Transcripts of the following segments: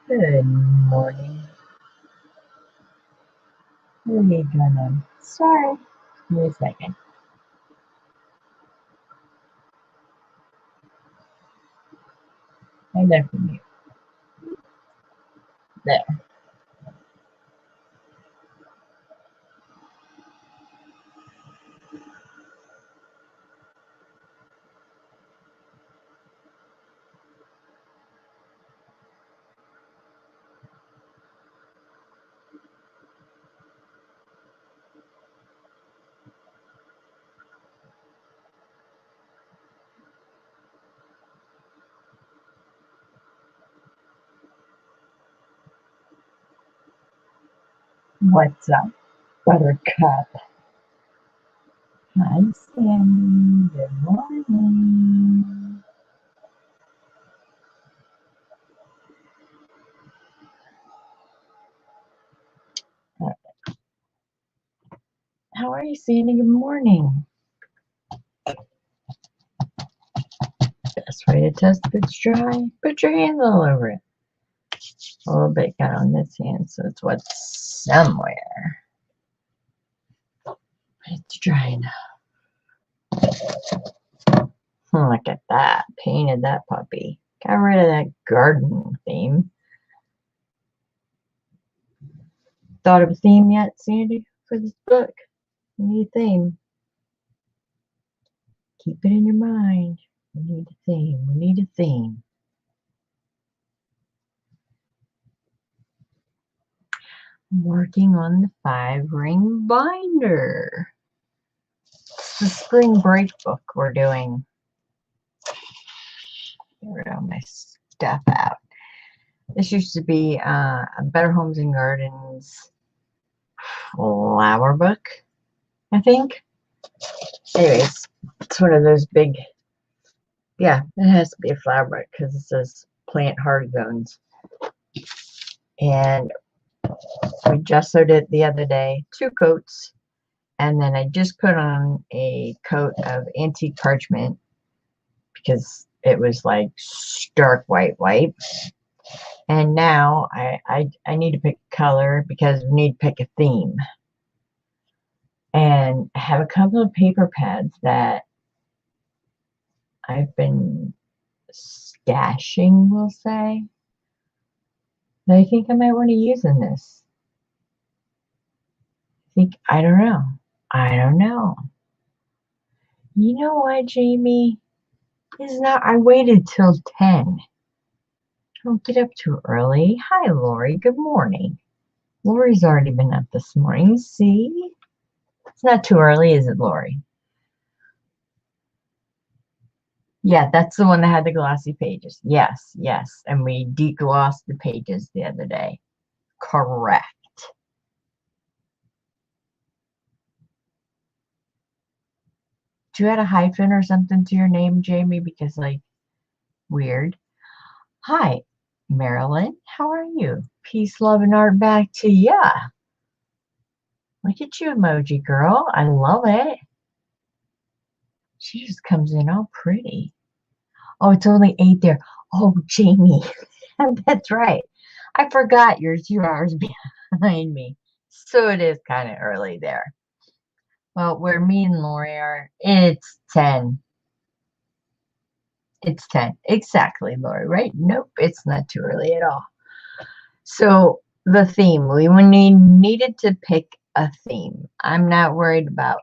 Good morning. What are you doing? Sorry. Give me a second. I left from you. There. What's up, Buttercup? Hi, Sandy. Good morning. How are you, Sandy? Good morning. Best way to test if it's dry, put your hands all over it. A little bit got on this hand, so it's wet somewhere. It's dry enough. Look at that. Painted that puppy. Got rid of that garden theme. Thought of a theme yet, Sandy, for this book? We need a theme. Keep it in your mind. We need a theme. We need a theme. I'm working on the 5-ring binder. It's the spring break book we're doing. Get rid of my stuff out. This used to be a Better Homes and Gardens flower book, I think. Anyways, it's one of those big, yeah, it has to be a flower book because it says plant hard zones. And we just sewed it the other day, 2 coats, and then I just put on a coat of antique parchment because it was like stark white. And now I need to pick a color because we need to pick a theme. And I have a couple of paper pads that I've been stashing, we'll say, that I think I might want to use in this. I don't know. I don't know. You know what, Jamie? It's not, I waited till 10. Don't get up too early. Hi, Lori. Good morning. Lori's already been up this morning. See? It's not too early, is it, Lori? Yeah, that's the one that had the glossy pages. Yes, yes. And we deglossed the pages the other day. Correct. Do you add a hyphen or something to your name, Jamie? Because, like, weird. Hi, Marilyn. How are you? Peace, love, and art back to ya. Look at you, emoji girl. I love it. She just comes in all pretty. Oh, it's only 8 there. Oh, Jamie. That's right. I forgot you're 2 hours behind me. So it is kind of early there. Well, where me and Lori are, it's 10. It's 10. Exactly, Lori, right? Nope, it's not too early at all. So the theme, we needed to pick a theme. I'm not worried about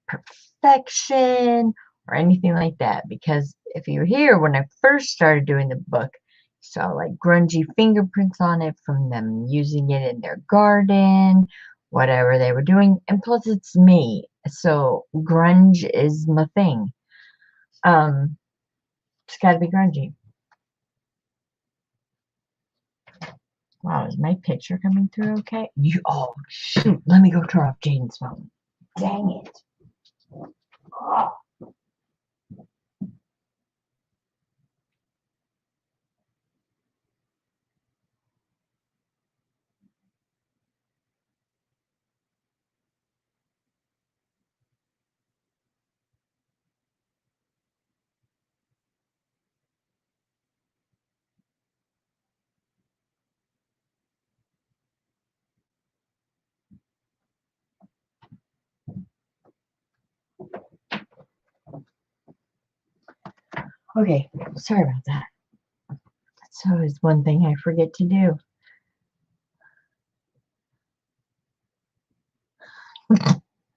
perfection or anything like that because if you're here when I first started doing the book, you saw like grungy fingerprints on it from them using it in their garden, whatever they were doing. And plus it's me. So grunge is my thing. It's gotta be grungy. Wow, is my picture coming through okay? Oh shoot, let me go turn off Jaden's phone. Dang it. Oh. Okay, sorry about that. That's always one thing I forget to do.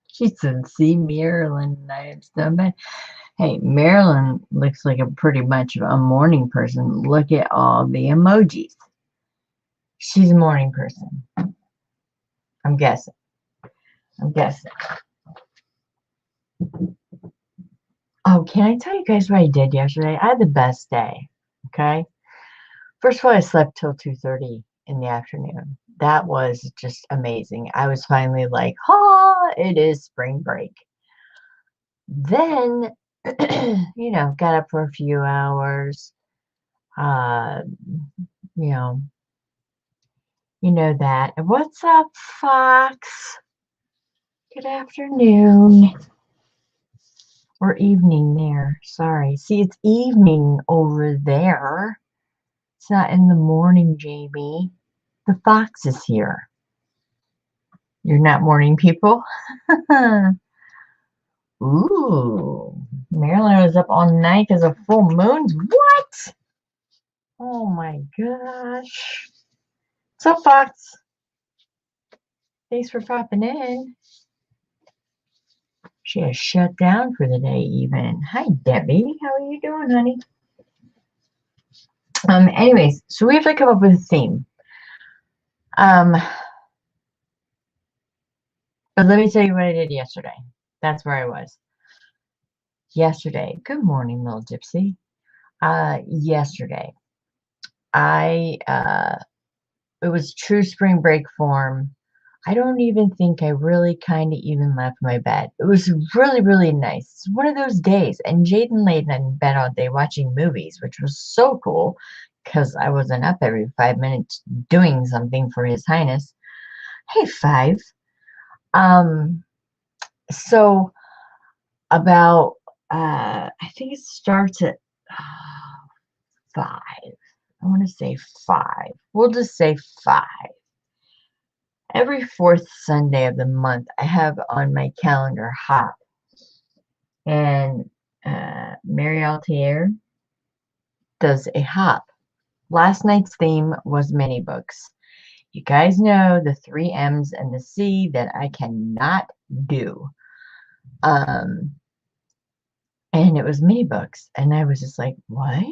She said, see Marilyn, I am so bad. Hey, Marilyn looks like a pretty much a morning person. Look at all the emojis. She's a morning person. I'm guessing. I'm guessing. Oh, can I tell you guys what I did yesterday? I had the best day. Okay. First of all, I slept till 2:30 in the afternoon. That was just amazing. I was finally like, oh, it is spring break. Then, got up for a few hours. Uh, you know, you know that. What's up, Fox? Good afternoon. Or evening there. Sorry. See, it's evening over there. It's not in the morning, Jamie. The fox is here. You're not morning people? Ooh. Marilyn was up all night because of full moons. What? Oh my gosh. What's up, Fox? Thanks for popping in. She has shut down for the day even. Hi, Debbie. How are you doing, honey? Anyways, so we have to come up with a theme. But let me tell you what I did yesterday. That's where I was. Yesterday. Good morning, little gypsy. Yesterday. It was true spring break form. I don't even think I really kind of even left my bed. It was really, really nice. It's one of those days. And Jaden laid in bed all day watching movies, which was so cool because I wasn't up every 5 minutes doing something for His Highness. Hey, Five. Um, so about, I think it starts at 5. I want to say 5. We'll just say 5. Every fourth Sunday of the month, I have on my calendar Hop. And Mary Altair does a Hop. Last night's theme was mini books. You guys know the 3 M's and the C that I cannot do. And it was mini books. And I was just like, what?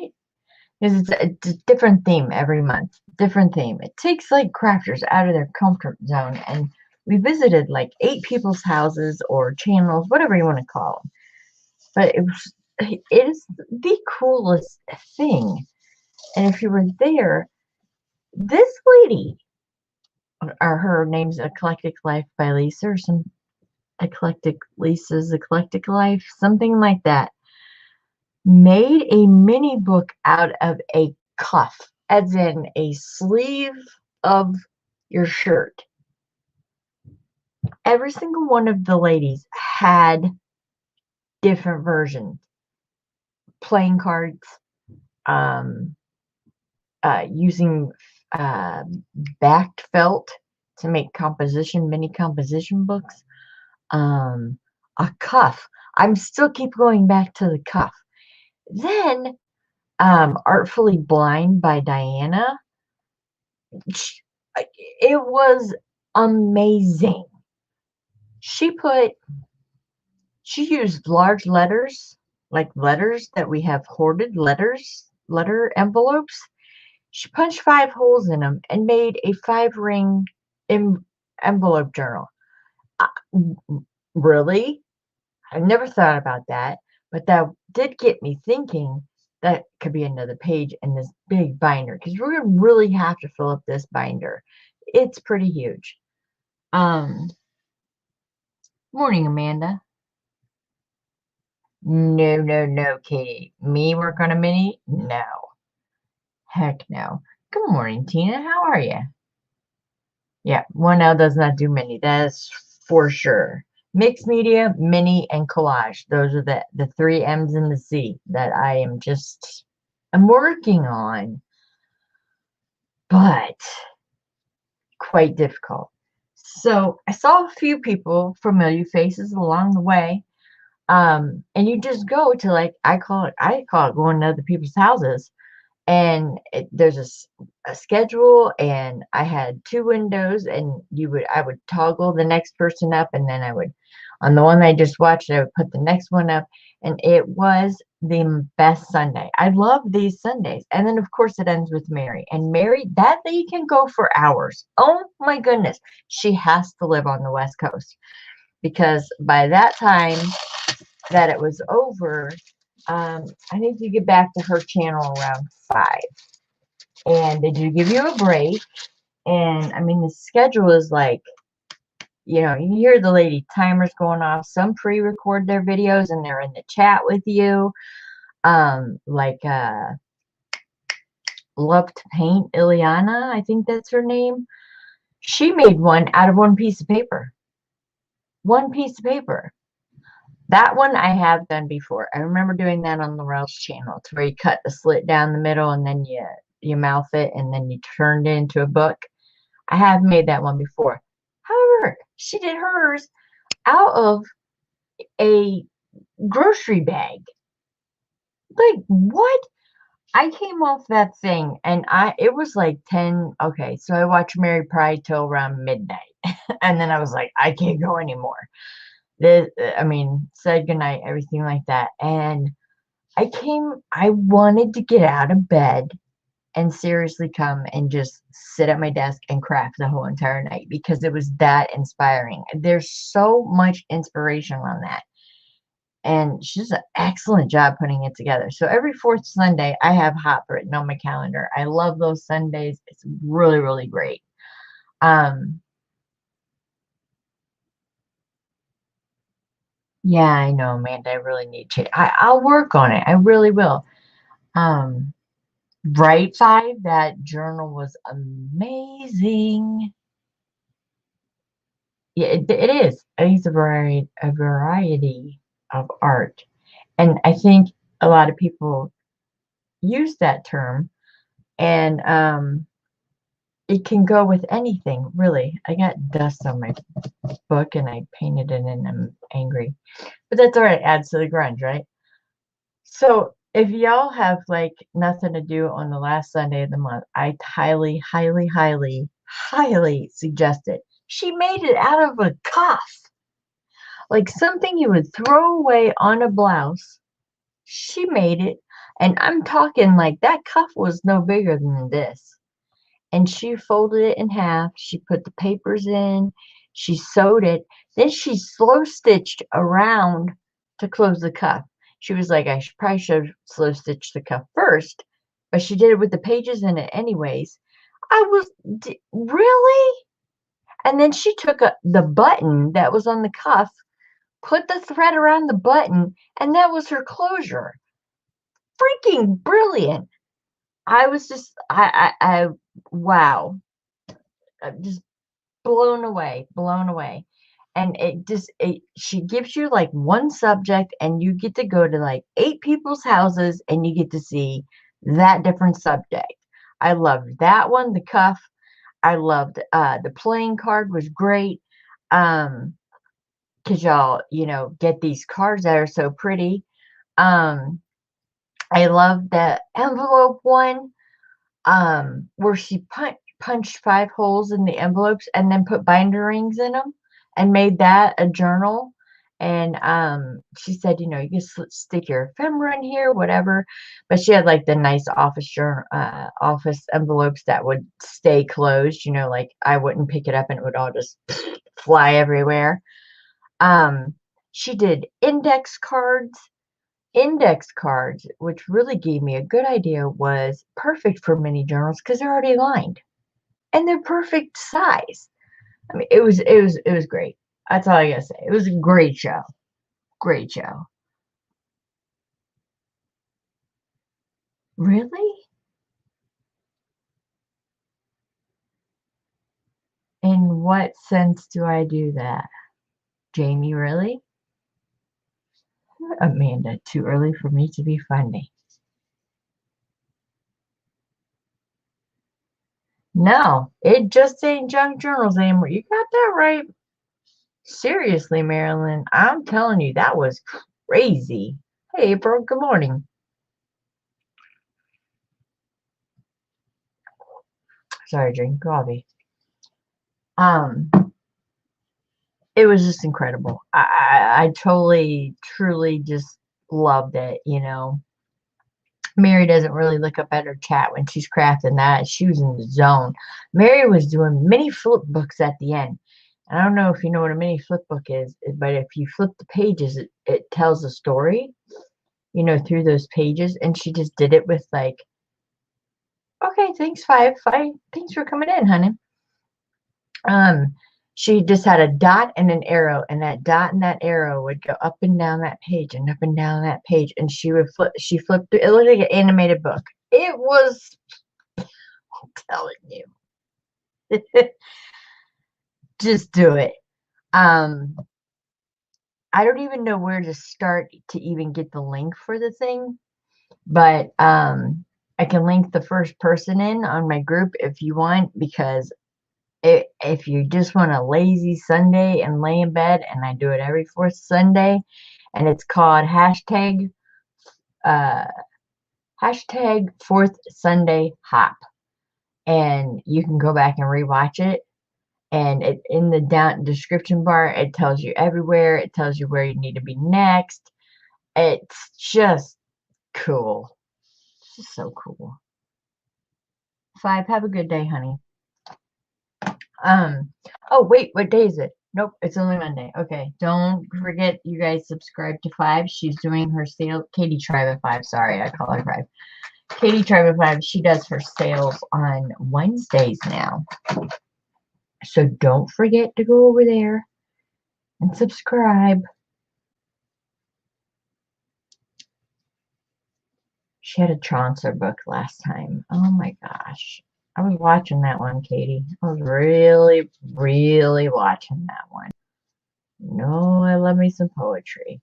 Because it's a different theme every month. Different theme. It takes like crafters out of their comfort zone. And we visited like 8 people's houses or channels, whatever you want to call them. But it is the coolest thing. And if you were there, this lady, or her name's Eclectic Life by Lisa, or some Lisa's Eclectic Life, something like that, made a mini book out of a cuff, as in a sleeve of your shirt. Every single one of the ladies had different versions. Playing cards, using backed felt to make mini composition books, a cuff. I'm still keep going back to the cuff. Then, Artfully Blind by Diana. It was amazing. She used large letters, like letters that we have hoarded, letter envelopes. She punched 5 holes in them and made a 5-ring envelope journal. Really? I never thought about that, but that did get me thinking that could be another page in this big binder, because we're going to really have to fill up this binder. It's pretty huge. Morning, Amanda. No, Katie. Me work on a mini? No. Heck no. Good morning, Tina. How are you? Yeah, 1L does not do mini. That is for sure. Mixed media, mini, and collage. Those are the 3 M's and the C that I'm working on, but quite difficult. So I saw a few people, familiar faces along the way. And you just go to, like, I call it going to other people's houses. And there's a schedule, and I had two windows, and I would toggle the next person up, and then I would, on the one I just watched, I would put the next one up, and it was the best Sunday. I love these Sundays. And then of course it ends with Mary, and Mary, that they can go for hours. Oh my goodness. She has to live on the West Coast, because by that time that it was over, I think you get back to her channel around 5. And they do give you a break. And I mean, the schedule is like, you hear the lady timers going off. Some pre-record their videos and they're in the chat with you. Like Love to Paint, Ileana, I think that's her name. She made one out of one piece of paper. One piece of paper. That one I have done before. I remember doing that on Laurel's channel, to where you cut the slit down the middle and then you mouth it and then you turned it into a book. I have made that one before. However, she did hers out of a grocery bag. Like, what? I came off that thing and it was like 10. Okay, so I watched Mary Pride till around midnight. And then I was like, I can't go anymore. Said goodnight, everything like that. And I wanted to get out of bed and seriously come and just sit at my desk and craft the whole entire night, because it was that inspiring. There's so much inspiration on that. And she does an excellent job putting it together. So every fourth Sunday, I have Hop written on my calendar. I love those Sundays. It's really, really great. Yeah, I know, Amanda. I really need to. I'll work on it. I really will. Um, Bright 5, that journal was amazing. Yeah, it is. It's a variety of art. And I think a lot of people use that term, and it can go with anything, really. I got dust on my book and I painted it and I'm angry. But that's all right, adds to the grunge, right? So if y'all have like nothing to do on the last Sunday of the month, I highly, highly, highly, highly suggest it. She made it out of a cuff, like something you would throw away on a blouse. She made it, and I'm talking like that cuff was no bigger than this. And she folded it in half. She put the papers in. She sewed it. Then she slow stitched around to close the cuff. She was like, probably should have slow stitched the cuff first, but she did it with the pages in it anyways. I was, really? And then she took the button that was on the cuff, put the thread around the button, and that was her closure. Freaking brilliant. I was just, wow. I'm just blown away, blown away. And she gives you like one subject, and you get to go to like 8 people's houses and you get to see that different subject. I loved that one, the cuff. I loved the playing card was great. Because y'all, get these cards that are so pretty. I love the envelope one, where she punched 5 holes in the envelopes and then put binder rings in them and made that a journal. And she said, you can stick your ephemera in here, whatever. But she had like the nice office envelopes that would stay closed. Like I wouldn't pick it up and it would all just fly everywhere. She did index cards, which really gave me a good idea, was perfect for mini journals because they're already lined and they're perfect size. I mean, it was great. That's all I gotta say. It was a great show. Great show. Really? In what sense do I do that? Jamie, really? Amanda, too early for me to be funny. No, it just ain't junk journals anymore. You got that right. Seriously, Marilyn, I'm telling you, that was crazy. Hey, April, good morning. Sorry, drink coffee. It was just incredible. I totally, truly just loved it, you know. Mary doesn't really look up at her chat when she's crafting that. She was in the zone. Mary was doing mini flip books at the end. I don't know if you know what a mini flip book is, but if you flip the pages, it tells a story, you know, through those pages. And she just did it with like, okay, thanks, five. Thanks for coming in, honey. She just had a dot and an arrow, and that dot and that arrow would go up and down that page and up and down that page, and she flipped through. It looked like an animated book. It was, I'm telling you, just do it. I don't even know where to start to even get the link for the thing, but I can link the first person in on my group if you want, because if you just want a lazy Sunday and lay in bed, and I do it every fourth Sunday, and it's called uh, hashtag fourth Sunday hop, and you can go back and rewatch it. And in the down description bar, it tells you everywhere. It tells you where you need to be next. It's just cool. It's just so cool. Five, have a good day, honey. Oh, wait, what day is it? Nope, it's only Monday. Okay, don't forget, you guys subscribe to Five. She's doing her sale. Katie Tribe of Five, sorry, I call her Five. Katie Tribe of Five, she does her sales on Wednesdays now. So don't forget to go over there and subscribe. She had a Chaucer book last time. Oh my gosh. I was watching that one, Katie. I was really, really watching that one. No, I love me some poetry.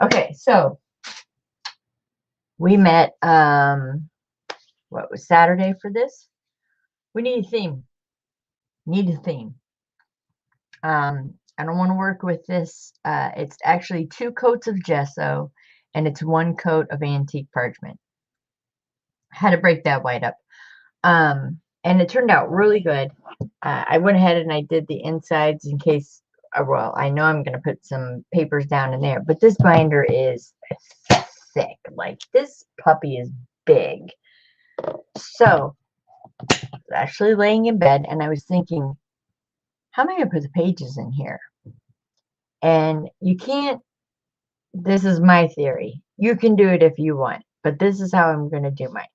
Okay, so we met what was Saturday for this? We need a theme. Need a theme. I don't want to work with this. It's actually 2 coats of gesso, and it's 1 coat of antique parchment. I had to break that white up. And it turned out really good. I went ahead and I did the insides in case, well, I know I'm going to put some papers down in there, but this binder is thick. Like, this puppy is big. So, I was actually laying in bed and I was thinking, how am I going to put the pages in here? And you can't, this is my theory. You can do it if you want, but this is how I'm going to do mine.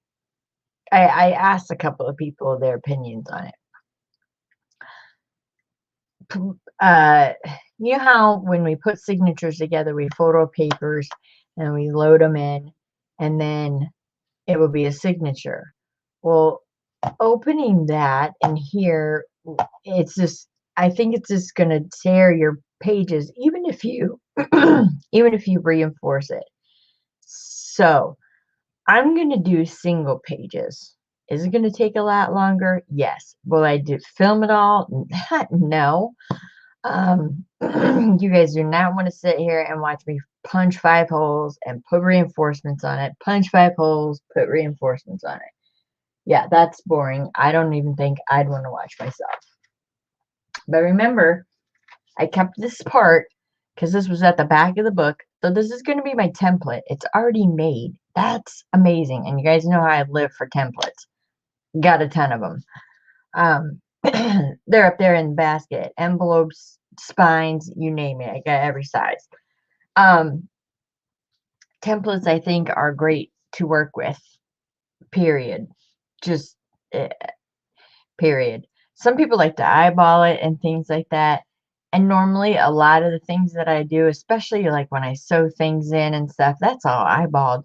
I asked a couple of people their opinions on it. You know how when we put signatures together, we photo papers and we load them in, and then it will be a signature. Well, opening that in here, it's just, I think it's just going to tear your pages, even if you, even if you reinforce it. So I'm going to do single pages. Is it going to take a lot longer? Yes. Will I film it all? No. You guys do not want to sit here and watch me punch 5 holes and put reinforcements on it. Punch 5 holes, put reinforcements on it. Yeah, that's boring. I don't even think I'd want to watch myself. But remember, I kept this part because this was at the back of the book. So this is going to be my template. It's already made. That's amazing. And you guys know how I live for templates. Got a ton of them. They're up there in the basket. Envelopes, spines, you name it. I got every size. Templates, I think, are great to work with. Period. Just period. Some people like to eyeball it and things like that. And normally a lot of the things that I do, especially like when I sew things in and stuff, that's all eyeballed.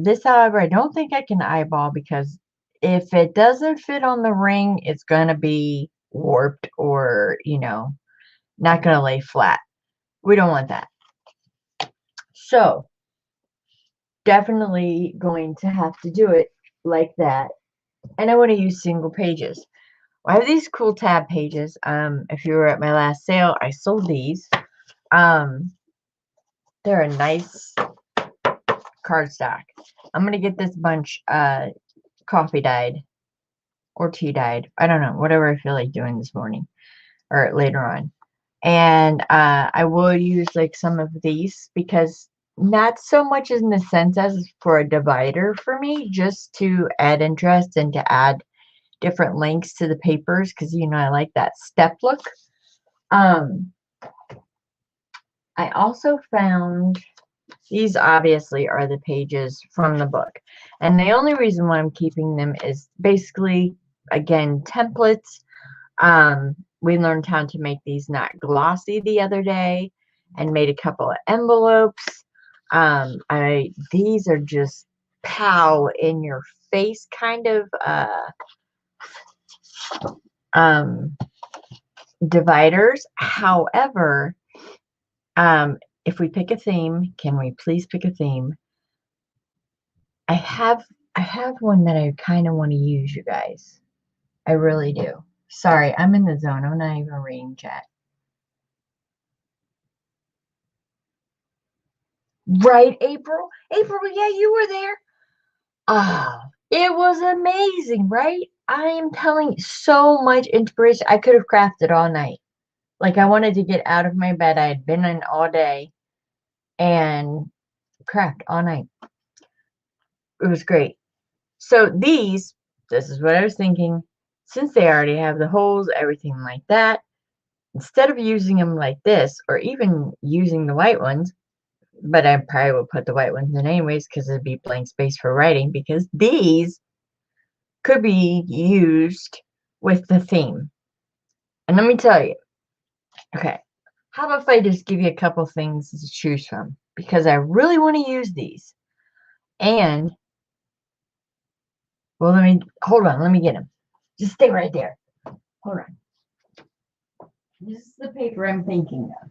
This, however, I don't think I can eyeball, because if it doesn't fit on the ring, it's going to be warped or, you know, not going to lay flat. We don't want that. So, definitely going to have to do it like that. And I want to use single pages. I have these cool tab pages. If you were at my last sale, I sold these. They're a nice cardstock. I'm going to get this bunch coffee dyed or tea dyed. I don't know, whatever I feel like doing this morning or later on. And I will use like some of these because not so much in the sense as for a divider for me, just to add interest and to add different links to the papers because, you know, I like that step look. I also found these obviously are the pages from the book. And the only reason why I'm keeping them is basically, again, templates. We learned how to make these not glossy the other day and made a couple of envelopes. These are just pow in your face kind of dividers. However, if we pick a theme, can we please pick a theme? I have one that I kind of want to use, you guys. I really do. Sorry, I'm in the zone. I'm not even reading chat. Right, April? April, yeah, you were there. Ah, it was amazing, right? I am telling you, so much inspiration. I could have crafted all night. Like, I wanted to get out of my bed. I had been in all day and craft all night. It was great. So this is what I was thinking. Since they already have the holes, everything like that, instead of using them like this, or even using the white ones, but I probably would put the white ones in anyways because it'd be blank space for writing, because these could be used with the theme. And let me tell you, okay, how about if I just give you a couple things to choose from? Because I really want to use these. And, well, hold on, let me get them. Just stay right there. Hold on. This is the paper I'm thinking of.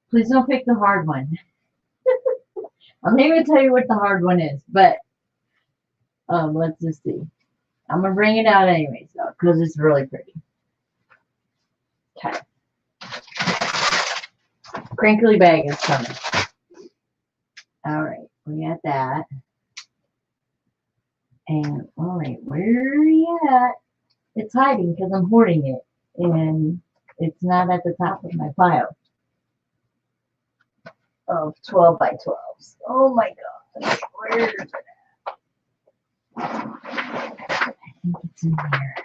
Please don't pick the hard one. I'm not even tell you what the hard one is, but let's just see. I'm gonna bring it out anyways, though, because it's really pretty. Okay. Crinkly bag is coming. All right, we got that. And all right, where are you at? It's hiding because I'm hoarding it, and it's not at the top of my pile of 12 by 12s. Oh my gosh, where is it at? I think it's in here.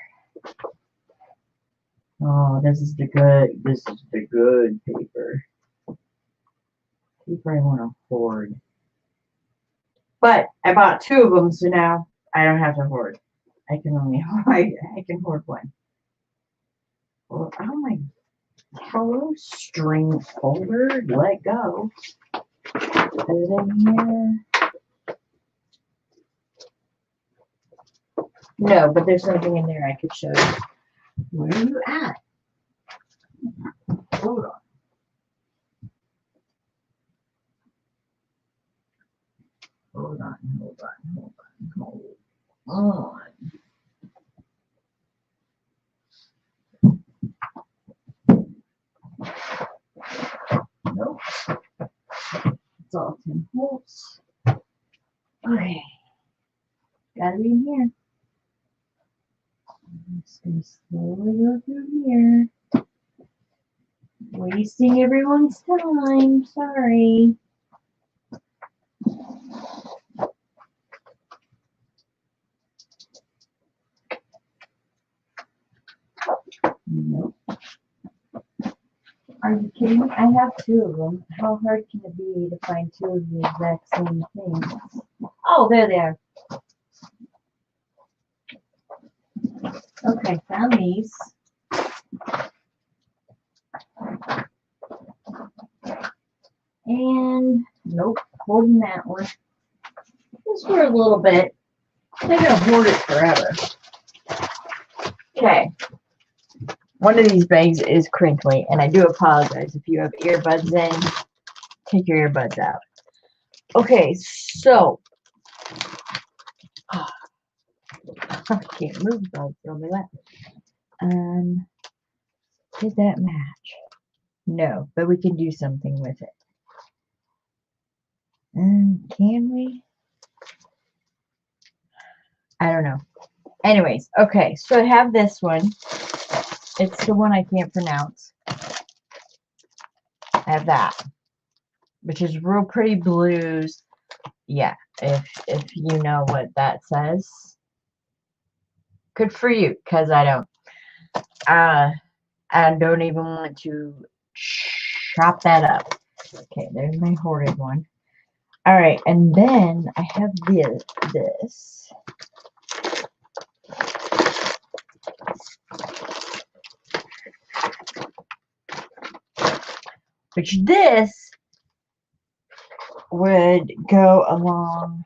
Oh, this is the good paper. Paper I want to hoard. But I bought 2 of them, so now I don't have to hoard. I can hoard one. Oh my, hello string folder, let go. Put it in here. No, but there's something in there I could show you. Where are you at? Hold on. Hold on. Nope. It's all 10 holes. Okay. Gotta be in here. I'm just gonna slowly go through here. Wasting everyone's time. Sorry. Nope. Are you kidding me? I have 2 of them. How hard can it be to find 2 of the exact same thing? Oh, there they are. Okay, found these. And nope, holding that one. Just for a little bit. They're gonna hoard it forever. Okay. One of these bags is crinkly, and I do apologize if you have earbuds in. Take your earbuds out. Okay, so I can't move, so I'll throw my lap. Did that match? No, but we can do something with it. Can we? I don't know. Anyways, okay, so I have this one. It's the one I can't pronounce. I have that, which is real pretty blues. Yeah, if you know what that says, good for you, because I don't. I don't even want to chop that up. Okay, there's my hoarded one. All right, and then I have this. Which this would go along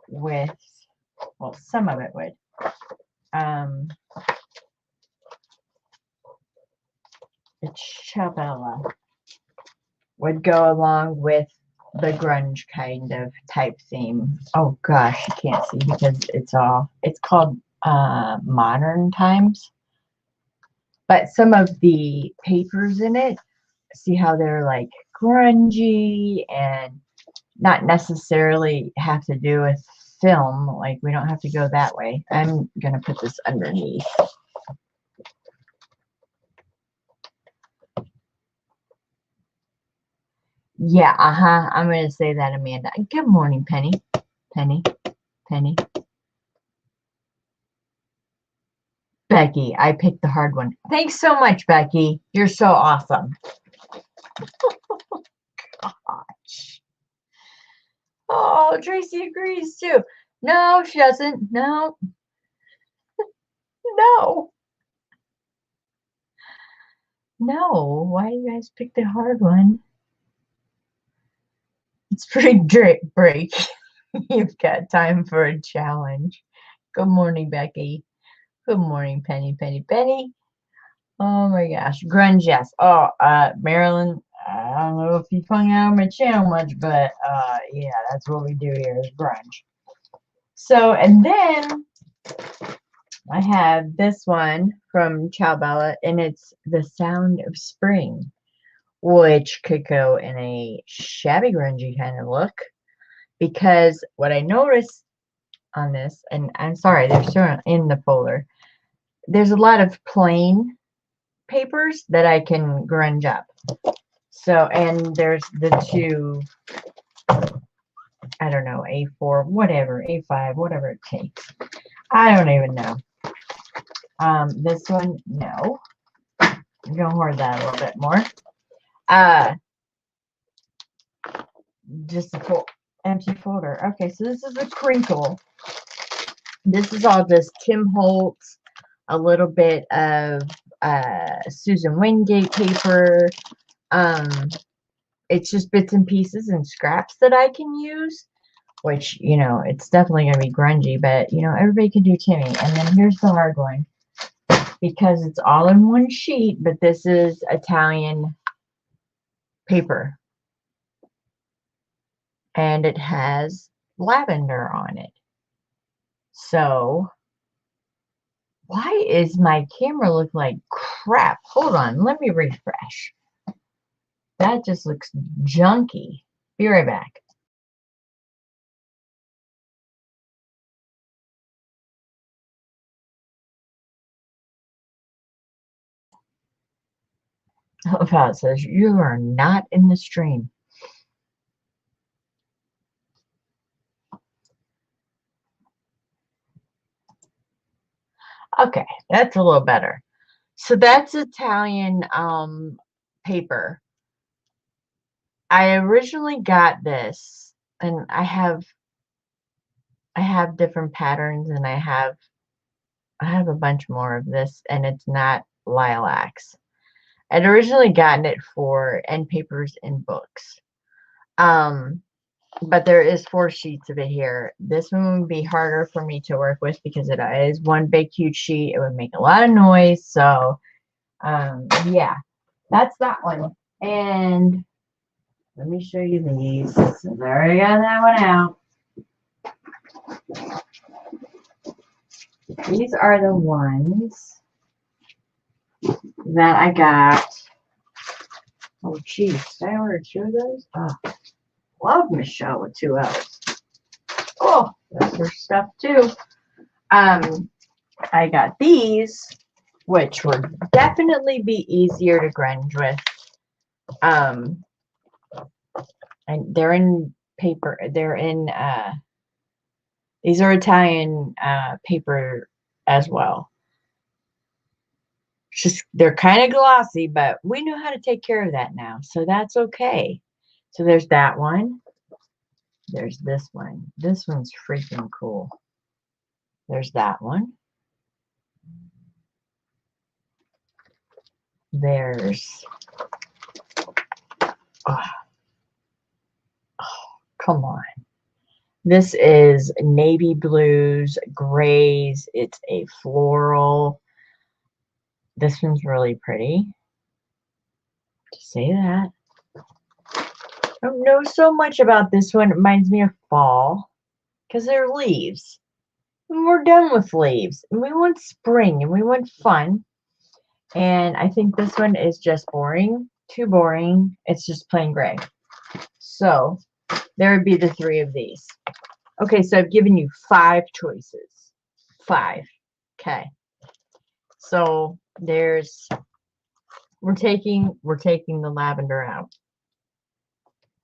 with, well, some of it would. The Chabella would go along with the grunge kind of type theme. Oh gosh, you can't see because it's called Modern Times. But some of the papers in it, see how they're like grungy and not necessarily have to do with film. Like we don't have to go that way. I'm gonna put this underneath. Yeah, I'm gonna say that, Amanda. Good morning, Penny. Penny. Becky, I picked the hard one. Thanks so much, Becky. You're so awesome. Gosh. Oh, Tracy agrees too. No, she doesn't. No. No. No. Why do you guys pick the hard one? It's pretty break. You've got time for a challenge. Good morning, Becky. Good morning, Penny. Oh my gosh. Grunge, yes. Oh, Marilyn, I don't know if you hung out on my channel much, but yeah, that's what we do here is grunge. So, and then I have this one from Chabella, and it's The Sound of Spring, which could go in a shabby grungy kind of look, because what I noticed on this, and I'm sorry, they're still in the folder, there's a lot of plain papers that I can grunge up. So, and there's the two, I don't know, A4, whatever, A5, whatever it takes. I don't even know. This one, no. I'm gonna hoard that a little bit more. Just a full empty folder. Okay, so this is a crinkle. This is all just Tim Holtz, a little bit of Susan Wingate paper. It's just bits and pieces and scraps that I can use, which, you know, it's definitely going to be grungy, but, you know, everybody can do Timmy. And then here's the hard one, because it's all in one sheet, but this is Italian paper. And it has lavender on it. So, why is my camera look like crap? Hold on, let me refresh. That just looks junky. Be right back. It says you are not in the stream. Okay, that's a little better. So that's Italian paper. I originally got this, and I have different patterns, and I have a bunch more of this, and it's not lilacs. I'd originally gotten it for end papers in books. But there is 4 sheets of it here. This one would be harder for me to work with because it is one big huge sheet. It would make a lot of noise. So yeah, that's that one. And let me show you these. So I already got that one out. These are the ones that I got. Oh, geez. Did I order 2 of those? Oh, love Michelle with 2 L's. Oh, that's her stuff too. I got these, which would definitely be easier to grunge with. And they're in paper. They're in, these are Italian paper as well. Just they're kind of glossy, but we know how to take care of that now, so that's okay. So there's that one. There's this one. This one's freaking cool. There's that one. There's oh, come on. This is navy blues, grays. It's a floral. This one's really pretty. To say that. I don't know so much about this one. It reminds me of fall because they're leaves. And we're done with leaves. And we want spring and we want fun. And I think this one is just boring. Too boring. It's just plain gray. So there would be the 3 of these. Okay, so I've given you 5 choices. 5. Okay. So there's we're taking the lavender out.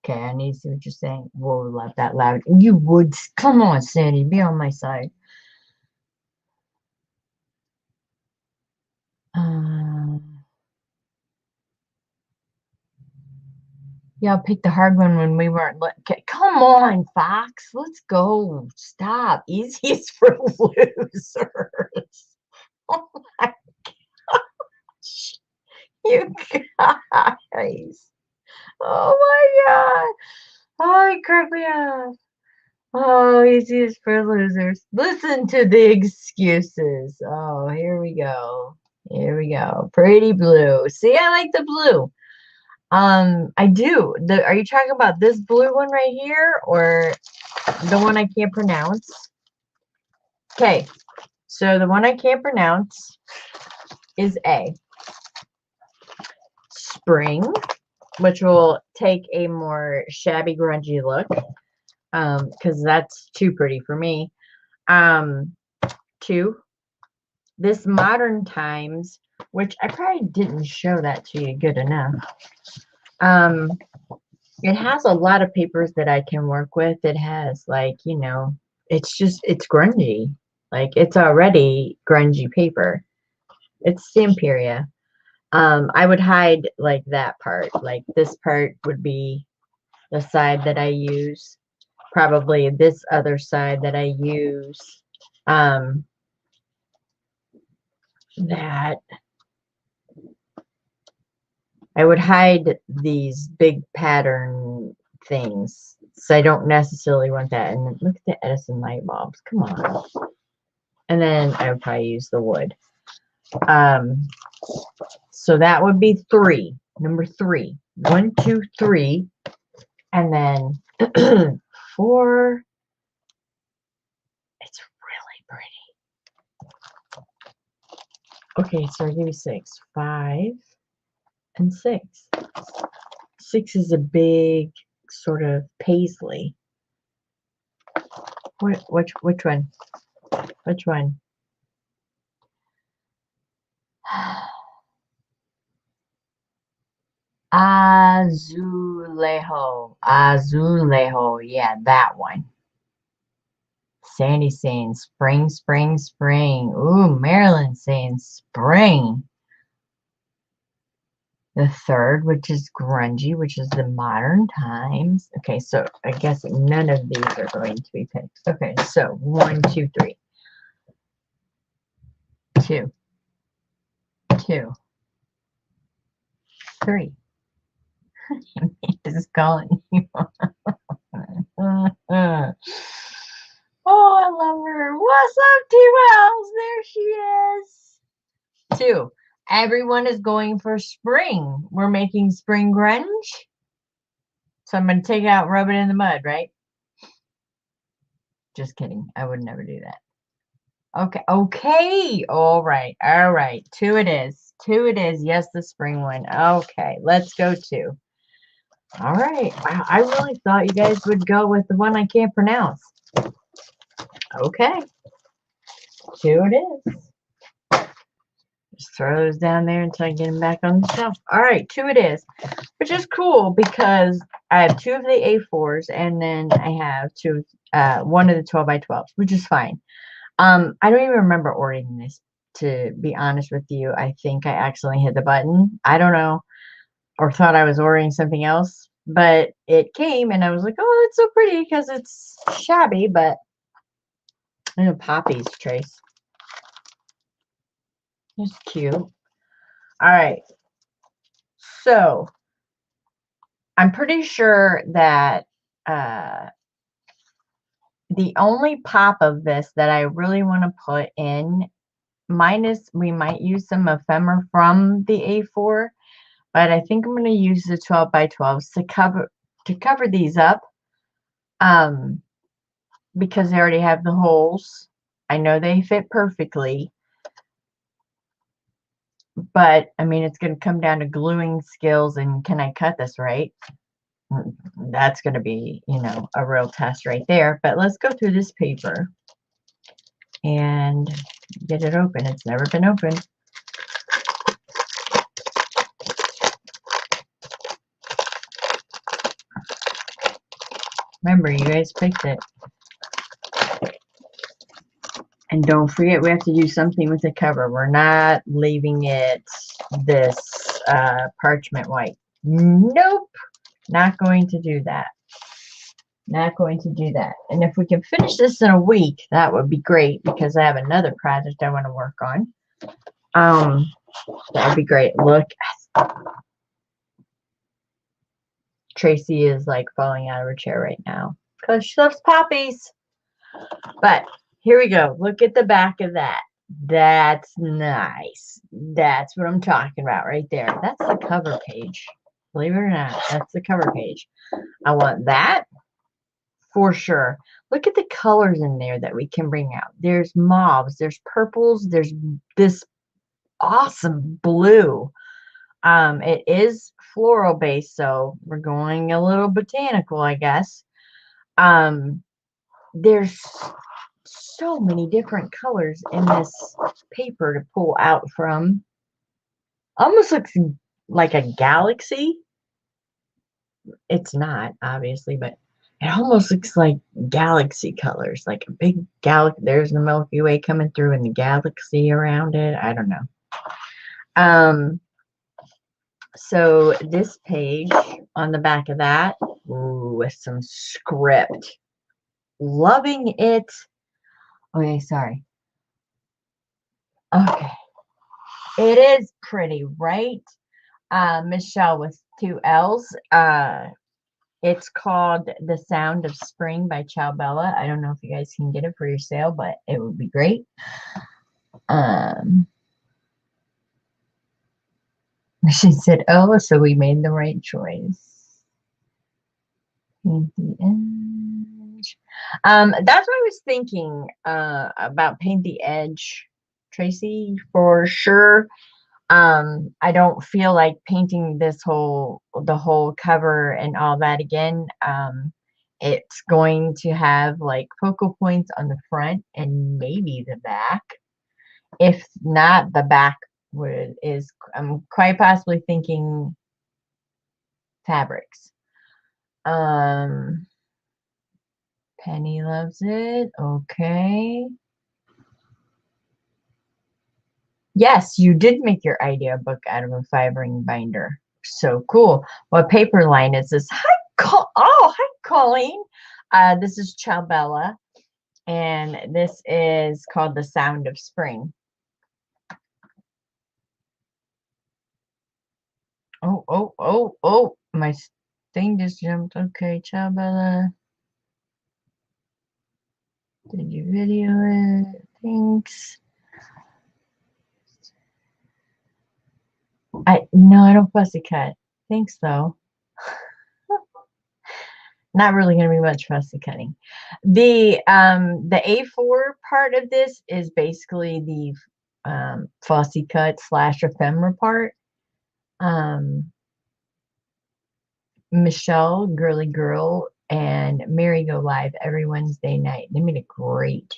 Okay, I need to see what you're saying. We'll let that lavender. You would come on, Sandy, be on my side. Yeah, I'll pick the hard one when we weren't. Come on, Fox. Let's go. Stop. Easiest for losers. Oh my gosh. You guys. Oh my God. Oh, you crack me up. Oh, easiest for losers. Listen to the excuses. Oh, here we go. Here we go. Pretty blue. See, I like the blue. I do. Are you talking about this blue one right here or the one I can't pronounce? Okay, so the one I can't pronounce is A. Spring, which will take a more shabby, grungy look, because that's too pretty for me. 2, this modern times, which I probably didn't show that to you good enough. It has a lot of papers that I can work with. It has like, it's grungy. Like it's already grungy paper. It's Stamperia. I would hide like that part. Like this part would be the side that I use. Probably this other side that I use. That I would hide these big pattern things. So I don't necessarily want that. And look at the Edison light bulbs. Come on. And then I would probably use the wood. So that would be 3. Number 3. 1, 2, 3. And then 4. It's really pretty. Okay, so I'll give you 6. 5 and 6. 6 is a big sort of paisley. Which one? Which one? Azulejo. Azulejo. Yeah, that one. Sandy's saying spring, spring, spring. Ooh, Marilyn's saying spring. The 3rd, which is grungy, which is the modern times. Okay, so I guess none of these are going to be picked. Okay, so 1, 2, 3. 2. 2. 3. This is calling you. Oh, I love her. What's up, T-Wells? There she is. 2. Everyone is going for spring. We're making spring grunge. So I'm going to take it out and rub it in the mud, right? Just kidding. I would never do that. Okay. Okay. All right. All right. 2 it is. 2 it is. Yes, the spring one. Okay, let's go 2. All right. Wow, I really thought you guys would go with the one I can't pronounce. Okay. 2 it is. Just throw those down there until I get them back on the shelf. All right, 2 it is, which is cool because I have 2 of the A4s and then I have one of the 12 by 12s, which is fine. I don't even remember ordering this, to be honest with you. I think I accidentally hit the button. I don't know, or thought I was ordering something else, but it came and I was like, oh, it's so pretty because it's shabby, but you know, poppies, Trace. It's cute. All right. So I'm pretty sure that the only pop of this that I really want to put in, minus we might use some ephemera from the A4, but I think I'm going to use the 12 by 12s to cover these up, because they already have the holes. I know they fit perfectly, but I mean, it's going to come down to gluing skills and can I cut this right? That's going to be, you know, a real test right there. But let's go through this paper and get it open. It's never been opened. Remember, you guys picked it. And don't forget, we have to do something with the cover. We're not leaving it this parchment white. Nope. Not going to do that. Not going to do that. And if we can finish this in a week, that would be great because I have another project I want to work on. That would be great. Look, Tracy is like falling out of her chair right now because she loves poppies. But here we go. Look at the back of that. That's nice. That's what I'm talking about right there. That's the cover page. Believe it or not, that's the cover page. I want that for sure. Look at the colors in there that we can bring out. There's mauves, there's purples, there's this awesome blue. It is floral based, so we're going a little botanical, I guess. There's so many different colors in this paper to pull out from. Almost looks like a galaxy. It's not, obviously, but it almost looks like galaxy colors, like a big galaxy. There's the Milky Way coming through and the galaxy around it. I don't know. So this page on the back of that, ooh, with some script. Loving it. Okay, sorry. Okay. It is pretty, right? Michelle with 2 L's. It's called The Sound of Spring by Bella. I don't know if you guys can get it for your sale, but it would be great. She said, oh, so we made the right choice. Paint the edge. That's what I was thinking about paint the edge, Tracy, for sure. I don't feel like painting the whole cover and all that again. It's going to have like focal points on the front and maybe the back. If not, the back I'm quite possibly thinking fabrics. Penny loves it. Okay. Yes, you did make your idea book out of a 5-ring binder. So cool. What paper line is this? Hi, Colleen. This is Bella, and this is called The Sound of Spring. Oh, my thing just jumped. Okay, Bella. Did you video it? Thanks. No, I don't fussy cut. Thanks though. Not really going to be much fussy cutting. The A4 part of this is basically the fussy cut / ephemera part. Michelle, Girly Girl, and Mary go live every Wednesday night. They made a great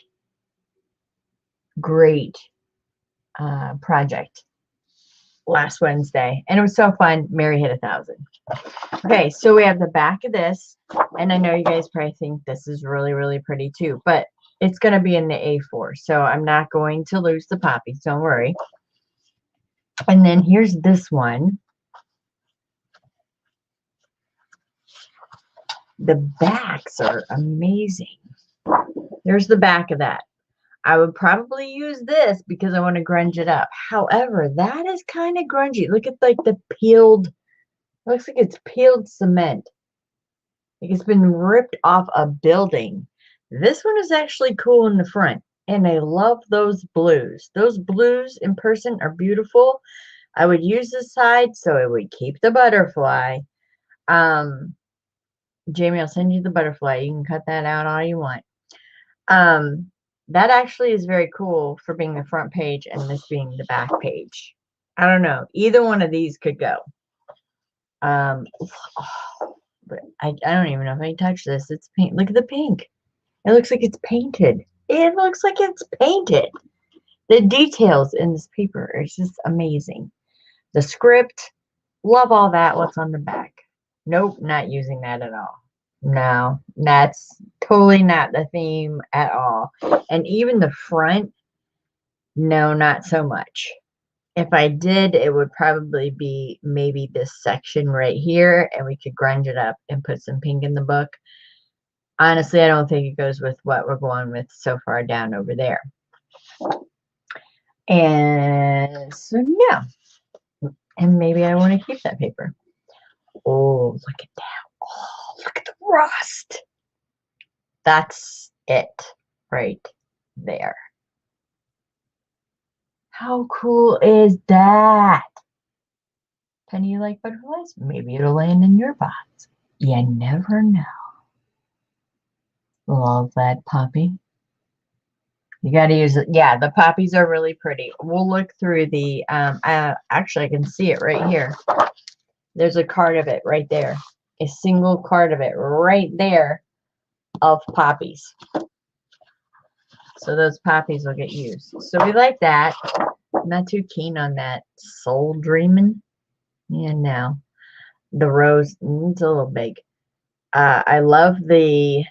project last Wednesday, and it was so fun. Mary hit 1,000. Okay, so we have the back of this, and I know you guys probably think this is really, really pretty too, but it's going to be in the A4, so I'm not going to lose the poppies, don't worry. And then here's this one. The backs are amazing. There's the back of that. I would probably use this because I want to grunge it up. However, that is kind of grungy. Look at like the peeled, looks like it's peeled cement. Like it's been ripped off a building. This one is actually cool in the front. And I love those blues. Those blues in person are beautiful. I would use this side so it would keep the butterfly. Jamie, I'll send you the butterfly. You can cut that out all you want. That actually is very cool for being the front page and this being the back page. I don't know. Either one of these could go. But I don't even know if I can touch this. It's paint. Look at the pink. It looks like it's painted. It looks like it's painted. The details in this paper are just amazing. The script, love all that. What's on the back? Nope, not using that at all. No, that's totally not the theme at all. And even the front, no, not so much. If I did, it would probably be maybe this section right here, and we could grunge it up and put some pink in the book. Honestly, I don't think it goes with what we're going with so far down over there. And so, yeah. And maybe I want to keep that paper. Oh, look at that. Oh, look at the rust. That's it right there. How cool is that? Penny, you like butterflies? Maybe it'll land in your box. You never know. Love that poppy. You got to use it. Yeah, the poppies are really pretty. We'll look through the, actually I can see it right here. There's a card of it right there. A single card of it right there of poppies. So those poppies will get used. So we like that. Not too keen on that soul dreaming. Yeah, no. The rose, it's a little big. I love the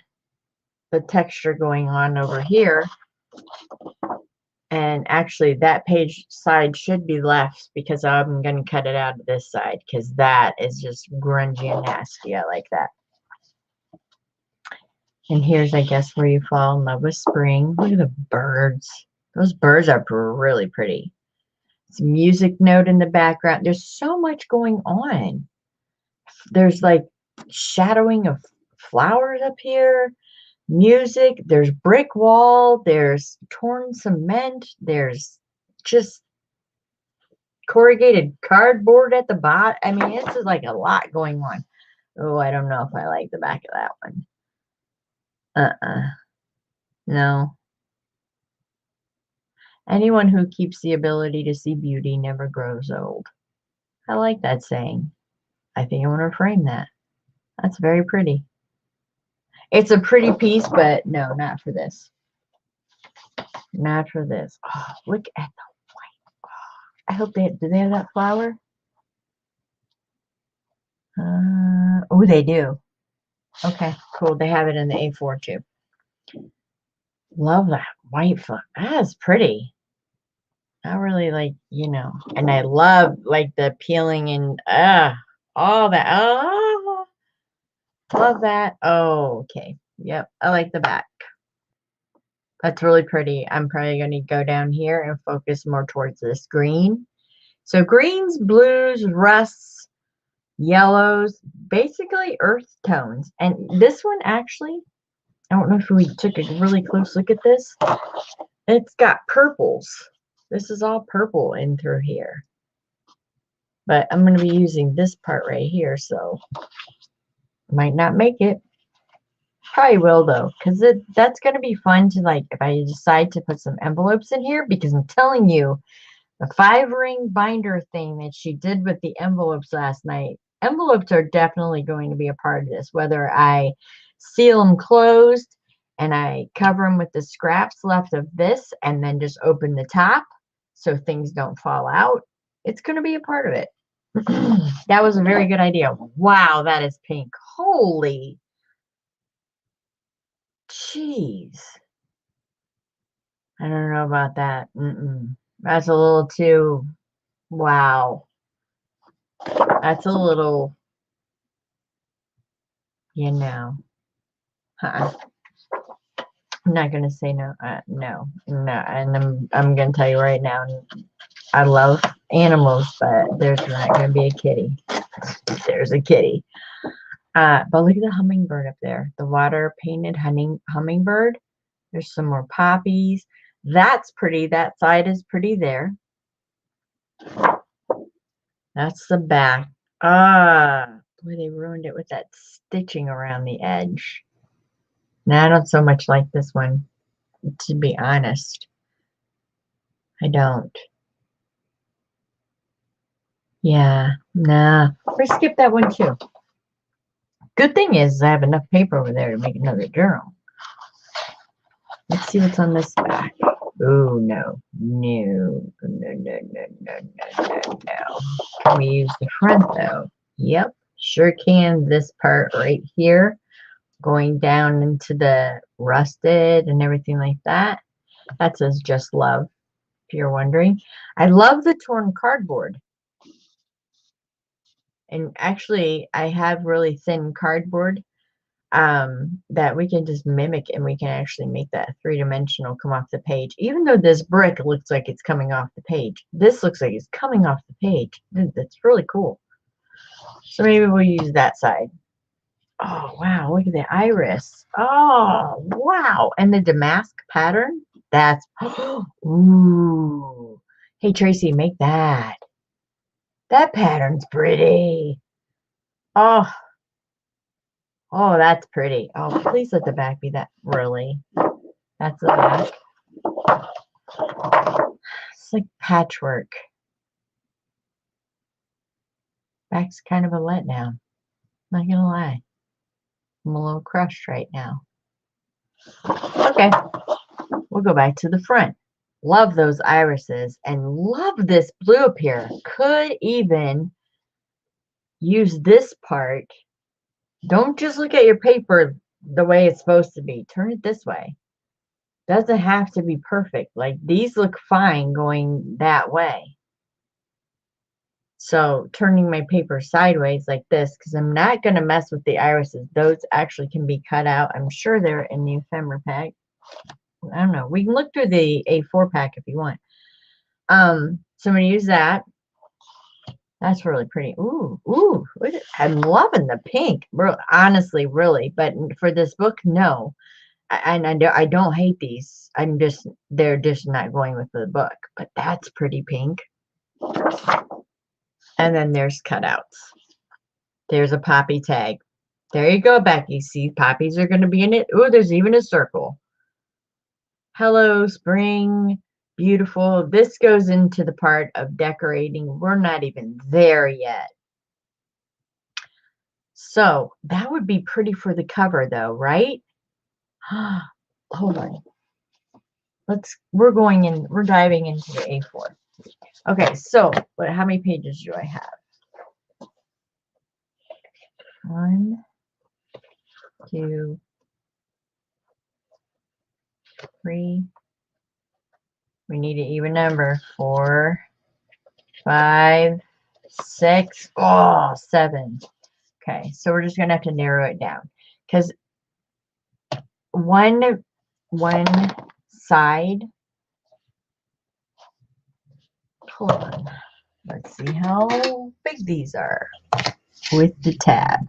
texture going on over here. And actually that page side should be left because I'm going to cut it out of this side because that is just grungy and nasty. I like that. And here's, I guess, where you fall in love with spring. Look at the birds. Those birds are really pretty. It's a music note in the background. There's so much going on. There's like shadowing of flowers up here. Music. There's brick wall. There's torn cement. There's just corrugated cardboard at the bottom. I mean, it's just like a lot going on. Oh, I don't know if I like the back of that one. No. Anyone who keeps the ability to see beauty never grows old. I like that saying. I think I want to frame that. That's very pretty. It's a pretty piece, but no, not for this. Not for this. Oh, look at the white. Oh, I hope do they have that flower? Oh, they do. Okay, cool. They have it in the A4 too. Love that white flower. That is pretty. I really like, you know, and I love like the peeling and all that. Oh, love that. Oh, okay. Yep. I like the back. That's really pretty. I'm probably going to go down here and focus more towards this green. So greens, blues, rusts, yellows, basically earth tones. And this one actually, I don't know if we took a really close look at this. It's got purples. This is all purple in through here. But I'm going to be using this part right here, so might not make it. Probably will though, because that's gonna be fun to like if I decide to put some envelopes in here because I'm telling you, the 5-ring binder thing that she did with the envelopes last night. Envelopes are definitely going to be a part of this, whether I seal them closed and I cover them with the scraps left of this and then just open the top so things don't fall out. It's going to be a part of it. That was a very good idea. Wow, that is pink. Holy jeez. I don't know about that. That's a little too, wow. That's a little, you know. I'm not gonna say no. No, no. And I'm gonna tell you right now. I love animals, but there's not gonna be a kitty. There's a kitty. But look at the hummingbird up there. The water painted hummingbird. There's some more poppies. That's pretty. That side is pretty there. That's the back. Boy, they ruined it with that stitching around the edge. Now, I don't so much like this one, to be honest. I don't. Yeah, nah. We're skip that one too. Good thing is I have enough paper over there to make another journal. Let's see what's on this back. Oh, no. No. No, no, no, no, no, no, no. Can we use the front though? Yep, sure can. This part right here, going down into the rusted and everything like that. That says just love, if you're wondering. I love the torn cardboard. And actually, I have really thin cardboard that we can just mimic and we can actually make that 3-dimensional come off the page. Even though this brick looks like it's coming off the page, this looks like it's coming off the page. That's really cool. So maybe we'll use that side. Oh, wow. Look at the iris. Oh, wow. And the damask pattern. That's, ooh. Hey, Tracy, make that. That pattern's pretty. Oh, oh, that's pretty. Oh, please let the back be that. Really? That's the back. It's like patchwork. Back's kind of a letdown. Not gonna lie. I'm a little crushed right now. Okay. We'll go back to the front. Love those irises and love this blue up here. Could even use this part. Don't just look at your paper the way it's supposed to be. Turn it this way. Doesn't have to be perfect. Like these look fine going that way. So turning my paper sideways like this, because I'm not going to mess with the irises. Those actually can be cut out. I'm sure they're in the ephemera pack. I don't know. We can look through the A4 pack if you want. So I'm going to use that. That's really pretty. Ooh, ooh. I'm loving the pink. Honestly, really. But for this book, no. I don't hate these. They're just not going with the book. But that's pretty pink. And then there's cutouts. There's a poppy tag. There you go, Becky. See, poppies are going to be in it. Oh, there's even a circle. Hello, spring. Beautiful. This goes into the part of decorating. We're not even there yet. So that would be pretty for the cover though, right? Hold on. We're diving into the A4. Okay, so how many pages do I have? 1, 2, 3. We need an even number. 4, 5, 6. Oh, 7. Okay, so we're just gonna have to narrow it down because one side. Hold on. Let's see how big these are with the tab.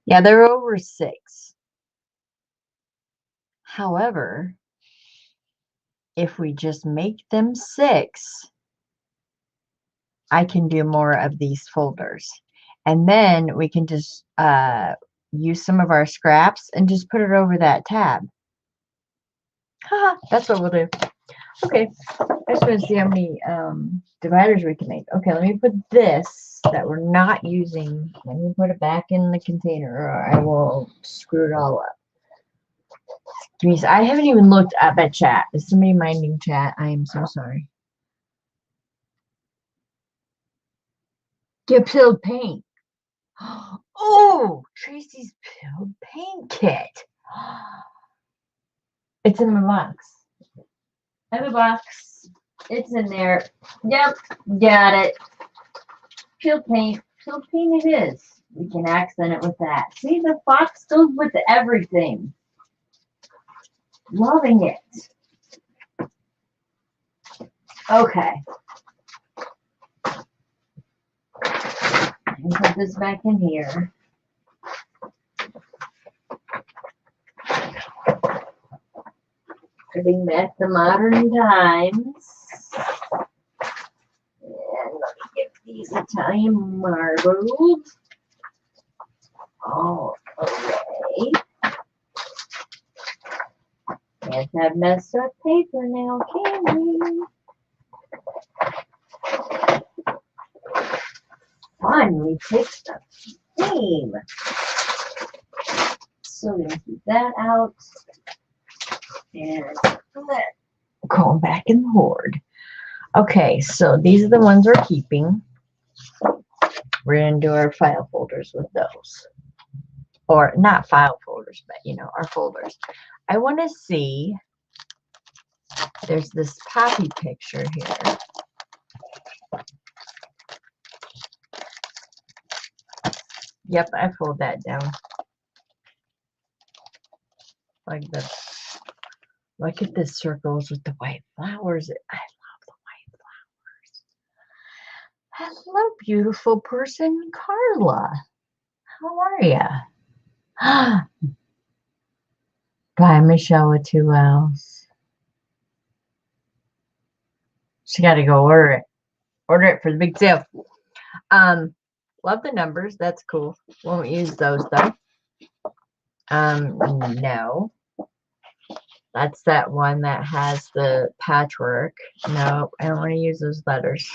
Yeah, they're over 6. However, if we just make them 6, I can do more of these folders. And then we can just use some of our scraps and just put it over that tab. Haha, that's what we'll do. Okay, I just want to see how many dividers we can make. Okay, let me put this that we're not using. Let me put it back in the container or I will screw it all up. I haven't even looked at that chat. Is somebody minding chat? I am so sorry. Get pilled paint. Oh, Tracy's pilled paint kit. It's in my box. In the box. It's in there. Yep, got it. Pilled paint. Pilled paint it is. We can accent it with that. See, the box goes with everything. Loving it. Okay. Put this back in here. Putting back the modern times. And let me get these Italian marbled. All away. Can't have messed up paper now, can we? Finally fixed the theme. So we're going to keep that out. And going back in the hoard. Okay, so these are the ones we're keeping. We're going to do our file folders with those. Or not file folders, but you know, our folders. I want to see, there's this poppy picture here. Yep, I fold that down. Like this. Look at the circles with the white flowers. I love the white flowers. Hello, beautiful person, Carla. How are ya? By Michelle with 2 L's. She got to go order it. Order it for the big sale. Love the numbers. That's cool. Won't use those though. No. That's that one that has the patchwork. No, I don't want to use those letters.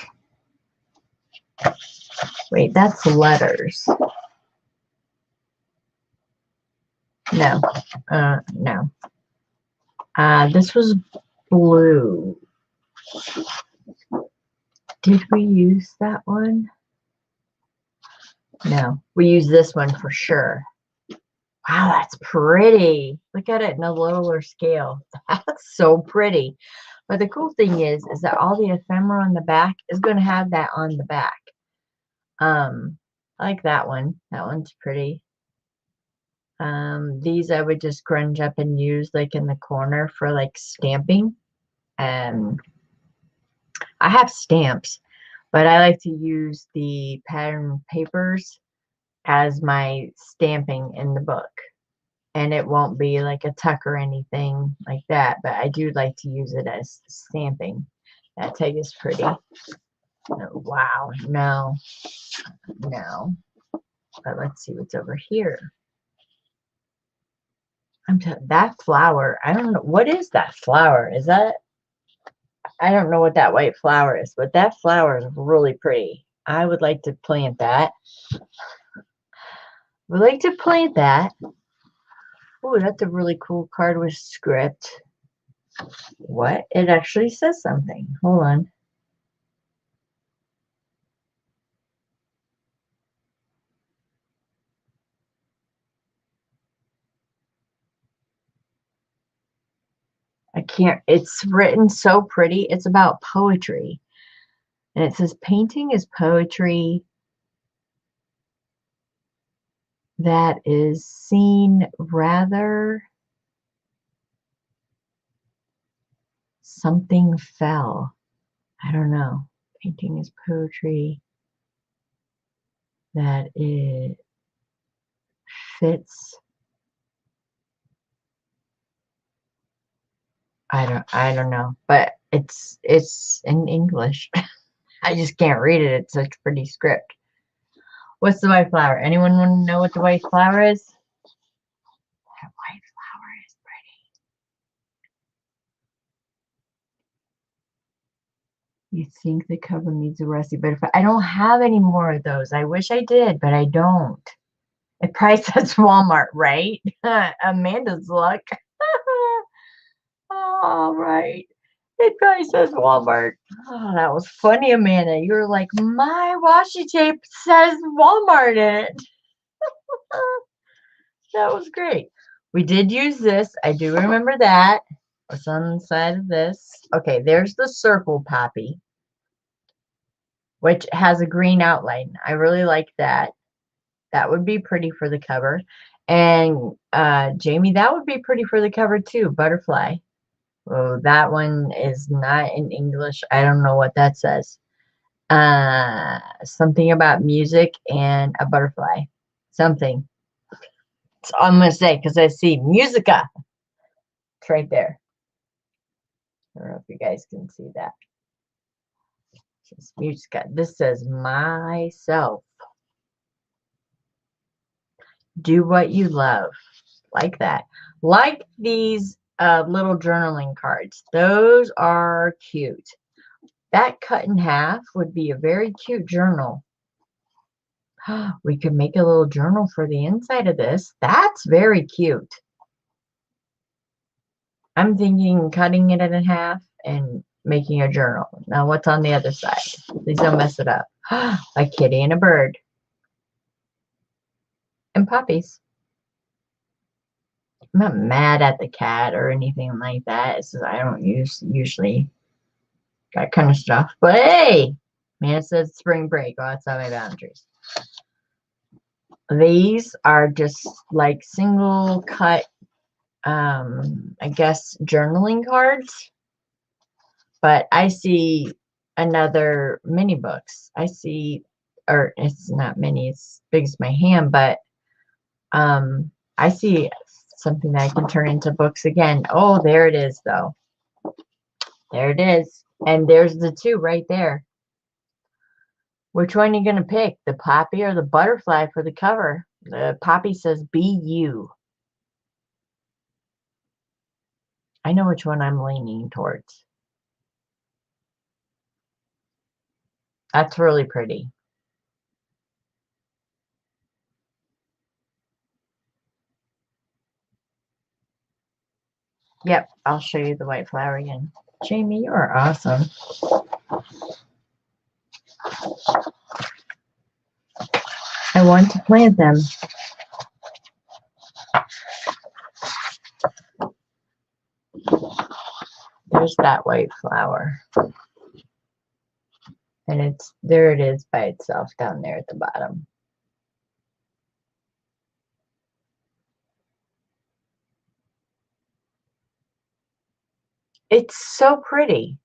Wait, that's letters. No. No. This was blue. Did we use that one? No, we use this one for sure. Wow, that's pretty. Look at it in a lower scale. That's so pretty. But the cool thing is that all the ephemera on the back is going to have that on the back. I like that one. That one's pretty. These I would just grunge up and use like in the corner for like stamping. I have stamps, but I like to use the pattern papers as my stamping in the book. And it won't be like a tuck or anything like that, but I do like to use it as stamping. That tag is pretty. Oh, wow, no. But let's see what's over here. That flower, I don't know. What is that flower? Is that, I don't know what that white flower is, but that flower is really pretty. I would like to plant that. Would like to plant that. Oh, that's a really cool card with script. What? It actually says something. Hold on. I can't, it's written so pretty. It's about poetry. And it says painting is poetry that is seen rather something fell. I don't know. Painting is poetry that it fits. I don't know, but it's in English. I just can't read it. It's such pretty script. What's the white flower? Anyone want to know what the white flower is? You think the cover needs a rusty, but if I don't have any more of those, I wish I did, but I don't. It probably says Walmart, right? Amanda's luck. All right. It probably says Walmart. Oh, that was funny, Amanda. You were like, my washi tape says Walmart in it. That was great. We did use this. I do remember that. What's on the side of this? Okay, there's the circle poppy, which has a green outline. I really like that. That would be pretty for the cover. And Jamie, that would be pretty for the cover too. Butterfly. Oh, that one is not in English. I don't know what that says. Something about music and a butterfly. Something. So I'm going to say because I see musica. It's right there. I don't know if you guys can see that. It's musica. This says myself. Do what you love. Like that. Like these little journaling cards. Those are cute. That cut in half would be a very cute journal. We could make a little journal for the inside of this. That's very cute. I'm thinking cutting it in half and making a journal. Now what's on the other side? Please don't mess it up. A kitty and a bird. And puppies. I'm not mad at the cat or anything like that. It's just I don't usually that kind of stuff. But hey, man, it says spring break. Oh, that's not my boundaries. These are just like single cut, I guess, journaling cards. But I see another mini books. I see, or it's not mini, it's big as my hand, but I see something that I can turn into books again. Oh, there it is, though. There it is. And there's the two right there. Which one are you going to pick? The poppy or the butterfly for the cover? The poppy says, be you. I know which one I'm leaning towards. That's really pretty. Yep, I'll show you the white flower again. Jamie, you are awesome. I want to plant them. There's that white flower. And there it is by itself down there at the bottom. It's so pretty.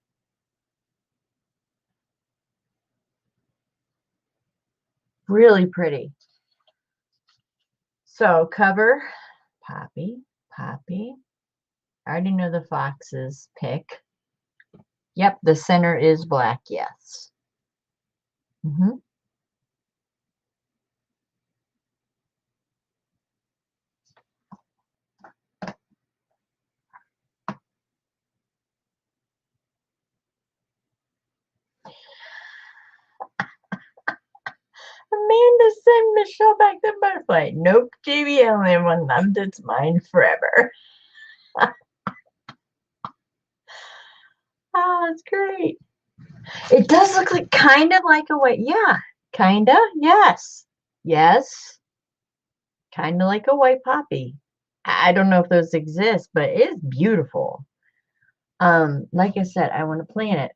Really pretty. So cover, poppy, poppy. I already know the fox's pick. Yep, the center is black, yes. Amanda, send Michelle back the butterfly. Nope, JB only one left. It's mine forever. Oh, that's great. It does look like kind of like a white, yeah, kind of, yes, yes, kind of like a white poppy. I don't know if those exist, but it is beautiful. Like I said, I want to plant it.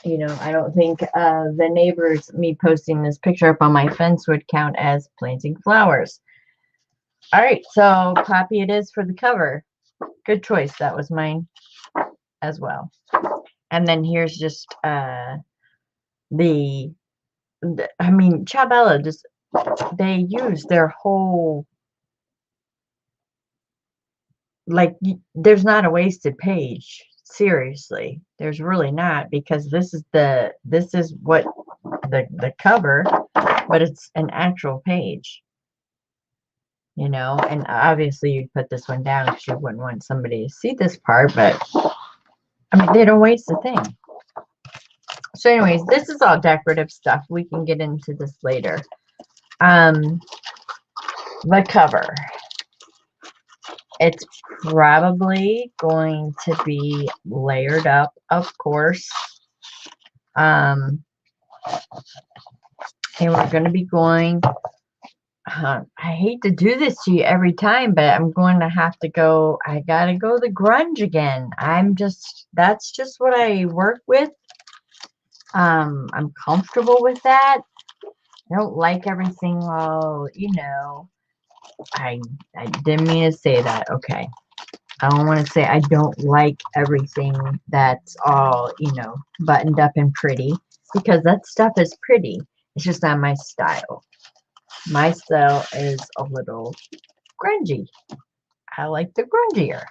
You know, I don't think the neighbors, me posting this picture up on my fence would count as planting flowers. All right, so poppy it is for the cover. Good choice. That was mine as well. And then here's just I mean, Chabella just, they use their whole, like, there's not a wasted page. Seriously, there's really not, because this is what the cover, but it's an actual page, you know. And obviously you'd put this one down because you wouldn't want somebody to see this part, but I mean, they don't waste a thing. So anyways, this is all decorative stuff. We can get into this later. The cover. It's probably going to be layered up, of course. And we're going to be going, I hate to do this to you every time, but I'm going to have to go, I got to go the grunge again. That's just what I work with. I'm comfortable with that. I don't like everything all, you know, I didn't mean to say that. Okay. I don't want to say I don't like everything that's all, you know, buttoned up and pretty, because that stuff is pretty. It's just not my style. My style is a little grungy. I like the grungier.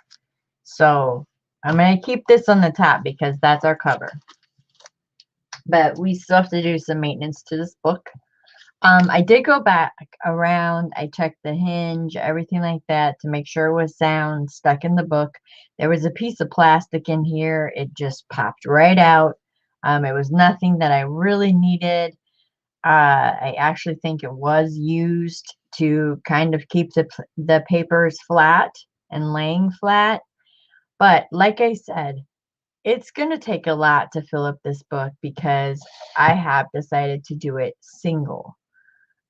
So I'm going to keep this on the top because that's our cover. But we still have to do some maintenance to this book. I did go back around. I checked the hinge, everything like that, to make sure it was sound, stuck in the book. There was a piece of plastic in here. It just popped right out. It was nothing that I really needed. I actually think it was used to kind of keep the papers flat and laying flat. But like I said, it's going to take a lot to fill up this book because I have decided to do it single.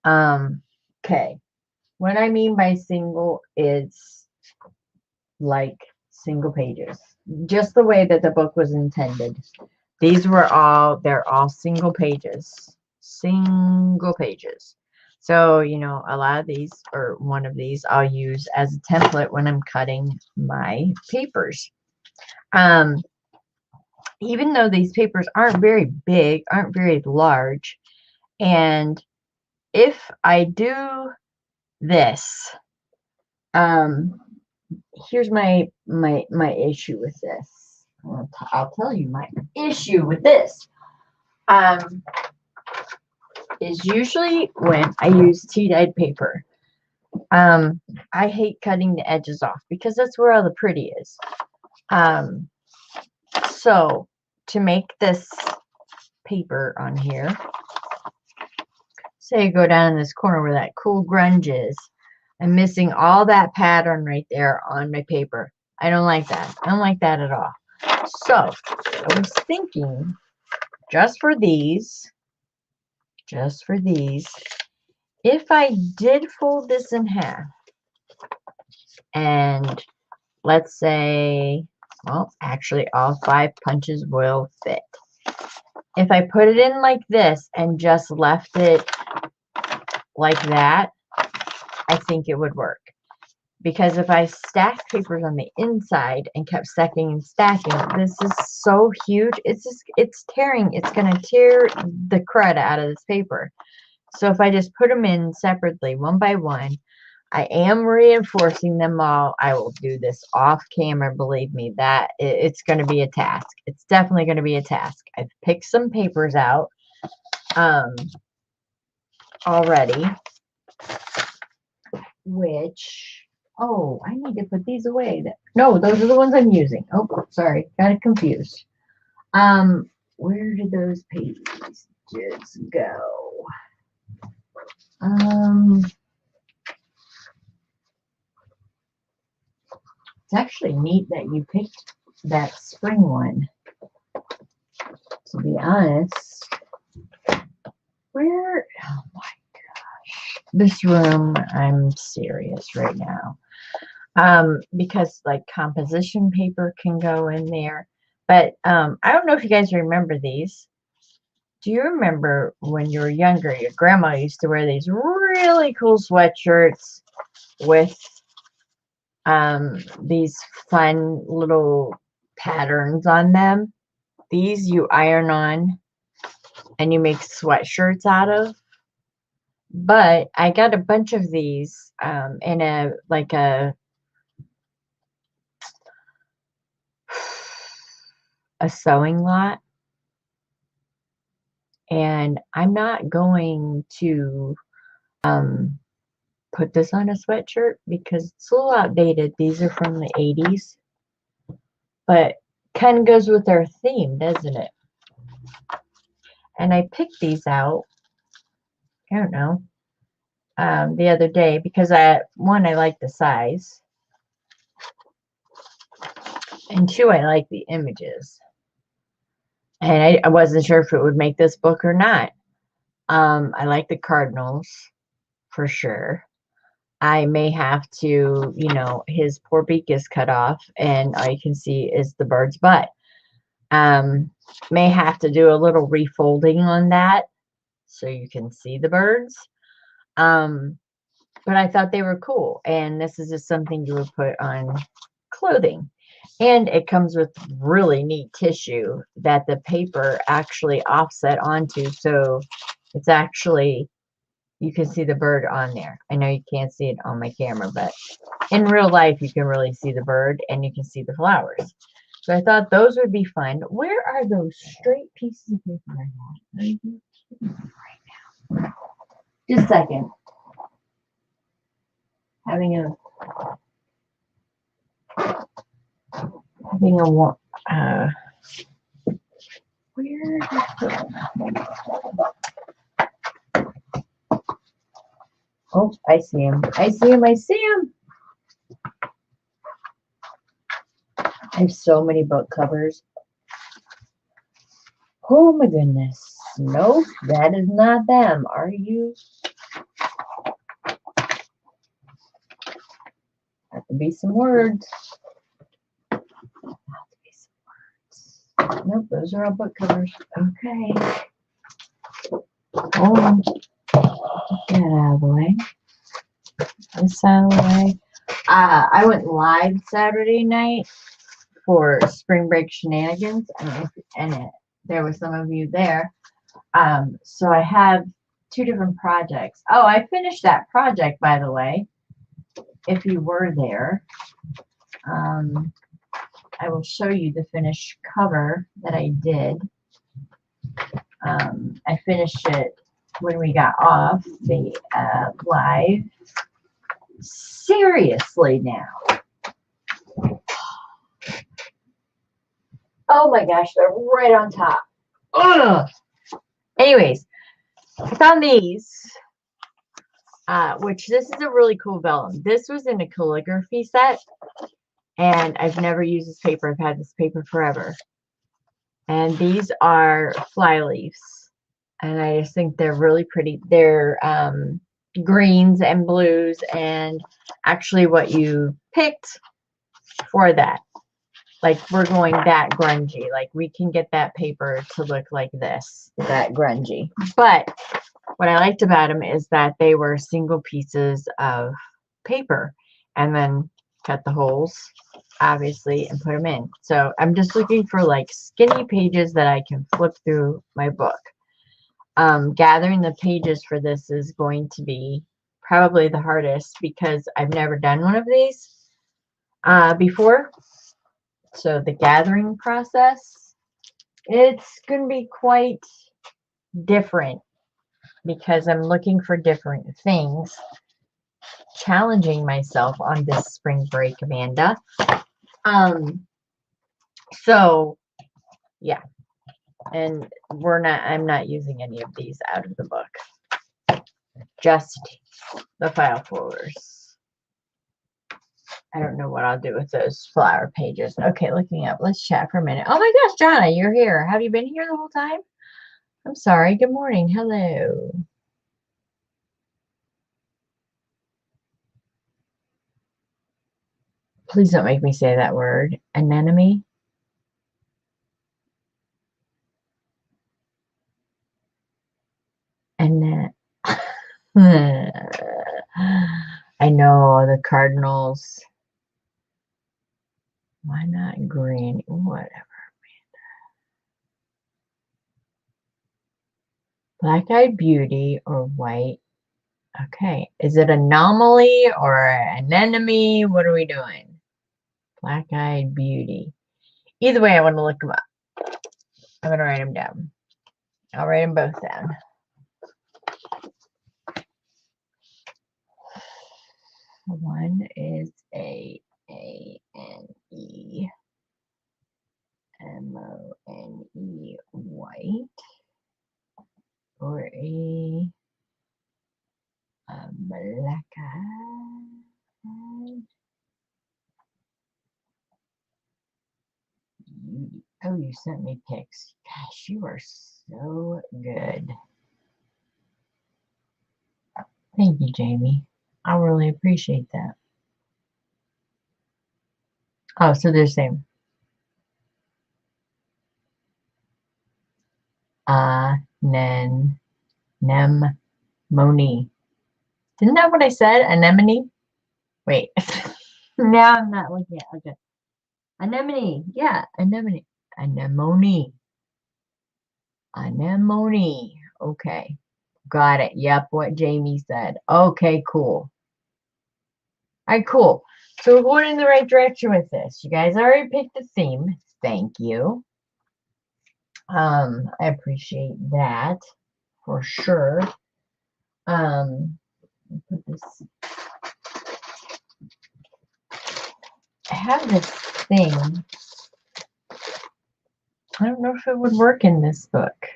Okay. What I mean by single is like single pages. Just the way that the book was intended. They're all single pages. Single pages. So, you know, a lot of these, or one of these, I'll use as a template when I'm cutting my papers. Even though these papers aren't very big, aren't very large, and if I do this, here's my issue with this. I'll tell you my issue with this. Is usually when I use tea-dyed paper. I hate cutting the edges off because that's where all the pretty is. So to make this paper on here, say I go down in this corner where that cool grunge is, I'm missing all that pattern right there on my paper. I don't like that. I don't like that at all. So I was thinking, just for these, if I did fold this in half, and let's say, well, actually all 5 punches will fit. If I put it in like this and just left it like that, I think it would work. Because if I stack papers on the inside and kept stacking and stacking, this is so huge. It's going to tear the crud out of this paper. So if I just put them in separately, one by one, I am reinforcing them all. I will do this off camera. Believe me, that it's going to be a task. It's definitely going to be a task. I've picked some papers out already, which... Oh, I need to put these away. No, those are the ones I'm using. Oh, sorry. Got it confused. Where did those pages go? It's actually neat that you picked that spring one. To be honest. Oh my gosh. This room, I'm serious right now. Because like composition paper can go in there. But I don't know if you guys remember these. Do you remember when you were younger, your grandma used to wear these really cool sweatshirts with these fun little patterns on them? These you iron on and you make sweatshirts out of. But I got a bunch of these in a sewing lot, and I'm not going to put this on a sweatshirt because it's a little outdated. These are from the 80s, but kind of goes with our theme, doesn't it? And I picked these out, I don't know, the other day because one, I like the size, and two, I like the images. And I wasn't sure if it would make this book or not. I like the Cardinals for sure. I may have to, his poor beak is cut off, and all you can see is the bird's butt. May have to do a little refolding on that so you can see the birds. But I thought they were cool, and this is just something you would put on clothing. And it comes with really neat tissue that the paper actually offset onto, so it's actually, you can see the bird on there. I know you can't see it on my camera, but in real life you can really see the bird and you can see the flowers. So I thought those would be fun. Where are those straight pieces of paper I have? Right now. Just a second. Having a where did I put them? Oh, I see him. I see him. I see him. I have so many book covers. Oh my goodness. Nope, that is not them. Are you? Have to be some words. Nope, those are all book covers. Okay. Hold on. Get that out of the way. This out of the way. I went live Saturday night for spring break shenanigans, and there was some of you there. So I have two different projects. Oh, I finished that project, by the way. If you were there, I will show you the finished cover that I did. I finished it when we got off the live. Seriously now. Oh my gosh, they're right on top. Ugh. Anyways, I found these, which this is a really cool vellum. This was in a calligraphy set, and I've never used this paper. I've had this paper forever. And these are fly leaves, and I just think they're really pretty. They're greens and blues, and actually what you picked for that. Like, we're going that grungy. Like, we can get that paper to look like this, that grungy. But what I liked about them is that they were single pieces of paper, and then cut the holes, obviously, and put them in. So I'm just looking for like skinny pages that I can flip through my book. Gathering the pages for this is going to be probably the hardest because I've never done one of these before. So the gathering process, it's going to be quite different because I'm looking for different things, challenging myself on this spring break, Amanda. So yeah, and I'm not using any of these out of the book, just the file folders. I don't know what I'll do with those flower pages. Okay, looking up. Let's chat for a minute. Oh my gosh, Jonna, you're here. Have you been here the whole time? I'm sorry. Good morning. Hello. Please don't make me say that word. Anemone. And then I know the Cardinals. Why not green? Whatever. Black-eyed beauty or white? Okay. Is it anomaly or anemone? What are we doing? Black-eyed beauty. Either way, I want to look them up. I'm going to write them down. I'll write them both down. One is ANEMONE white. Oh, you sent me pics. Gosh, you are so good. Thank you, Jamie. I really appreciate that. Oh, so they're the same. Anemone. Isn't that what I said? Anemone? Wait. Now I'm not looking at okay. Anemone. Yeah, anemone. Anemone. Anemone. Okay. Got it. Yep, what Jamie said. Okay, cool. All right, cool. So we're going in the right direction with this. You guys already picked the theme. Thank you. I appreciate that for sure. Put this. I have this thing. I don't know if it would work in this book.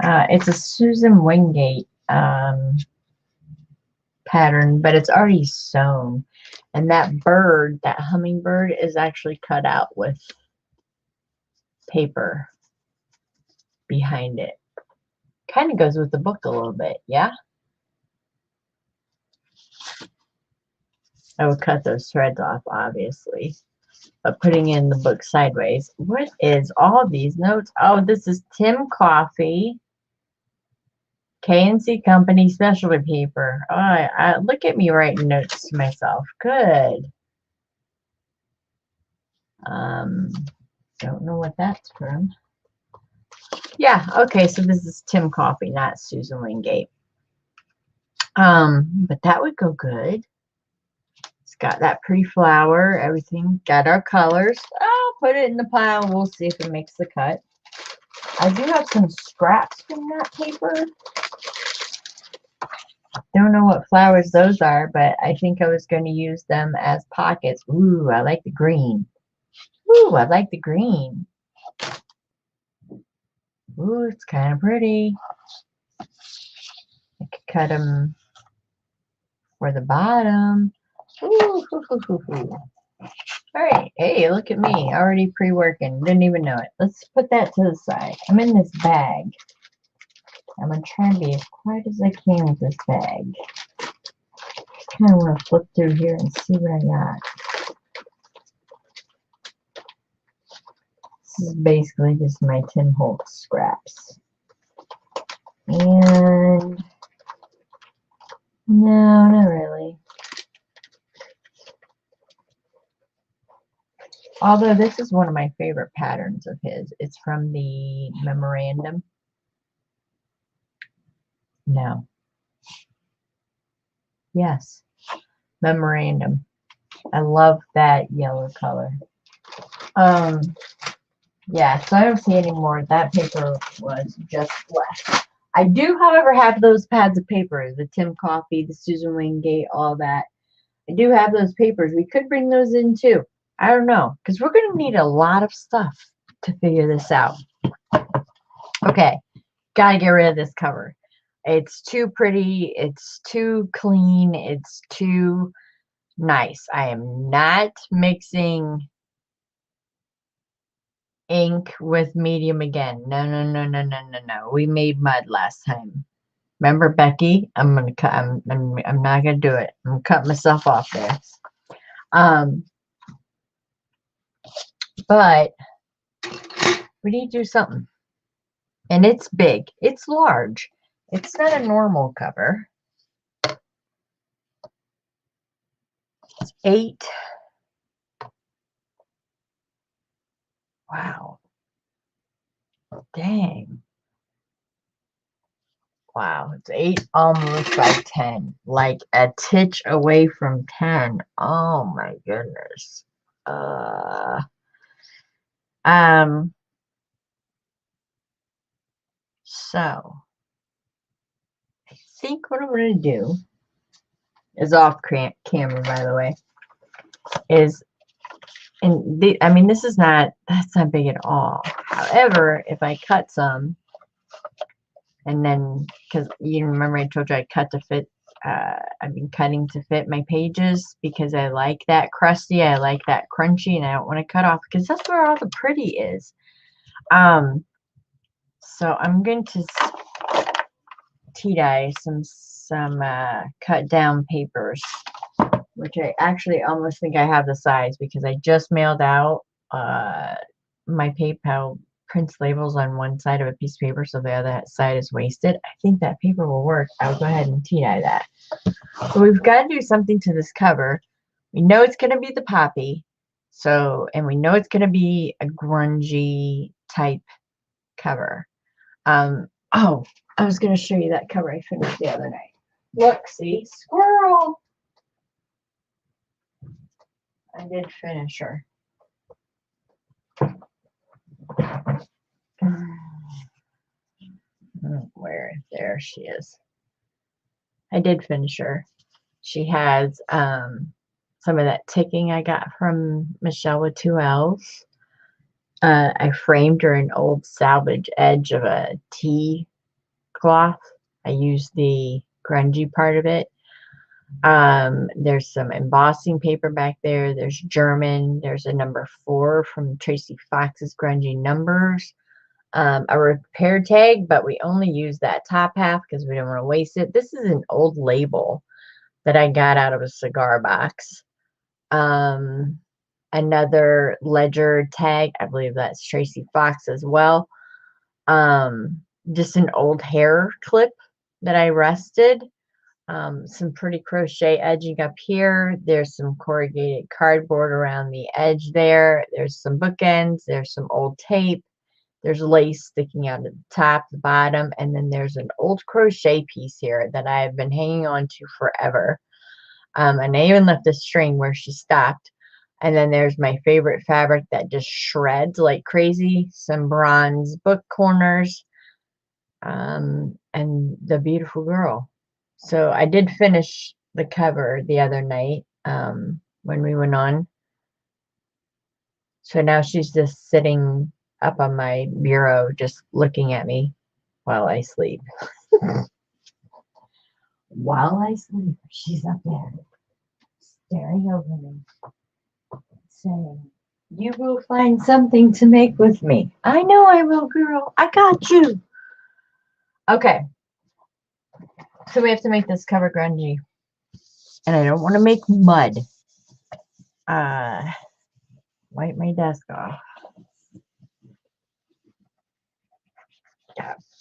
It's a Susan Wingate pattern, but it's already sewn. And that bird, that hummingbird, is actually cut out with paper behind it. Kind of goes with the book a little bit, yeah? I would cut those threads off, obviously. But putting in the book sideways. What is all these notes? Oh, this is Tim Coffee. K&C Company specialty paper. Oh, look at me writing notes to myself. Good. Don't know what that's from. Yeah, okay, so this is Tim Coffee, not Susan Wingate. But that would go good. It's got that pretty flower, everything. Got our colors. I'll put it in the pile. We'll see if it makes the cut. I do have some scraps from that paper. Don't know what flowers those are, but I think I was going to use them as pockets. Ooh, I like the green. Ooh, I like the green. Ooh, it's kind of pretty. I could cut them for the bottom. Ooh, hoo, hoo, hoo, hoo. All right. Hey, look at me. Already pre-working. Didn't even know it. Let's put that to the side. I'm in this bag. I'm going to try and be as quiet as I can with this bag. Kind of want to flip through here and see what I got. This is basically just my Tim Holtz scraps. And no, not really. Although this is one of my favorite patterns of his. It's from the memorandum. No. Yes. Memorandum. I love that yellow color. Yeah, so I don't see any more. That paper was just left. I do, however, have those pads of paper. The Tim Coffee, the Susan Wingate, all that. I do have those papers. We could bring those in too. I don't know, because we're going to need a lot of stuff to figure this out. Okay, got to get rid of this cover. It's too pretty. It's too clean. It's too nice. I am not mixing ink with medium again. No, no, no, no, no, no, no. We made mud last time. Remember, Becky? I'm gonna cut. I'm not gonna do it. I'm gonna cut myself off there. But we need to do something. And it's big. It's large. It's not a normal cover. It's 8. Wow. Dang. Wow. It's 8 almost by 10. Like a titch away from 10. Oh my goodness. So I think what I'm gonna do is off camera, by the way, is, and I mean, that's not big at all. However, if I cut some, and then, because you remember I told you I cut to fit I've been cutting to fit my pages because I like that crusty, I like that crunchy, and I don't want to cut off because that's where all the pretty is. So I'm going to tea dye some cut down papers, which I actually almost think I have the size because I just mailed out my PayPal prints labels on one side of a piece of paper, so the other side is wasted. I think that paper will work. I'll go ahead and tea dye that. So we've got to do something to this cover. We know it's going to be the poppy, and we know it's going to be a grungy type cover. Oh, I was going to show you that cover I finished the other night. Look, see, squirrel. I did finish her. Where? There she is. I did finish her. She has some of that ticking I got from Michelle with 2 L's. I framed her an old salvage edge of a tea cloth. I used the grungy part of it. There's some embossing paper back there. There's German. There's a number 4 from Tracy Fox's Grungy Numbers. A repair tag, but we only use that top half because we don't want to waste it. This is an old label that I got out of a cigar box. Another ledger tag. I believe that's Tracy Fox as well. Just an old hair clip that I rested. Some pretty crochet edging up here. There's some corrugated cardboard around the edge there. There's some bookends. There's some old tape. There's lace sticking out at the top, the bottom, and then there's an old crochet piece here that I've been hanging on to forever. And I even left the string where she stopped. And then there's my favorite fabric that just shreds like crazy. Some bronze book corners. And the beautiful girl. So I did finish the cover the other night when we went on. So now she's just sitting up on my bureau just looking at me while I sleep. While I sleep, she's up there staring over me, saying, "You will find something to make with me." I know I will, girl. I got you. Okay. So we have to make this cover grungy. And I don't want to make mud. Wipe my desk off.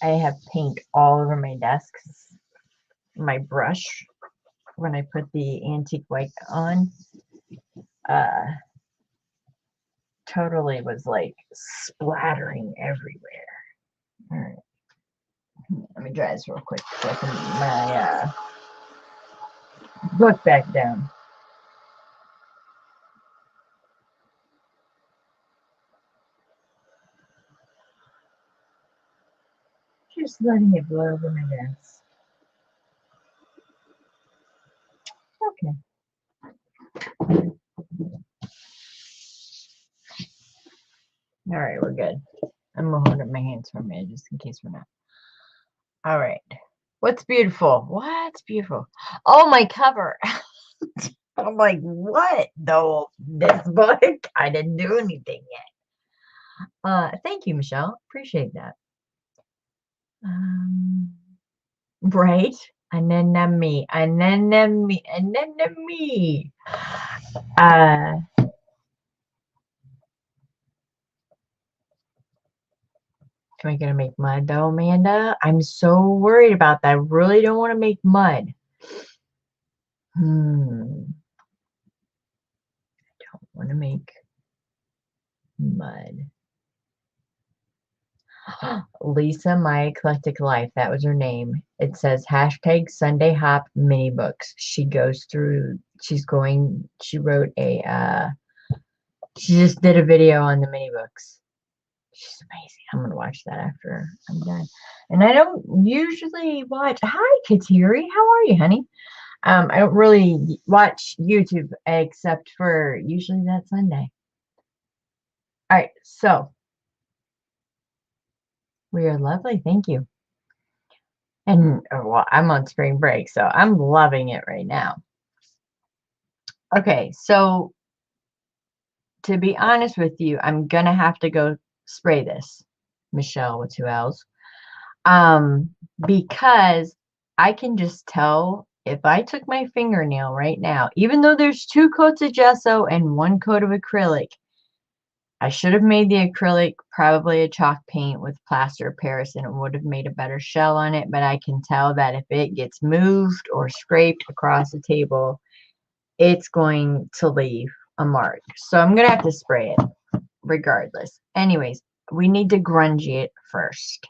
I have paint all over my desk. My brush, when I put the antique white on, totally was like splattering everywhere. All right. Let me dry this real quick so I can put my book back down. Just letting it blow over my desk. Okay. All right, we're good. I'm gonna hold up my hands for a minute just in case we're not. All right. What's beautiful? What's beautiful? Oh, my cover. I'm like, what? Though this book, I didn't do anything yet. Thank you, Michelle. Appreciate that. Right? Anemone, anemone, anemone. Am I gonna make mud though, Amanda? I'm so worried about that. I really don't want to make mud. I don't want to make mud. Lisa, My Eclectic Life. That was her name. It says hashtag Sunday Hop mini books. She goes through, she wrote she just did a video on the mini books. She's amazing. I'm going to watch that after I'm done. And I don't usually watch. Hi, Kateri. How are you, honey? I don't really watch YouTube except for usually that Sunday. All right. So we are lovely. Thank you. And well, I'm on spring break, so I'm loving it right now. Okay, so to be honest with you, I'm gonna have to go spray this, Michelle with 2 L's, because I can just tell if I took my fingernail right now, even though there's 2 coats of gesso and 1 coat of acrylic, I should have made the acrylic probably a chalk paint with plaster of Paris, and it would have made a better shell on it, but I can tell that if it gets moved or scraped across the table, it's going to leave a mark. So I'm going to have to spray it regardless. Anyways, we need to grungy it first.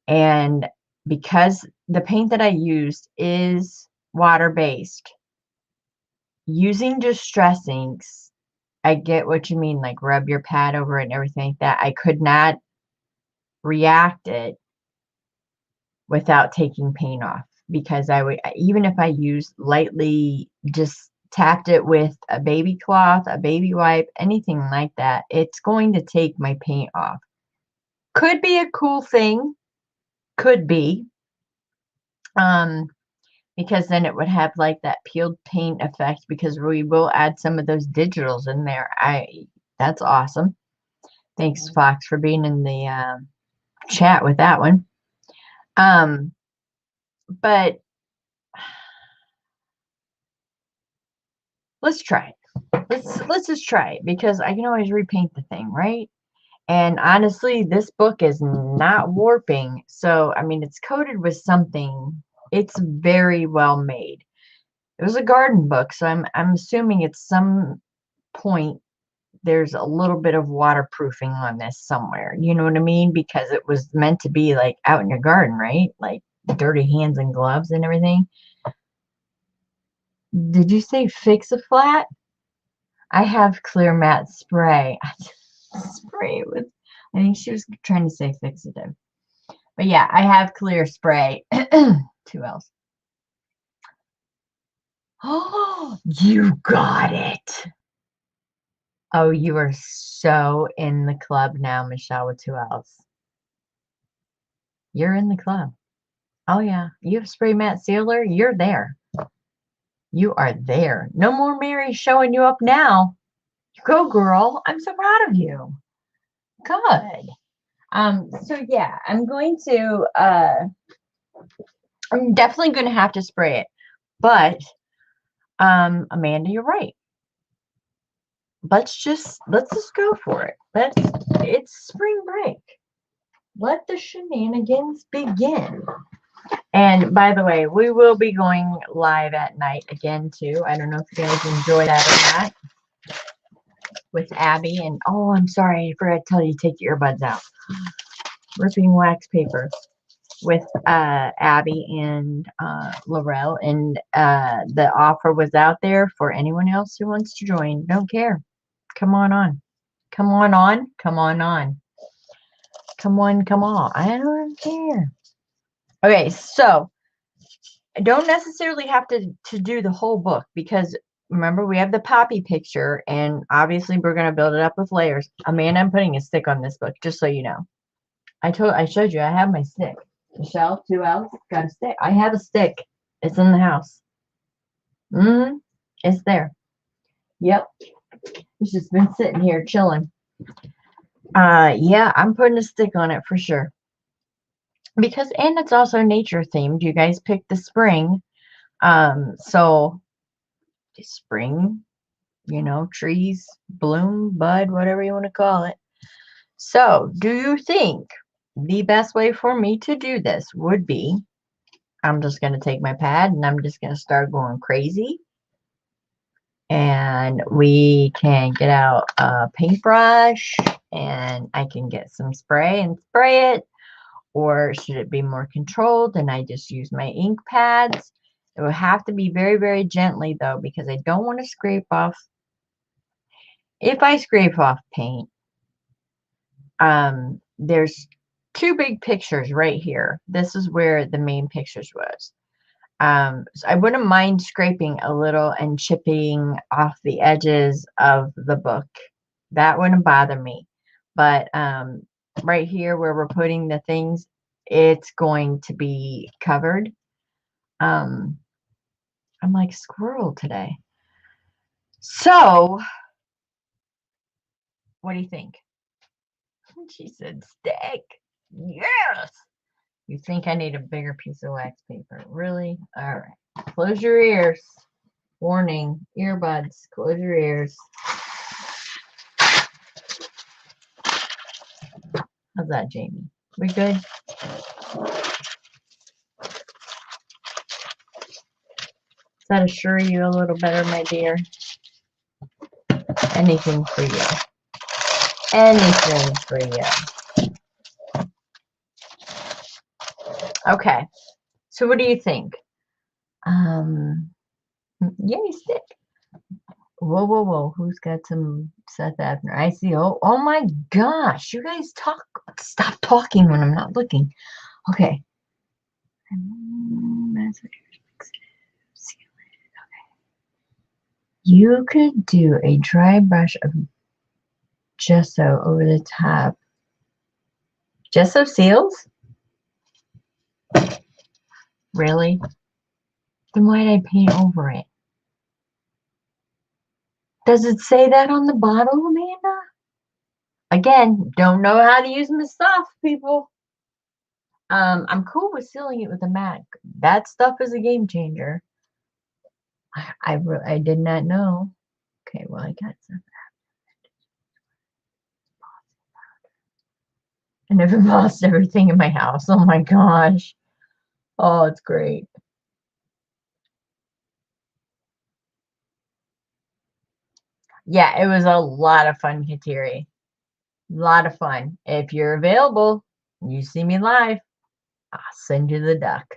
And because the paint that I used is water-based, using distress inks, I get what you mean, like rub your pad over it and everything like that. I could not react it without taking paint off, because I would, even if I used lightly, just tapped it with a baby cloth, a baby wipe, anything like that, it's going to take my paint off. Could be a cool thing, could be, because then it would have like that peeled paint effect, because we will add some of those digitals in there. That's awesome. Thanks, Fox, for being in the chat with that one. But let's try it. Let's just try it, because I can always repaint the thing, right? And honestly, this book is not warping. So, I mean, it's coated with something. It's very well made. It was a garden book, so I'm assuming at some point there's a little bit of waterproofing on this somewhere. You know what I mean? Because it was meant to be like out in your garden, right? Like dirty hands and gloves and everything. Did you say fix a flat? I have clear matte spray. I just spray it with, I think she was trying to say fixative. But yeah, I have clear spray. 2 L's. Oh, you got it. Oh, you are so in the club now, Michelle with 2 L's. You're in the club. Oh yeah, you have spray matte sealer. You're there. You are there. No more Mary showing you up now. Go, girl. I'm so proud of you. Good. So yeah, I'm definitely going to have to spray it. But, Amanda, you're right. Let's just go for it. It's spring break. Let the shenanigans begin. And by the way, we will be going live at night again too. I don't know if you guys enjoy that or not. With Abby, and oh, I'm sorry, I forgot to tell you to take your earbuds out. Ripping wax paper with Abby and Laurel, and the offer was out there for anyone else who wants to join. Don't care. Come on on. Come on on. Come on on. Come on, come on. I don't care. Okay, so I don't necessarily have to do the whole book, because remember, we have the poppy picture, and obviously we're going to build it up with layers. Amanda, I'm putting a stick on this book, just so you know. I showed you I have my stick. Michelle, 2L's, got a stick. I have a stick. It's in the house. It's there. Yep. It's just been sitting here chilling. Yeah, I'm putting a stick on it for sure. Because, and it's also nature themed. You guys picked the spring. So spring, you know, trees, bloom, bud, whatever you want to call it. So, do you think the best way for me to do this would be, I'm just going to take my pad and I'm just going to start going crazy. And we can get out a paintbrush and I can get some spray and spray it. Or should it be more controlled and I just use my ink pads? It will have to be very, very gently though, because I don't want to scrape off. If I scrape off paint, there's 2 big pictures right here. This is where the main pictures was. So I wouldn't mind scraping a little and chipping off the edges of the book. That wouldn't bother me. But right here where we're putting the things, it's going to be covered. I'm like squirrel today. So, what do you think? She said stick. Yes. You think I need a bigger piece of wax paper? Really? All right. Close your ears. Warning. Earbuds. Close your ears. How's that, Jamie? We good? Does that assure you a little better, my dear? Anything for you. Anything for you. Okay. So what do you think? Yay, stick. Whoa, whoa, whoa. Who's got some Seth Abner? I see. Oh my gosh. You guys talk. Stop talking when I'm not looking. Okay. You could do a dry brush of gesso over the top. Gesso seals? Really? Then why did I paint over it? Does it say that on the bottle, Amanda? Again, don't know how to use my stuff, people. I'm cool with sealing it with a mat. That stuff is a game changer. I did not know. Okay, well, I got some. I never lost everything in my house. Oh my gosh. Oh, it's great. Yeah, it was a lot of fun, Kateri. A lot of fun. If you're available, you see me live, I'll send you the duck.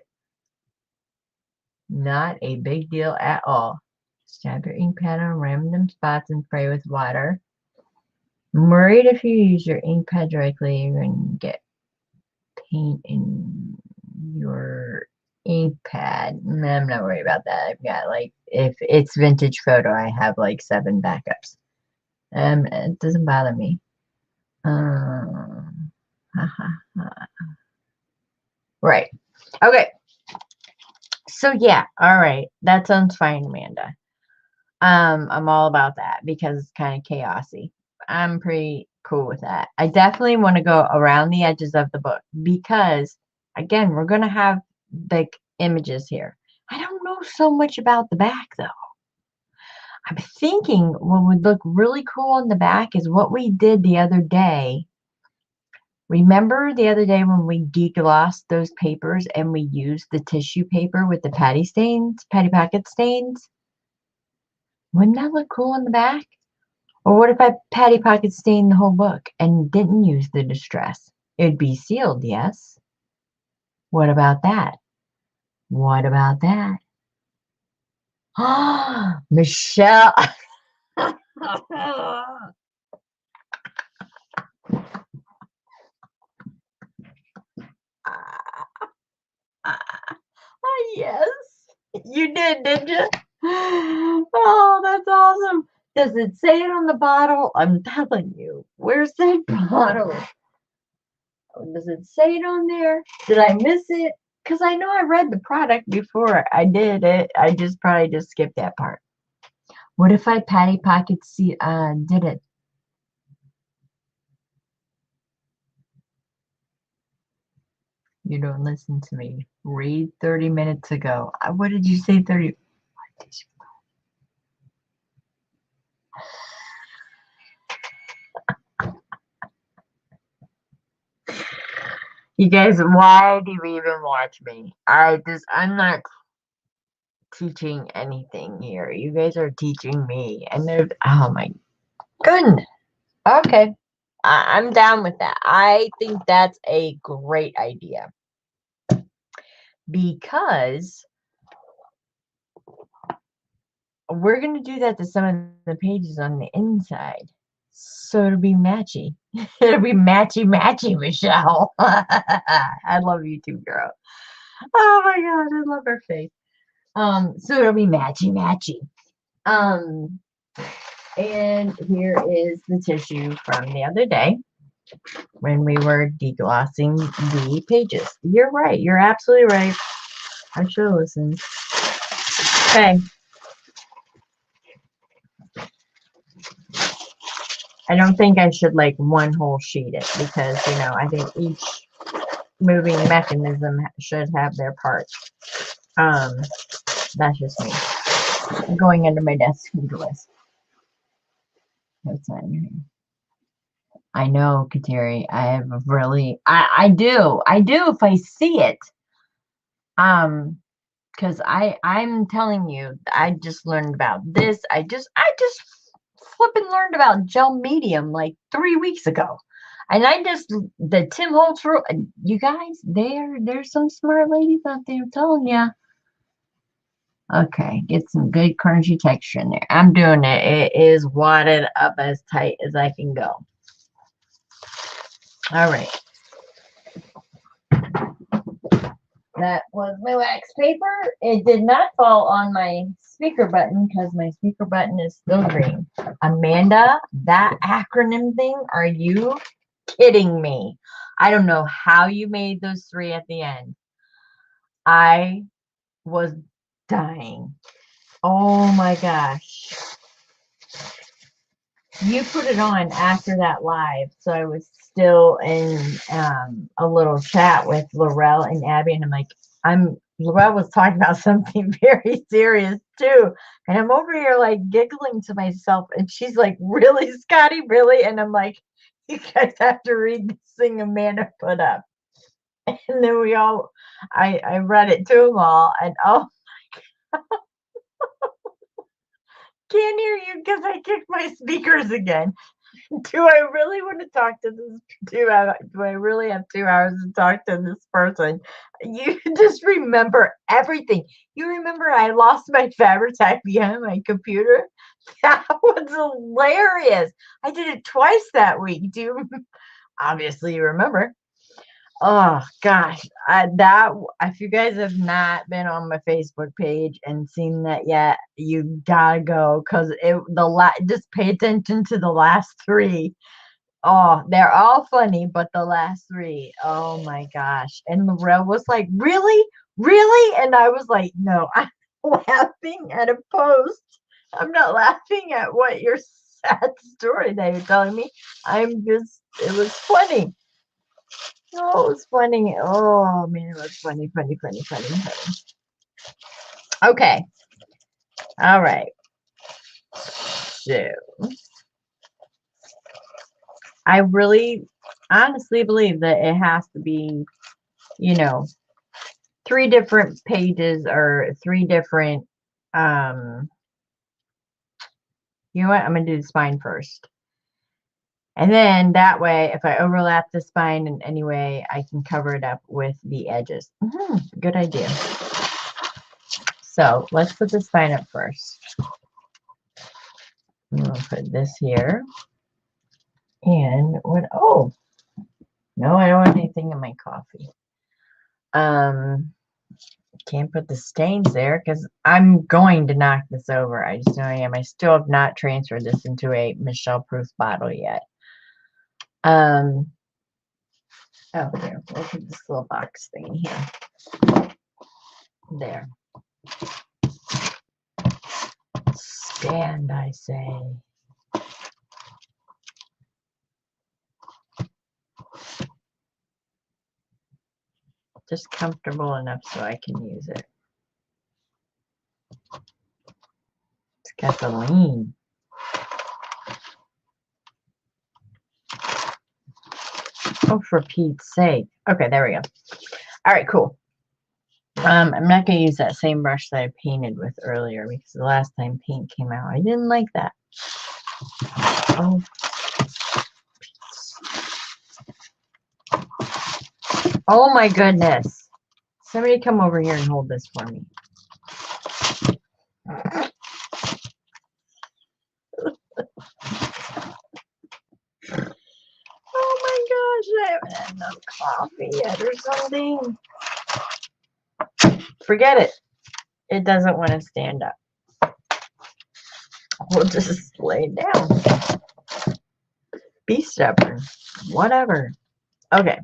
Not a big deal at all. Stab your ink pad on random spots and spray with water. I'm worried if you use your ink pad directly, you're going to get paint in your ink pad. I'm not worried about that. I've got like, if it's vintage photo, I have like 7 backups. It doesn't bother me. Right. Okay. So yeah, all right. That sounds fine, Amanda. I'm all about that because it's kind of chaosy. I'm pretty cool with that. I definitely want to go around the edges of the book because, again, we're going to have like images here. I don't know so much about the back though. I'm thinking what would look really cool on the back is what we did the other day. Remember the other day when we deglossed those papers and we used the tissue paper with the patty pocket stains? Wouldn't that look cool on the back? Or what if I patty pocket stained the whole book and didn't use the distress? It'd be sealed, yes. What about that? What about that? Ah, Michelle. Yes, you did, didn't you? Oh, that's awesome. Does it say it on the bottle? I'm telling you. Where's that bottle? Does it say it on there? Did I miss it? Because I know I read the product before I did it. I just probably just skipped that part. What if I patty pocket did it? You don't listen to me. Read 30 minutes ago. What did you say 30? You guys, why do you even watch me? I'm not teaching anything here. You guys are teaching me. And oh my goodness. Okay. I'm down with that. I think that's a great idea. Because we're going to do that to some of the pages on the inside. So it'll be matchy. It'll be matchy, Michelle. I love you too, girl. Oh my God, I love her face. So it'll be matchy. And here is the tissue from the other day. when we were deglossing the pages. You're right. You're absolutely right. I should have listened. Okay. I don't think I should like one whole sheet it because, you know, I think each moving mechanism should have their part. That's just me. I'm going into my desk to list. What's that in here? I know, Kateri. I have really, I do if I see it. Because I'm telling you, I just learned about this. I just flipping learned about gel medium like 3 weeks ago. And the Tim Holtz rule, you guys, there's some smart ladies out there, I'm telling you. Okay, get some good crunchy texture in there. I'm doing it. It is wadded up as tight as I can go. All right. That was my wax paper. It did not fall on my speaker button because my speaker button is still green. Amanda, that acronym thing, are you kidding me? I don't know how you made those 3 at the end. I was dying. Oh my gosh. You put it on after that live, so I was still in a little chat with Laurel and Abby, and I'm like, Laurel was talking about something very serious too, and I'm over here like giggling to myself, and she's like, "Really, Scotty, really?" And I'm like, "You guys have to read this thing Amanda put up." And then I read it to them all, and oh, can't hear you because I kicked my speakers again. Do I really want to talk to this? Do I really have 2 hours to talk to this person? You just remember everything. You remember I lost my Fabri-Tac behind my computer? That was hilarious. I did it twice that week. Do you obviously you remember? Oh gosh, if you guys have not been on my Facebook page and seen that yet, you gotta go because just pay attention to the last 3. Oh, they're all funny, but the last 3, oh my gosh. And Lorel was like, "Really? Really?" And I was like, "No, I'm laughing at a post. I'm not laughing at what your sad story that you're telling me. It was funny. Oh, it was funny. Oh man, it was funny. Okay. All right. So I really honestly believe that it has to be, 3 different pages or 3 different, you know what? I'm going to do the spine first. And then that way, if I overlap the spine in any way, I can cover it up with the edges. Good idea. So let's put the spine up first. I'm going to put this here. And oh, no, I don't want anything in my coffee. Can't put the stains there because I'm going to knock this over. I just know I am. I still have not transferred this into a Michelle-proof bottle yet. Oh, here. We'll put this little box thing here. There. Stand, I say. Just comfortable enough so I can use it. It's got the lean. Oh, for Pete's sake. Okay, there we go. All right, cool. I'm not going to use that same brush that I painted with earlier because the last time paint came out, I didn't like that. Oh. Oh my goodness. Somebody come over here and hold this for me. Oh my gosh, I haven't had enough coffee yet or something. Forget it. It doesn't want to stand up. We'll just lay down. Be stubborn. Whatever. Okay.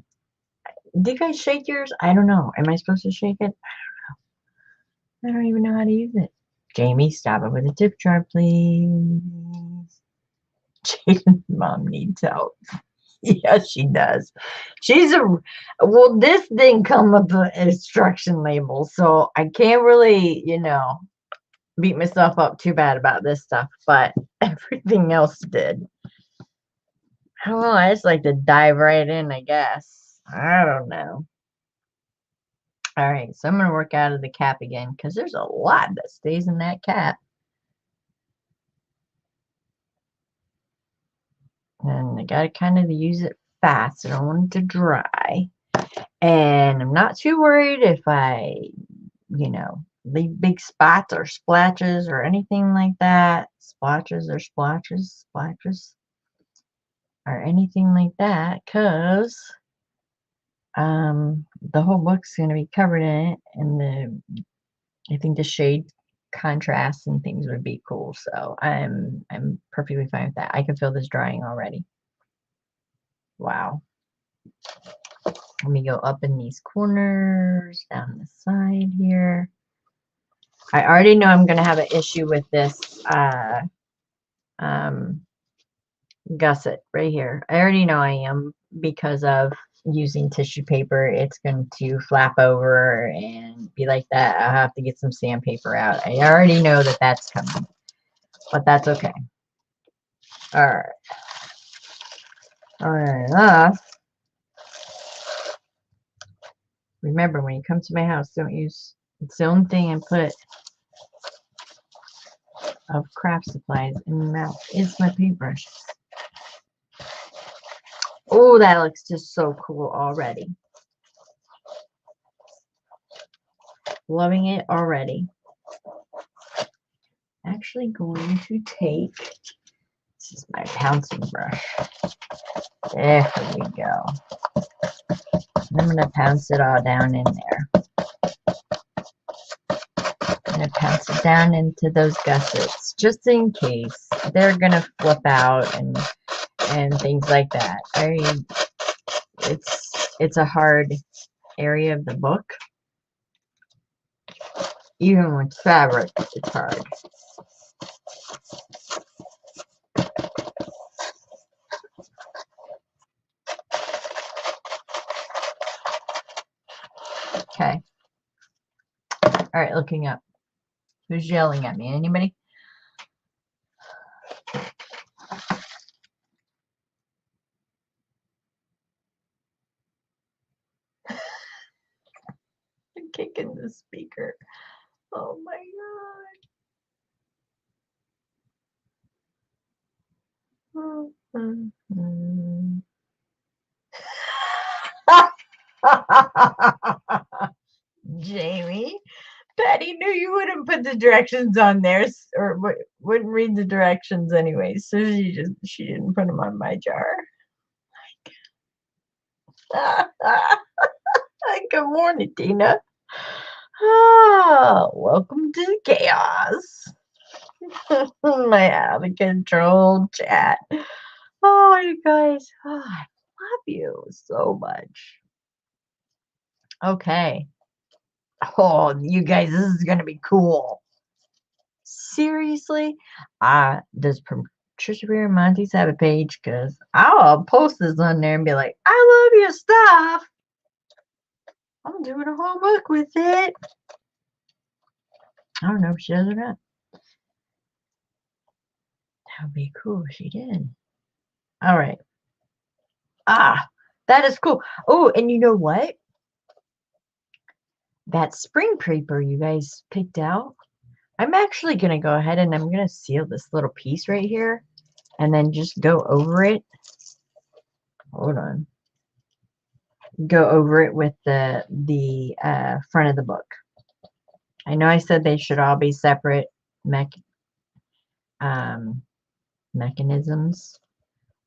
Do you guys shake yours? I don't know. Am I supposed to shake it? I don't even know how to use it. Jamie, stop it with a tip jar, please. Jaden's mom needs help. Yes, she does. She's a well. This didn't come with the instruction label, so I can't really, beat myself up too bad about this stuff. But everything else did. I don't know. I just like to dive right in, I guess. I don't know. All right, so I'm gonna work out of the cap again because there's a lot that stays in that cap. And I gotta kind of use it fast. I don't want it to dry. And I'm not too worried if I, leave big spots or splashes or anything like that. Splotches or splashes, or anything like that, because the whole book's gonna be covered in it, and I think the shade contrast and things would be cool. So I'm perfectly fine with that. I can feel this drying already. Wow. Let me go up in these corners, down the side here. I already know I'm going to have an issue with this gusset right here. I already know I am because of using tissue paper. It's going to flap over and be like that. I'll have to get some sandpaper out. I already know that that's coming, but that's okay. All right. All right. Remember, when you come to my house, don't use its own thing and put of craft supplies in your mouth. It's my paintbrush. Oh, that looks just so cool already. Loving it already. Actually going to take, this is my pouncing brush. There we go. I'm going to pounce it all down in there. I'm going to pounce it down into those gussets just in case they're going to flip out and things like that. It's a hard area of the book. Even with fabric, it's hard. Okay. All right, looking up. Who's yelling at me? Anybody? I'm kicking the speaker. Oh my god. Jamie, Patty knew you wouldn't put the directions on there, or wouldn't read the directions anyway, so she didn't put them on my jar. Good morning, Tina. Welcome to the chaos. My out of control chat. Oh, you guys, I love you so much. Okay. Oh, you guys, this is gonna be cool. Seriously? Does Patricia Beer and Monty's have a page? Because I'll post this on there and be like, I love your stuff. I'm doing a whole book with it. I don't know if she does or not. That would be cool if she did. All right. That is cool. Oh, and you know what? That spring paper you guys picked out, I'm actually going to go ahead and I'm going to seal this little piece right here and then just go over it. Hold on. Go over it with the front of the book. I know I said they should all be separate mechanisms,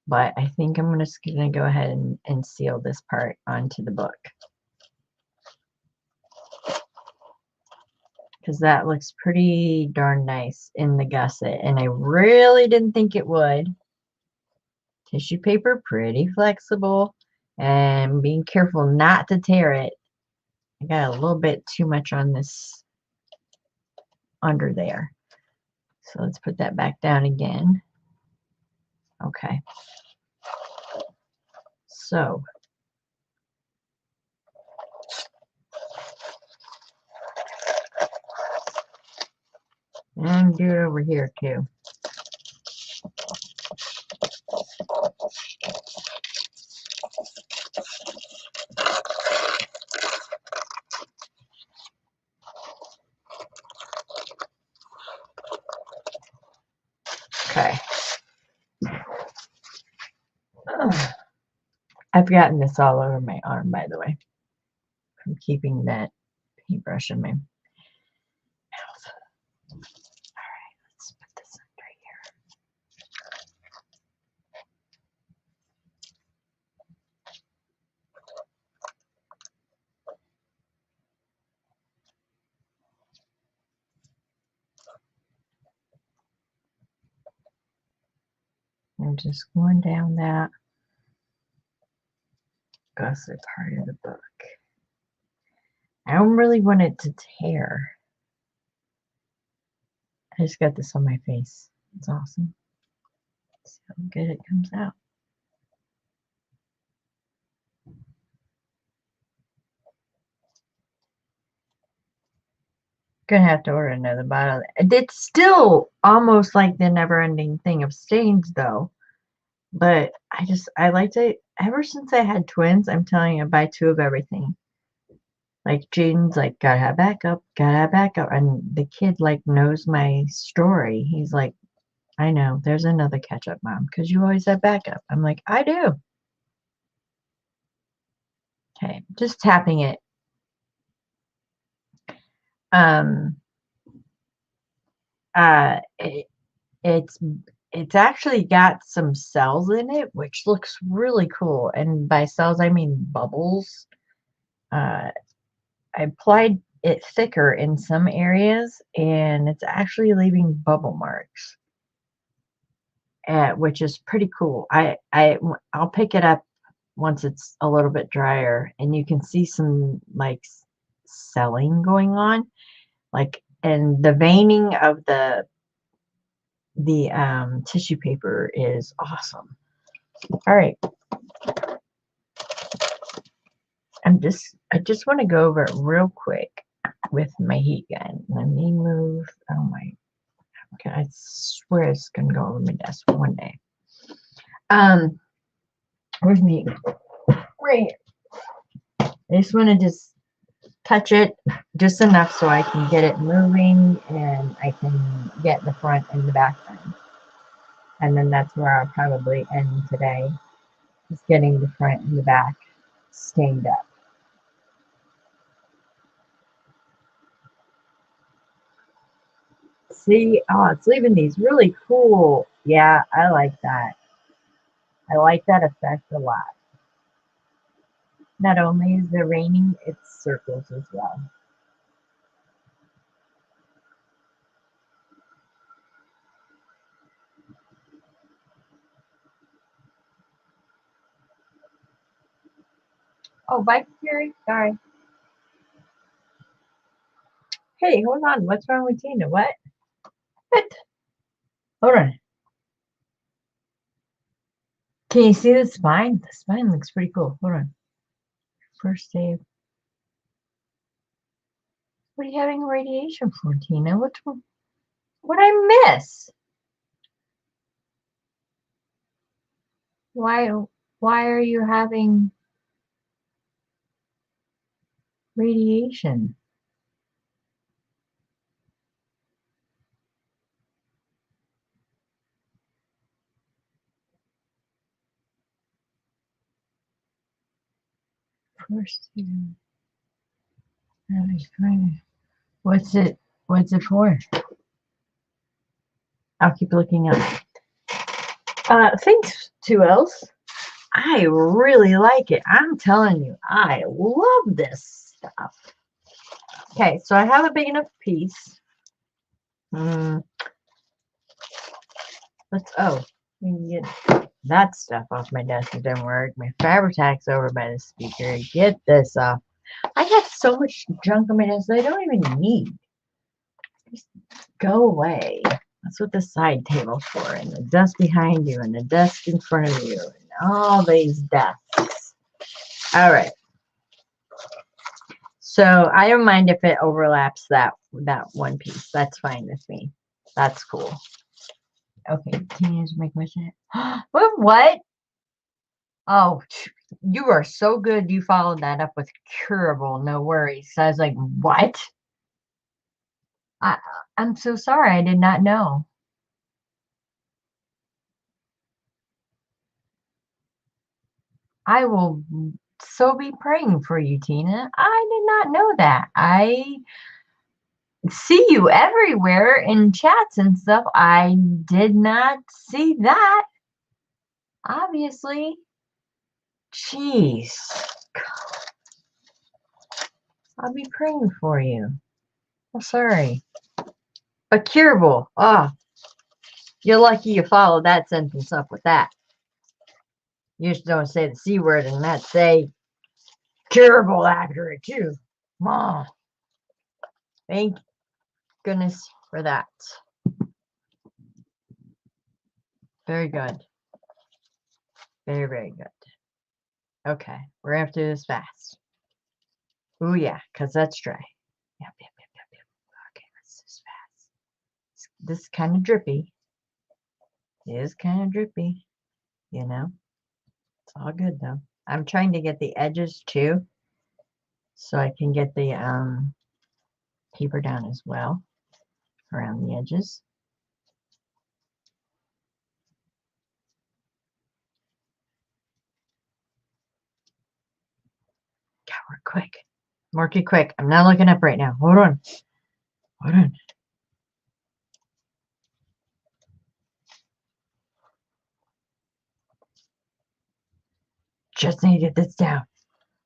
but I think I'm just going to go ahead and seal this part onto the book. Because that looks pretty darn nice in the gusset, and I really didn't think it would. Tissue paper, pretty flexible, And being careful not to tear it. I got a little bit too much on this under there. So let's put that back down again. Okay. So and do it over here too. Okay. Ugh. I've gotten this all over my arm, by the way, from keeping that paintbrush in my mouth. All right, let's put this under here. I'm just going down that gusset part of the book. I don't really want it to tear. I just got this on my face. It's awesome. See how good it comes out. Gonna have to order another bottle. It's still almost like the never-ending thing of stains, though. But I liked it ever since I had twins. I'm telling you, I buy 2 of everything. Like Jaden's like, gotta have backup, and the kid like knows my story. He's like, I know, there's another ketchup, Mom, because you always have backup. I'm like, I do. Okay, just tapping it. Um, it's actually got some cells in it, which looks really cool. And by cells, I mean bubbles. I applied it thicker in some areas, and it's actually leaving bubble marks, which is pretty cool. I'll pick it up once it's a little bit drier, and you can see some like selling going on, like, and the veining of the tissue paper is awesome. All right. I just want to go over it real quick with my heat gun. Let me move. Oh my. Okay, I swear it's gonna go over my desk one day. Where's me? Right. I just want to just touch it just enough so I can get it moving and I can get the front and the back done. And then that's where I'll probably end today. Just getting the front and the back stained up. See, oh, it's leaving these really cool. Yeah, I like that. I like that effect a lot. Not only is it raining, it's circles as well. Oh, bye, Carrie. Sorry. Hey, hold on. What's wrong with Tina? What? What? Hold on. Can you see the spine? The spine looks pretty cool. Hold on. First save. What are you having radiation for, Tina? What I miss? Why are you having radiation? First save. What's it for? I'll keep looking up. Thanks, 2Ls. I really like it. I'm telling you, I love this stuff. Okay, so I have a big enough piece. We can get that stuff off my desk. It didn't work. My fabric tack's over by the speaker. Get this off. I have so much junk on my desk that I don't even need. Just go away. That's what the side table's for. And the desk behind you. And the desk in front of you. And all these desks. All right. So I don't mind if it overlaps that one piece. That's fine with me. That's cool. Okay, can you answer my question? What? Oh, you are so good. You followed that up with curable. No worries. So I was like, what? I'm so sorry. I did not know. I will so be praying for you, Tina. I did not know that. I see you everywhere in chats and stuff. I did not see that. Obviously. Jeez. I'll be praying for you. I'm sorry. But curable. Oh, you're lucky you followed that sentence up with that. You just don't say the C word and not say curable after it too. Oh, thank goodness for that. Very good. Very, very good. Okay, we're gonna have to do this fast. Oh yeah, because that's dry. Yep. Okay, let's do this fast. This is kind of drippy. It is kind of drippy, you know. It's all good though. I'm trying to get the edges too, so I can get the paper down as well around the edges. God, work quick. Work it quick. I'm not looking up right now. Hold on. Hold on. Just need to get this down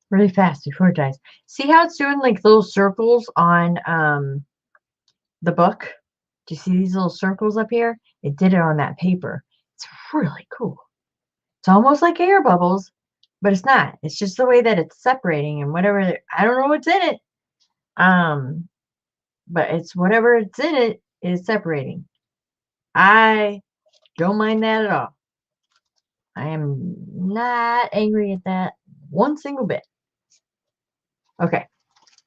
really fast before it dies. See how it's doing like little circles on the book? Do you see these little circles up here? It did it on that paper. It's really cool. It's almost like air bubbles, but it's not. It's just the way that it's separating and whatever. I don't know what's in it. But it's whatever it's in it is separating. I don't mind that at all. I am not angry at that one single bit. Okay,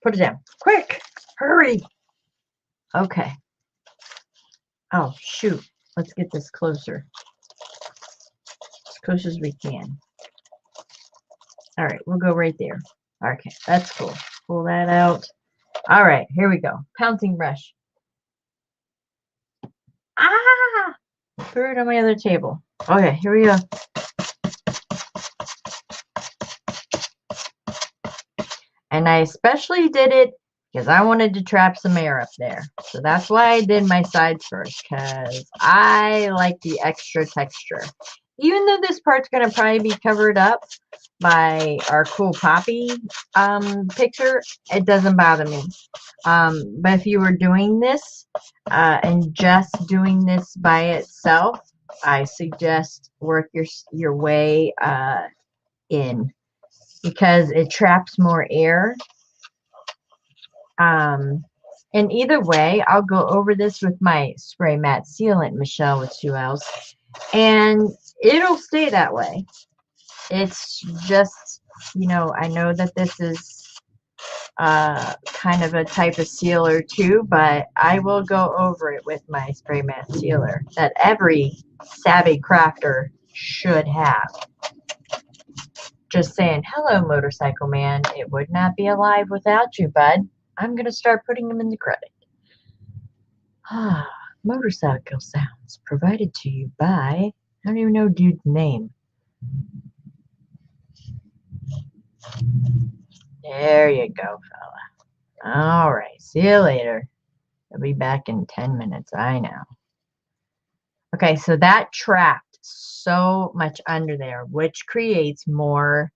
put it down. Quick, hurry. Okay. Oh, shoot. Let's get this closer. As close as we can. All right, we'll go right there. Okay, that's cool. Pull that out. All right, here we go. Pouncing brush. Ah! Threw it on my other table. Okay, here we go. And I especially did it because I wanted to trap some air up there. So that's why I did my sides first, because I like the extra texture. Even though this part's going to probably be covered up by our cool poppy picture, it doesn't bother me. But if you were doing this and just doing this by itself, I suggest work your way in, because it traps more air. And either way, I'll go over this with my spray matte sealant, Michelle with 2 L's, and it'll stay that way. It's just, you know, I know that this is kind of a type of sealer too, but I will go over it with my spray matte sealer that every savvy crafter should have. Just saying, hello, motorcycle man. It would not be alive without you, bud. I'm going to start putting them in the credit. Motorcycle sounds provided to you by, I don't even know dude's name. There you go, fella. All right, see you later. I'll be back in 10 minutes, I know. Okay, so that trapped so much under there, which creates more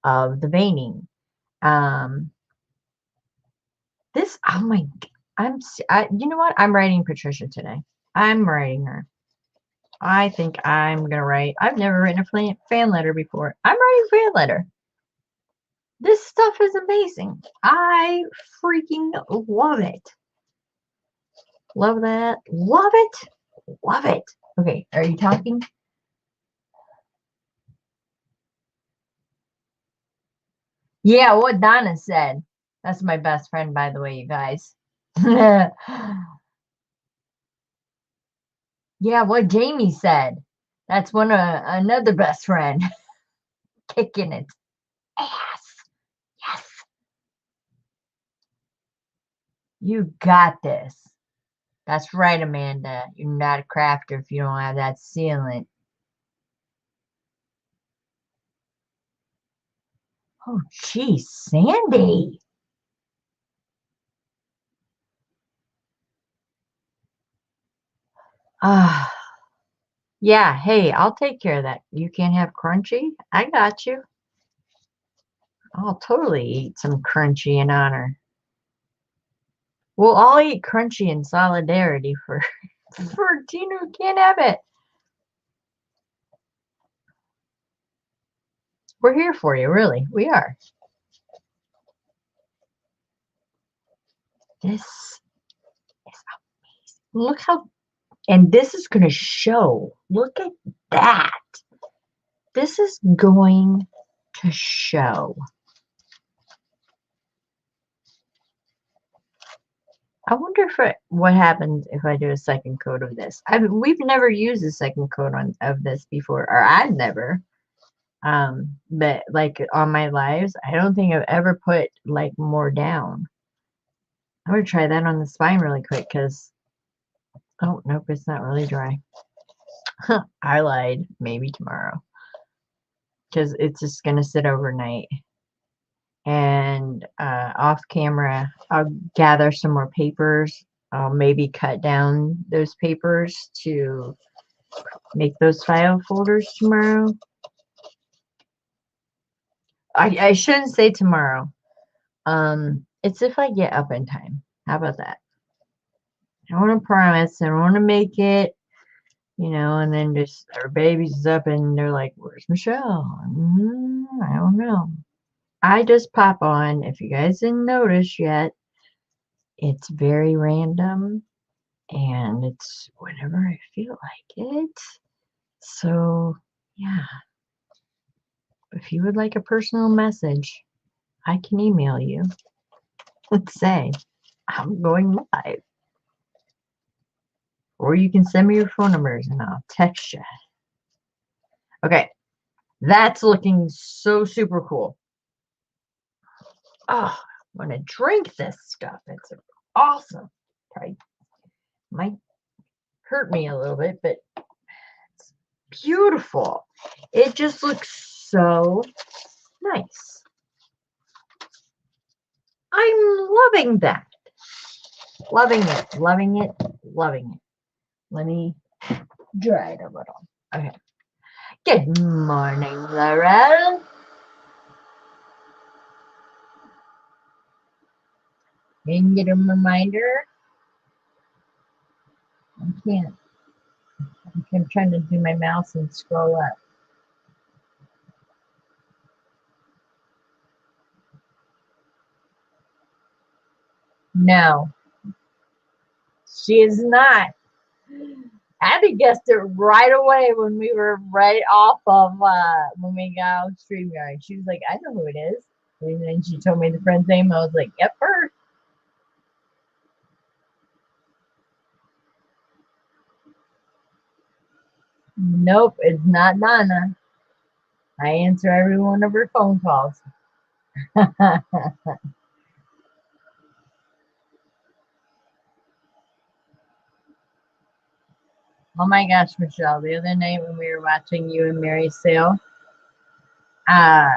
of the veining. This, oh my, you know what? I'm writing Patricia today. I'm writing her. I think I'm going to write. I've never written a fan letter before. I'm writing a fan letter. This stuff is amazing. I freaking love it. Love that. Love it. Love it. Okay, are you talking? Yeah, what Donna said. That's my best friend, by the way, you guys. Yeah, what Jamie said. That's another best friend. Kicking it ass. Yes, you got this. That's right, Amanda. You're not a crafter if you don't have that sealant. Oh, geez, Sandy. Ah, yeah. Hey, I'll take care of that. You can't have crunchy? I got you. I'll totally eat some crunchy in honor. We'll all eat crunchy in solidarity for for Tina who can't have it. We're here for you, really. We are. This is amazing. Look how, and this is going to show. Look at that. This is going to show. I wonder what happens if I do a second coat of this. We've never used a second coat of this before, or I've never. But like on my lives, I don't think I've ever put like more down. I'm gonna try that on the spine really quick because oh nope, it's not really dry. I lied. Maybe tomorrow because it's just gonna sit overnight. And off camera, I'll gather some more papers. I'll maybe cut down those papers to make those file folders tomorrow. I shouldn't say tomorrow. It's if I get up in time. How about that? I don't want to promise. I don't want to make it, and then just our baby's up and they're like, "Where's Michelle?" I don't know. I just pop on. If you guys didn't notice yet, it's very random and it's whenever I feel like it. So, yeah. If you would like a personal message, I can email you and say, I'm going live. Or you can send me your phone numbers and I'll text you. Okay, that's looking so super cool. Oh, I'm going to drink this stuff. It's awesome. Probably might hurt me a little bit, but it's beautiful. It just looks so nice. I'm loving that. Loving it, loving it, loving it. Let me dry it a little. Okay. Good morning, Laurel. Didn't get a reminder. I can't. I'm trying to do my mouse and scroll up. No, she is not. Abby guessed it right away when we were right off of when we got on StreamYard. She was like, I know who it is. And then she told me the friend's name. I was like, yep, her. Nope, it's not Donna. I answer every one of her phone calls. Oh my gosh, Michelle, the other night when we were watching you and Mary Sale, uh,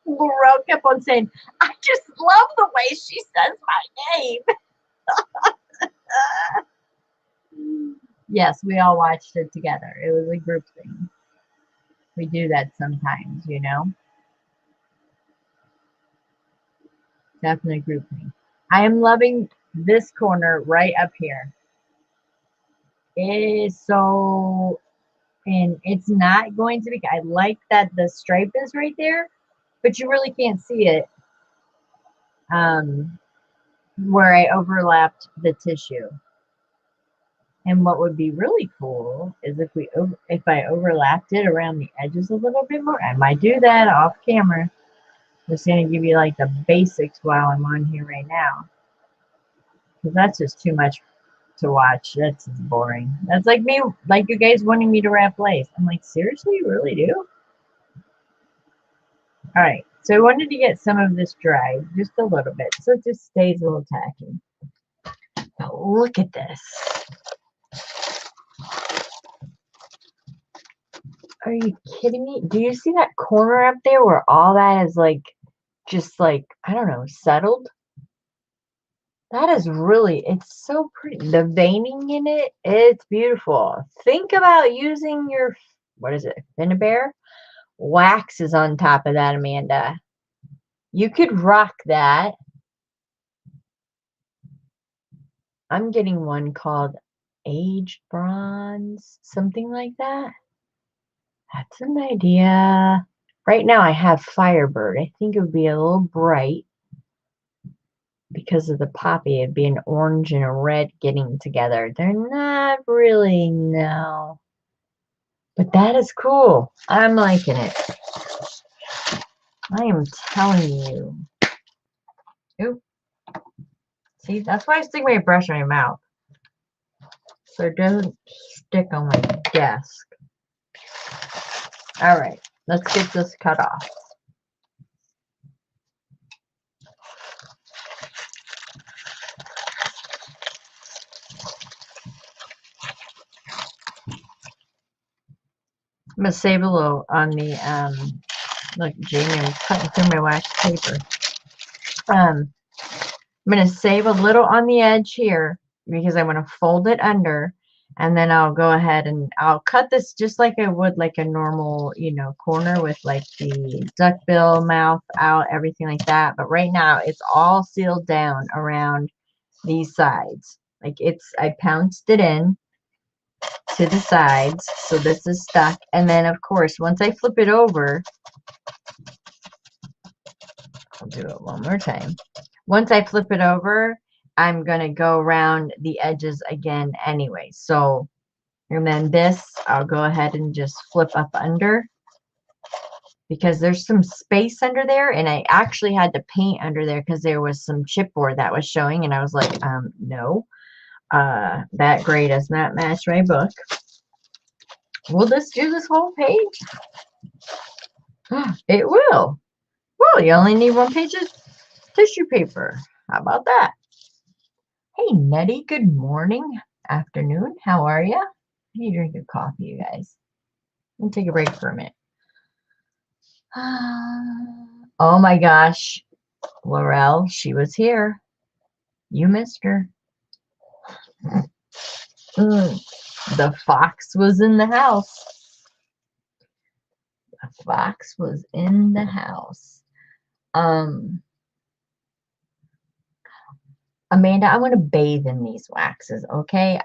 Laurel kept on saying, I just love the way she says my name. Yes, we all watched it together. It was a group thing. We do that sometimes. Definitely a group thing. I am loving this corner right up here. It is so, and it's not going to be, I like that the stripe is right there, but you really can't see it where I overlapped the tissue. And what would be really cool is if I overlapped it around the edges a little bit more. I might do that off camera. Just going to give you like the basics while I'm on here right now. Because that's just too much to watch. That's boring. That's like me, like you guys wanting me to wrap lace. I'm like, seriously, you really do? All right. So I wanted to get some of this dried just a little bit. So it just stays a little tacky. But look at this. Are you kidding me? Do you see that corner up there where all that is like, just like, I don't know, settled? That is really, it's so pretty. The veining in it, it's beautiful. Think about using your, what is it, Finnabair? Wax is on top of that, Amanda. You could rock that. I'm getting one called Aged Bronze, something like that. That's an idea. Right now I have Firebird. I think it would be a little bright because of the poppy. It'd be an orange and a red getting together. They're not really, no. But that is cool. I'm liking it. I am telling you. Oop. See, that's why I stick my brush on my mouth. So it doesn't stick on my desk. All right, let's get this cut off. I'm gonna save a little on the look, Jamie, I'm cutting through my wax paper. I'm gonna save a little on the edge here because I want to fold it under, and then I'll go ahead and I'll cut this just like I would like a normal, you know, corner with like the duckbill mouth out, everything like that. But right now it's all sealed down around these sides. Like I pounced it in to the sides, so this is stuck. And then of course, once I flip it over, I'll do it one more time. Once I flip it over, I'm going to go around the edges again anyway. So, and then this, I'll go ahead and just flip up under because there's some space under there, and I actually had to paint under there because there was some chipboard that was showing, and I was like, no, that gray does not match my book. Will this do this whole page? It will. Well, you only need one page of tissue paper. How about that? Hey, Nettie, good morning, afternoon. How are you? You drink your coffee, you guys. Let me take a break for a minute. Oh my gosh, Laurel, she was here. You missed her. The fox was in the house. The fox was in the house. Amanda, I want to bathe in these waxes, okay?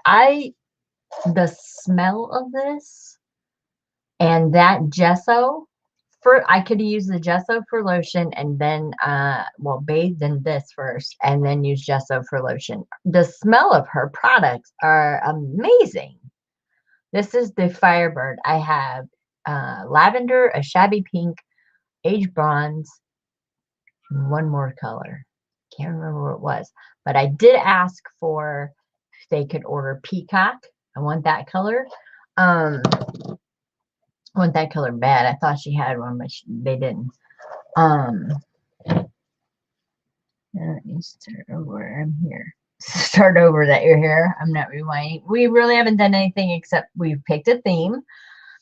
The smell of this and that gesso, I could use the gesso for lotion and then, well, bathe in this first and then use gesso for lotion. The smell of her products are amazing. This is the Firebird. I have lavender, a shabby pink, aged bronze, and one more color. Can't remember what it was, but I did ask for if they could order peacock. I want that color. I want that color bad. I thought she had one, but they didn't. Let me start over. I'm here. Start over that you're here. I'm not rewinding. We really haven't done anything except we've picked a theme.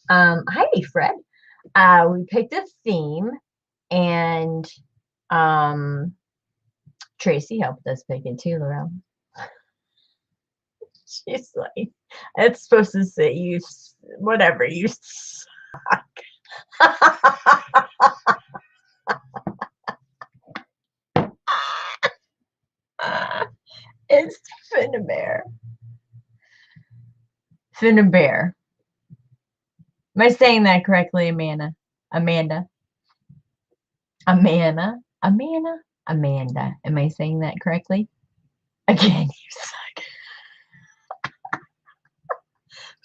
Hi, Fred. We picked a theme, and Tracy helped us pick it too, Laurel. She's like, it's supposed to say you, whatever, you suck. It's Finnabair. Finnebear. Am I saying that correctly, Amanda? Amanda? Amanda? Amanda? Amanda. Am I saying that correctly? Again, you suck.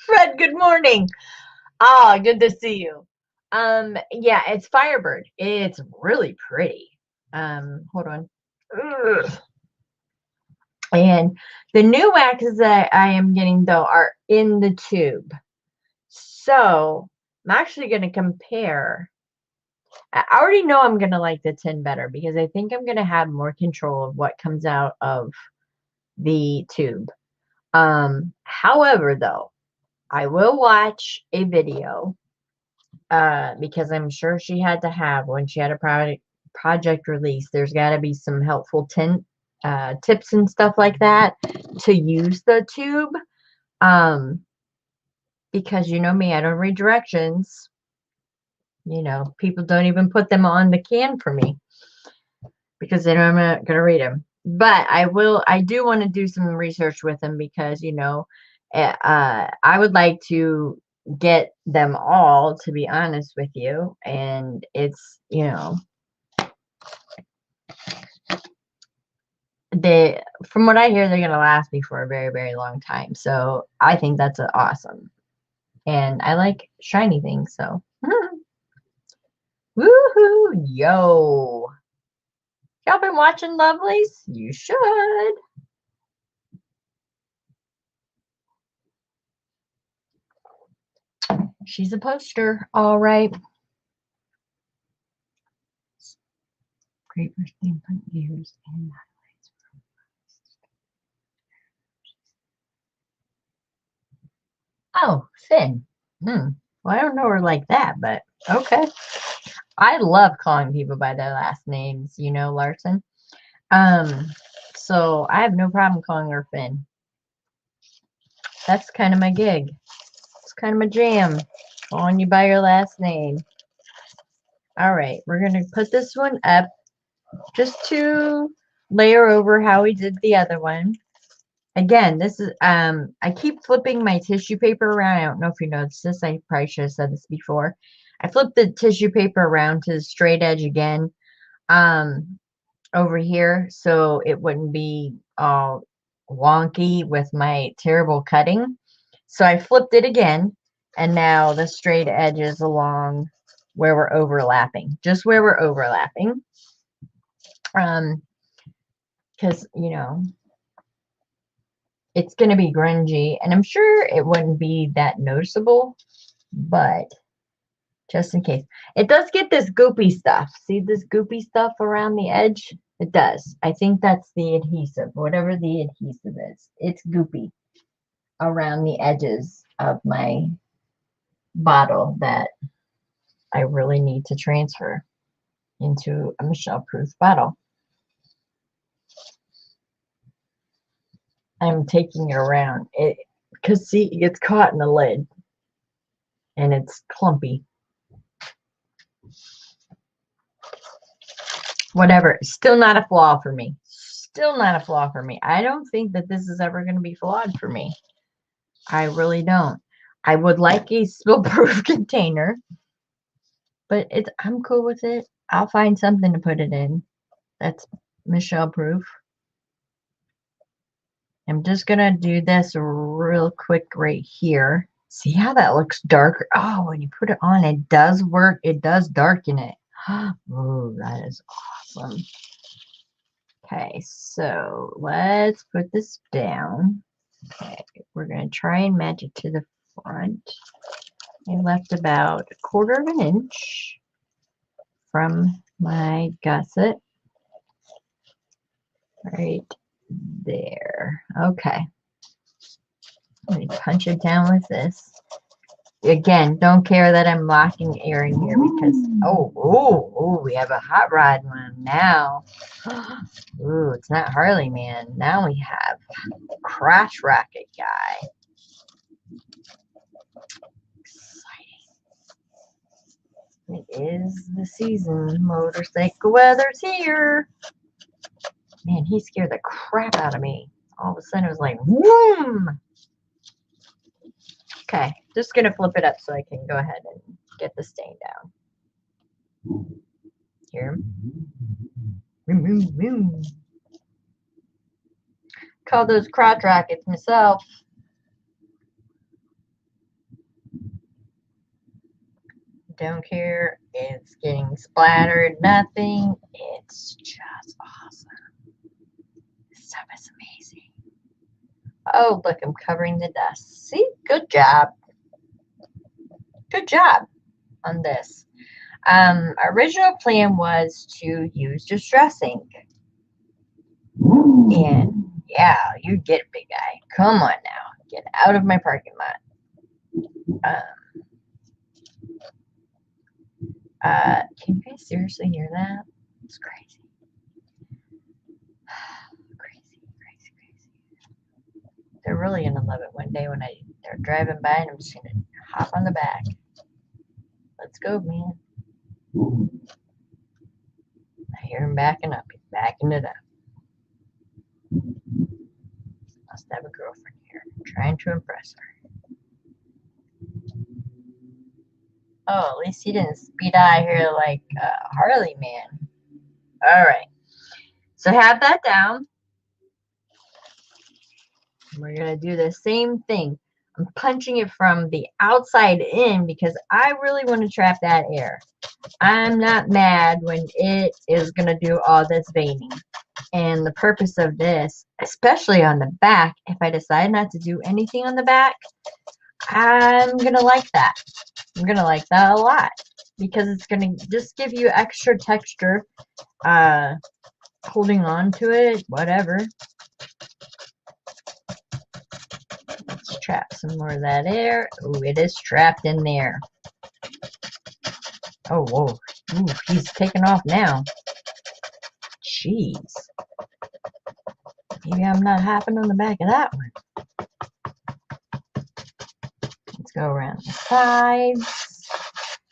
Fred, good morning. Ah, good to see you. Yeah, it's Firebird. It's really pretty. Hold on. Ugh. And the new waxes that I am getting though are in the tube. So I'm actually going to compare. I already know I'm going to like the tin better because I think I'm going to have more control of what comes out of the tube. However, though, I will watch a video because I'm sure she had to have when she had a project release. There's got to be some helpful tin tips and stuff like that to use the tube. Because you know me, I don't read directions. You know, people don't even put them on the can for me because they know I'm not going to read them. But I do want to do some research with them because, you know, I would like to get them all, to be honest with you. And it's, you know, from what I hear, they're going to last me for a very, very long time. So I think that's awesome. And I like shiny things, so. Woohoo! Yo! Y'all been watching Lovelies? You should. She's a poster, all right. Great for steampunk gears and highlights. Oh, Finn. Well, I don't know her like that, but okay. I love calling people by their last names, you know, Larson. So I have no problem calling her Finn. That's kind of my gig. It's kind of my jam. Calling you by your last name. All right, we're going to put this one up just to layer over how we did the other one. Again, this is, I keep flipping my tissue paper around. I don't know if you noticed this. I probably should have said this before. I flipped the tissue paper around to the straight edge again, over here, so it wouldn't be all wonky with my terrible cutting. So I flipped it again, and now the straight edge is along where we're overlapping, just where we're overlapping. Because, you know, it's going to be grungy, and I'm sure it wouldn't be that noticeable, but just in case. It does get this goopy stuff. See this goopy stuff around the edge? It does. I think that's the adhesive, whatever the adhesive is. It's goopy around the edges of my bottle that I really need to transfer into a Michelle-proof bottle. I'm taking it around. Because see, it gets caught in the lid. And it's clumpy. Whatever. Still not a flaw for me. Still not a flaw for me. I don't think that this is ever going to be flawed for me. I really don't. I would like a spill-proof container. But I'm cool with it. I'll find something to put it in. That's Michelle-proof. I'm just going to do this real quick right here. See how that looks darker? Oh, when you put it on, it does work. It does darken it. Oh, that is awesome. Okay, so let's put this down. Okay, we're going to try and match it to the front. I left about 1/4 of an inch from my gusset. Right there. Okay. Let me punch it down with this. Again, don't care that I'm locking air in here because, oh, we have a hot rod one now. Ooh, it's not Harley Man. Now we have Crotch Rocket guy. Exciting. It is the season. Motorcycle weather's here. Man, he scared the crap out of me. All of a sudden it was like, whoom! Okay, just gonna flip it up so I can go ahead and get the stain down. Here. Call those crotch rockets myself. Don't care. It's getting splattered. Nothing. It's just awesome. This stuff is amazing. Oh, look, I'm covering the dust. See? Good job. Good job on this. Original plan was to use Distress ink. And yeah, you get it, big guy. Come on now. Get out of my parking lot. Can you guys seriously hear that? It's crazy. Crazy. They're really gonna love it one day when they're driving by and I'm just gonna hop on the back. Let's go, man. I hear him backing up. He's backing it up. Must have a girlfriend here. I'm trying to impress her. Oh, at least he didn't speed out here like Harley man. Alright. So have that down. We're going to do the same thing. I'm punching it from the outside in because I really want to trap that air. I'm not mad when it is going to do all this veining. And the purpose of this, especially on the back, if I decide not to do anything on the back, I'm going to like that. I'm going to like that a lot because it's going to just give you extra texture, holding on to it, whatever. Let's trap some more of that air. Oh, it is trapped in there. Oh, whoa. Ooh, he's taking off now. Jeez. Maybe I'm not hopping on the back of that one. Let's go around the sides.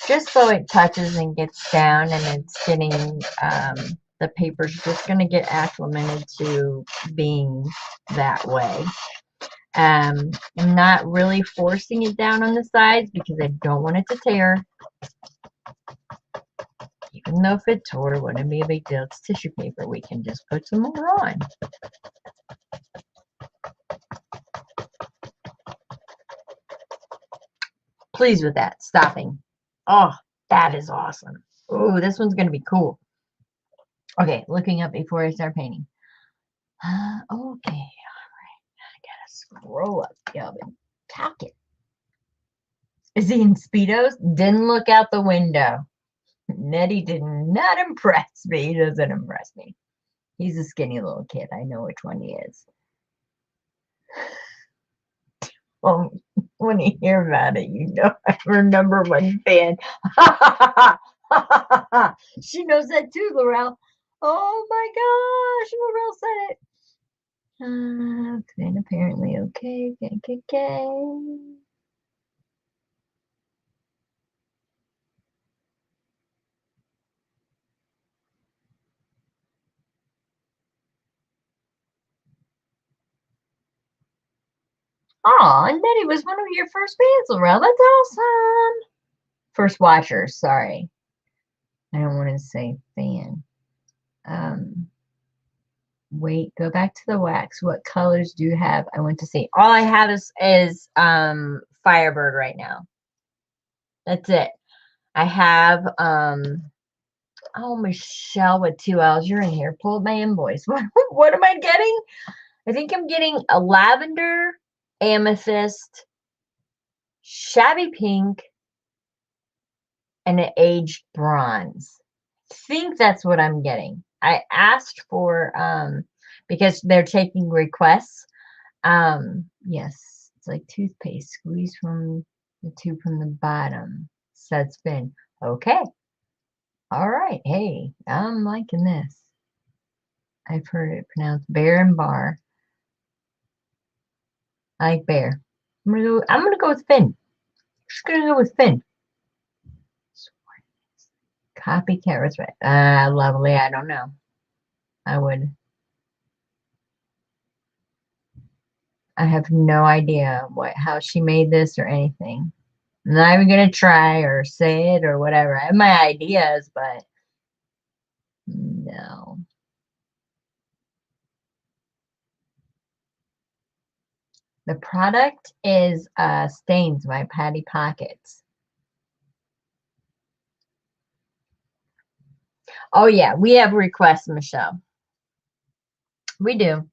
Just so it touches and gets down and it's getting, the paper's just going to get acclimated to being that way. I'm not really forcing it down on the sides because I don't want it to tear. Even though if it tore, it wouldn't be a big deal. It's tissue paper. We can just put some more on. Pleased with that. Stopping. Oh, that is awesome. Oh, this one's going to be cool. Okay, looking up before I start painting. Okay, all right. I gotta scroll up. Yeah, I've been talking. Is he in Speedos? Didn't look out the window. Nettie did not impress me. He doesn't impress me. He's a skinny little kid. I know which one he is. Well, when you hear about it, you know I'm her number one fan. She knows that too, Laurel. Oh my gosh, Laurel said it. Then apparently, okay. Oh, and Nettie was one of your first fans, Laurel. That's awesome. First watchers, sorry. I don't want to say fan. Wait, go back to the wax. What colors do you have? I want to see. All I have is Firebird right now. That's it. I have oh, Michelle with 2 L's. You're in here. Pull up my invoice. What am I getting? I think I'm getting a lavender, amethyst, shabby pink, and an aged bronze. I think that's what I'm getting. I asked for because they're taking requests. Yes, it's like toothpaste. Squeeze from the tube from the bottom. Said spin. Okay. All right. Hey, I'm liking this. I've heard it pronounced bear and bar. I like bear. I'm gonna go with Finn. Just gonna go with Finn. Copycat was right. Lovely. I don't know. I would. I have no idea how she made this or anything. I'm not even gonna try or say it or whatever. I have my ideas, but no. The product is Stains by Patty Pockets. Oh yeah, we have requests, Michelle. We do.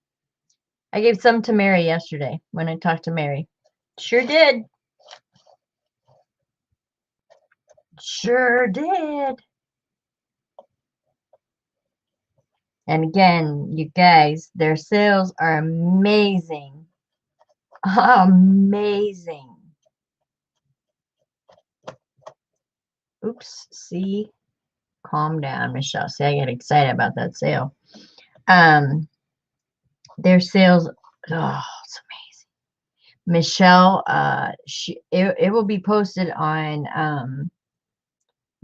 I gave some to Mary yesterday when I talked to Mary. Sure did. Sure did. And again, you guys, their sales are amazing. Amazing. Oops, see? Calm down, Michelle. See, I get excited about that sale. Their sales, oh, it's amazing. Michelle, it will be posted on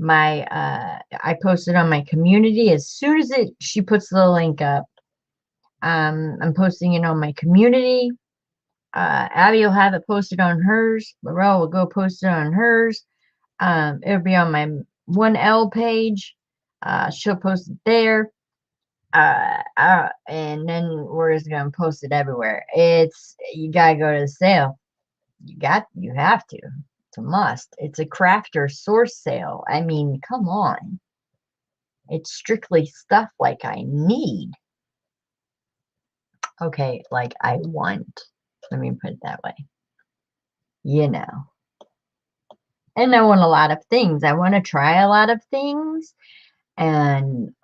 I posted on my community as soon as she puts the link up. I'm posting it on my community. Abby will have it posted on hers. Laurel will go post it on hers. It'll be on my 1L page. She'll post it there. And then we're just gonna post it everywhere. You gotta go to the sale. You have to. It's a must. It's a crafter source sale. I mean, come on. It's strictly stuff like I need. Okay, like I want. Let me put it that way. You know. And I want a lot of things. I want to try a lot of things. And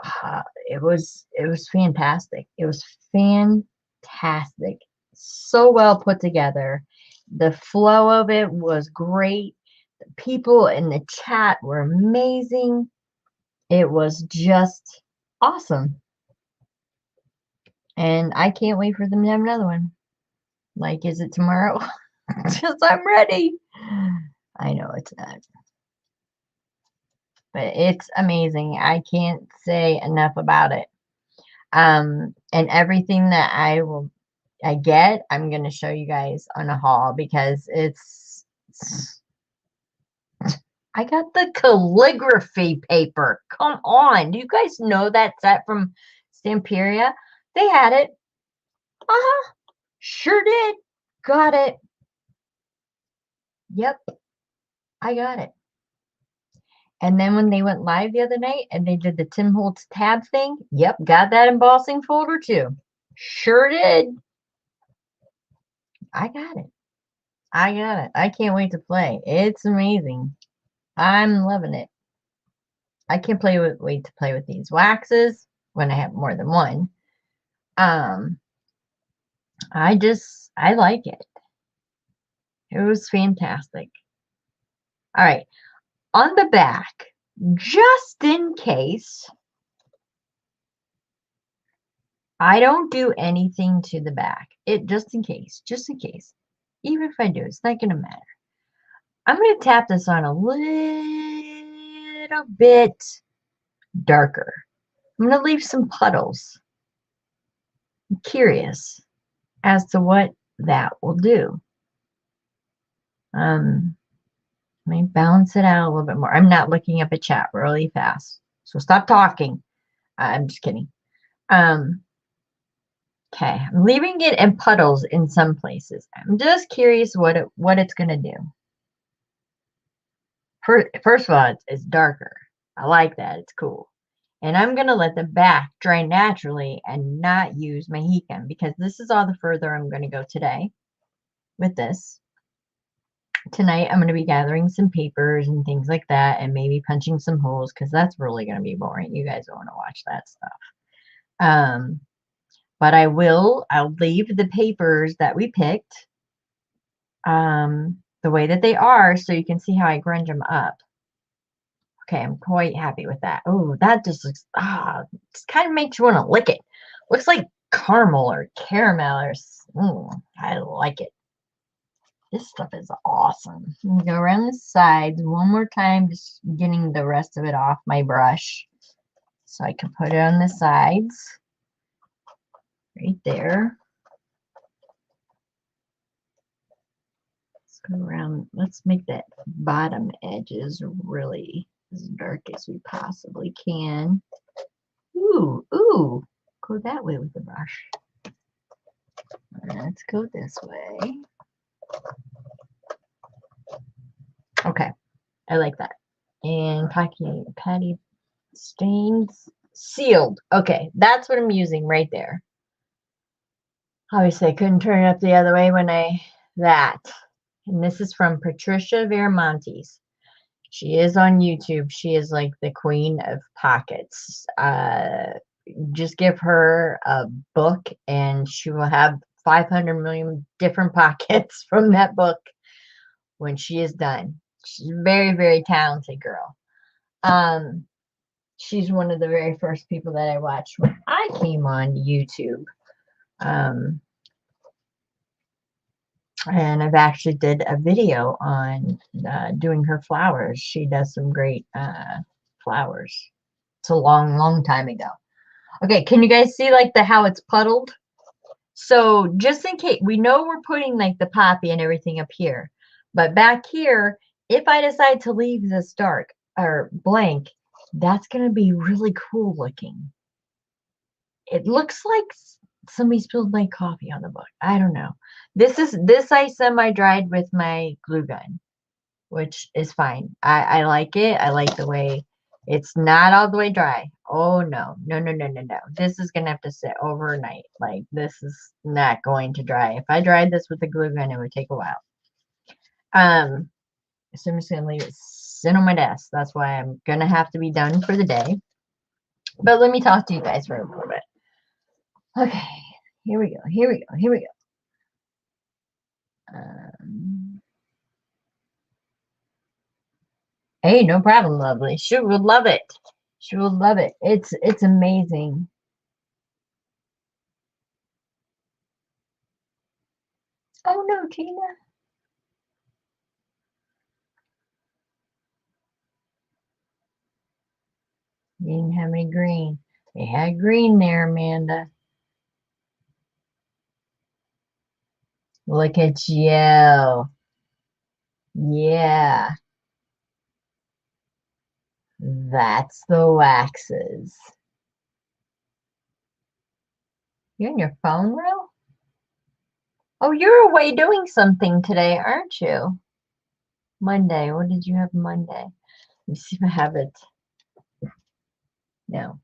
it was fantastic. It was fantastic. So well put together. The flow of it was great. The people in the chat were amazing. It was just awesome. And I can't wait for them to have another one. Like, is it tomorrow? Because I'm ready. I know it's not. But it's amazing. I can't say enough about it. And everything that I get, I'm going to show you guys on a haul because I got the calligraphy paper. Come on. Do you guys know that set from Stamperia? They had it. Uh-huh. Sure did. Got it. Yep. I got it. And then when they went live the other night and they did the Tim Holtz tab thing, yep, got that embossing folder too. Sure did. I got it. I got it. I can't wait to play. It's amazing. I'm loving it. I can't wait to play with these waxes when I have more than one. I like it. It was fantastic. All right. On the back, just in case, I don't do anything to the back. Just in case. Even if I do, it's not going to matter. I'm going to tap this on a little bit darker. I'm going to leave some puddles. I'm curious as to what that will do. Let me balance it out a little bit more. I'm not looking up a chat really fast, so stop talking. I'm just kidding. Okay, I'm leaving it in puddles in some places. I'm just curious what it's gonna do. First of all, it's darker. I like that. It's cool. And I'm gonna let the back dry naturally and not use my heat gun because this is all the further I'm gonna go today with this. Tonight I'm going to be gathering some papers and things like that and maybe punching some holes because that's really going to be boring. You guys don't want to watch that stuff. But I'll leave the papers that we picked the way that they are so you can see how I grunge them up. Okay, I'm quite happy with that. Oh, that just looks, just kind of makes you want to lick it. Looks like caramel or caramel or, I like it. This stuff is awesome. I'm gonna go around the sides one more time, just getting the rest of it off my brush so I can put it on the sides right there. Go around. Let's make that bottom edges really as dark as we possibly can. Ooh, ooh. Go that way with the brush. Let's go this way. Okay, I like that. And patty stains sealed. Okay, that's what I'm using right there. Obviously, I couldn't turn it up the other way when that. And this is from Patricia Viramontes. She is on YouTube. She is like the queen of pockets. Just give her a book and she will have 500 million different pockets from that book when she is done. She's a very, very talented girl. She's one of the very first people that I watched when I came on YouTube. And I've actually did a video on doing her flowers. She does some great flowers. It's a long, long time ago. Okay, can you guys see like how it's puddled? So just in case, we know we're putting like the poppy and everything up here. But back here, if I decide to leave this dark or blank, that's going to be really cool looking. It looks like somebody spilled my coffee on the book. I don't know. This I semi-dried with my glue gun, which is fine. I like it. I like the way it's not all the way dry. Oh no. No, no, no, no, no. This is gonna have to sit overnight. Like this is not going to dry. If I dried this with a glue gun, it would take a while. So I'm just gonna leave it sit on my desk. That's why I'm gonna have to be done for the day. But let me talk to you guys for a little bit. Okay, here we go. Here we go. Here we go. Hey, no problem, lovely. She would love it. She would love it. It's amazing. Oh no, Tina. You didn't have any green. They had green there, Amanda. Look at you. Yeah. That's the waxes. You on your phone, Ro? Oh, you're away doing something today, aren't you? Monday. What did you have Monday? Let me see if I have it. No.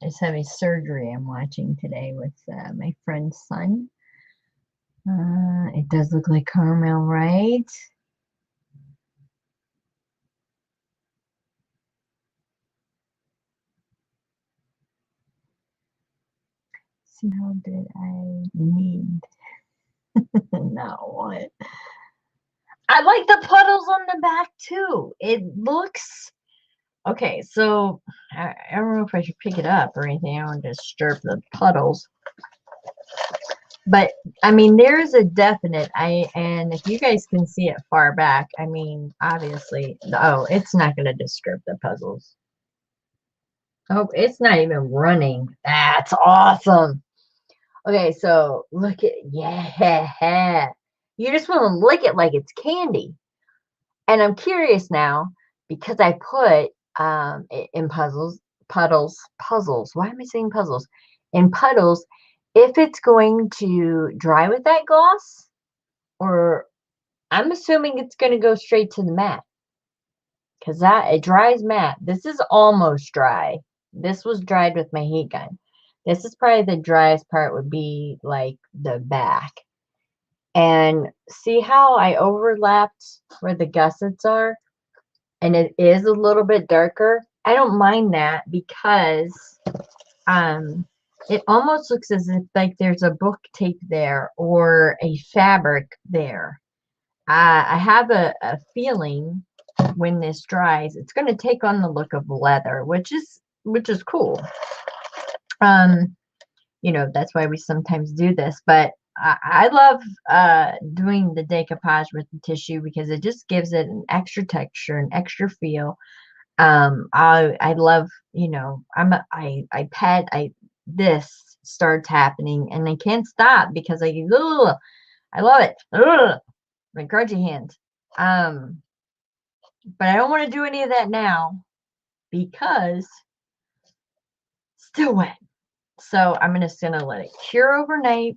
I just have a surgery I'm watching today with my friend's son. It does look like caramel, right? See how did I need? Now what? I like the puddles on the back too. It looks okay. So I don't know if I should pick it up or anything. I don't want to disturb the puddles. But I mean, there's a definite. And if you guys can see it far back, I mean, obviously, oh, it's not going to disturb the puzzles. Oh, it's not even running. That's awesome. Okay, so look at, yeah. You just want to lick it like it's candy. And I'm curious now because I put in puddles. Why am I saying puzzles? In puddles, if it's going to dry with that gloss, or I'm assuming it's going to go straight to the mat because it dries matte. This is almost dry. This was dried with my heat gun. This is probably the driest part would be like the back. And see how I overlapped where the gussets are? And it is a little bit darker. I don't mind that because it almost looks as if like there's a book tape there or a fabric there. I have a feeling when this dries, it's going to take on the look of leather, which is cool. You know, that's why we sometimes do this, but I love doing the decoupage with the tissue because it just gives it an extra texture, an extra feel. I love, you know, this starts happening and I can't stop because I love it. Ugh. my grudgy hand. But I don't want to do any of that now because it's still wet. So I'm just gonna let it cure overnight.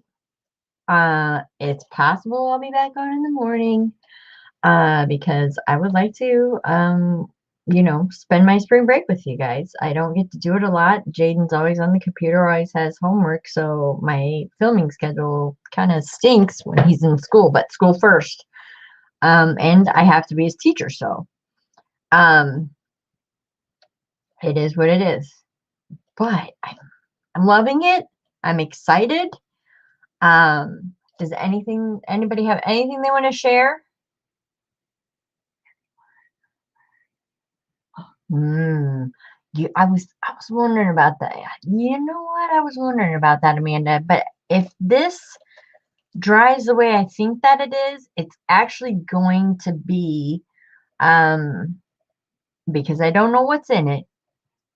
It's possible I'll be back on in the morning. Because I would like to, spend my spring break with you guys. I don't get to do it a lot. Jaden's always on the computer, always has homework, so my filming schedule kind of stinks when he's in school, but school first. And I have to be his teacher, so um, it is what it is. But I'm loving it. I'm excited. Does anybody have anything they want to share? I was wondering about that. You know what? I was wondering about that, Amanda. But if this dries the way I think that it is, it's actually going to be, because I don't know what's in it.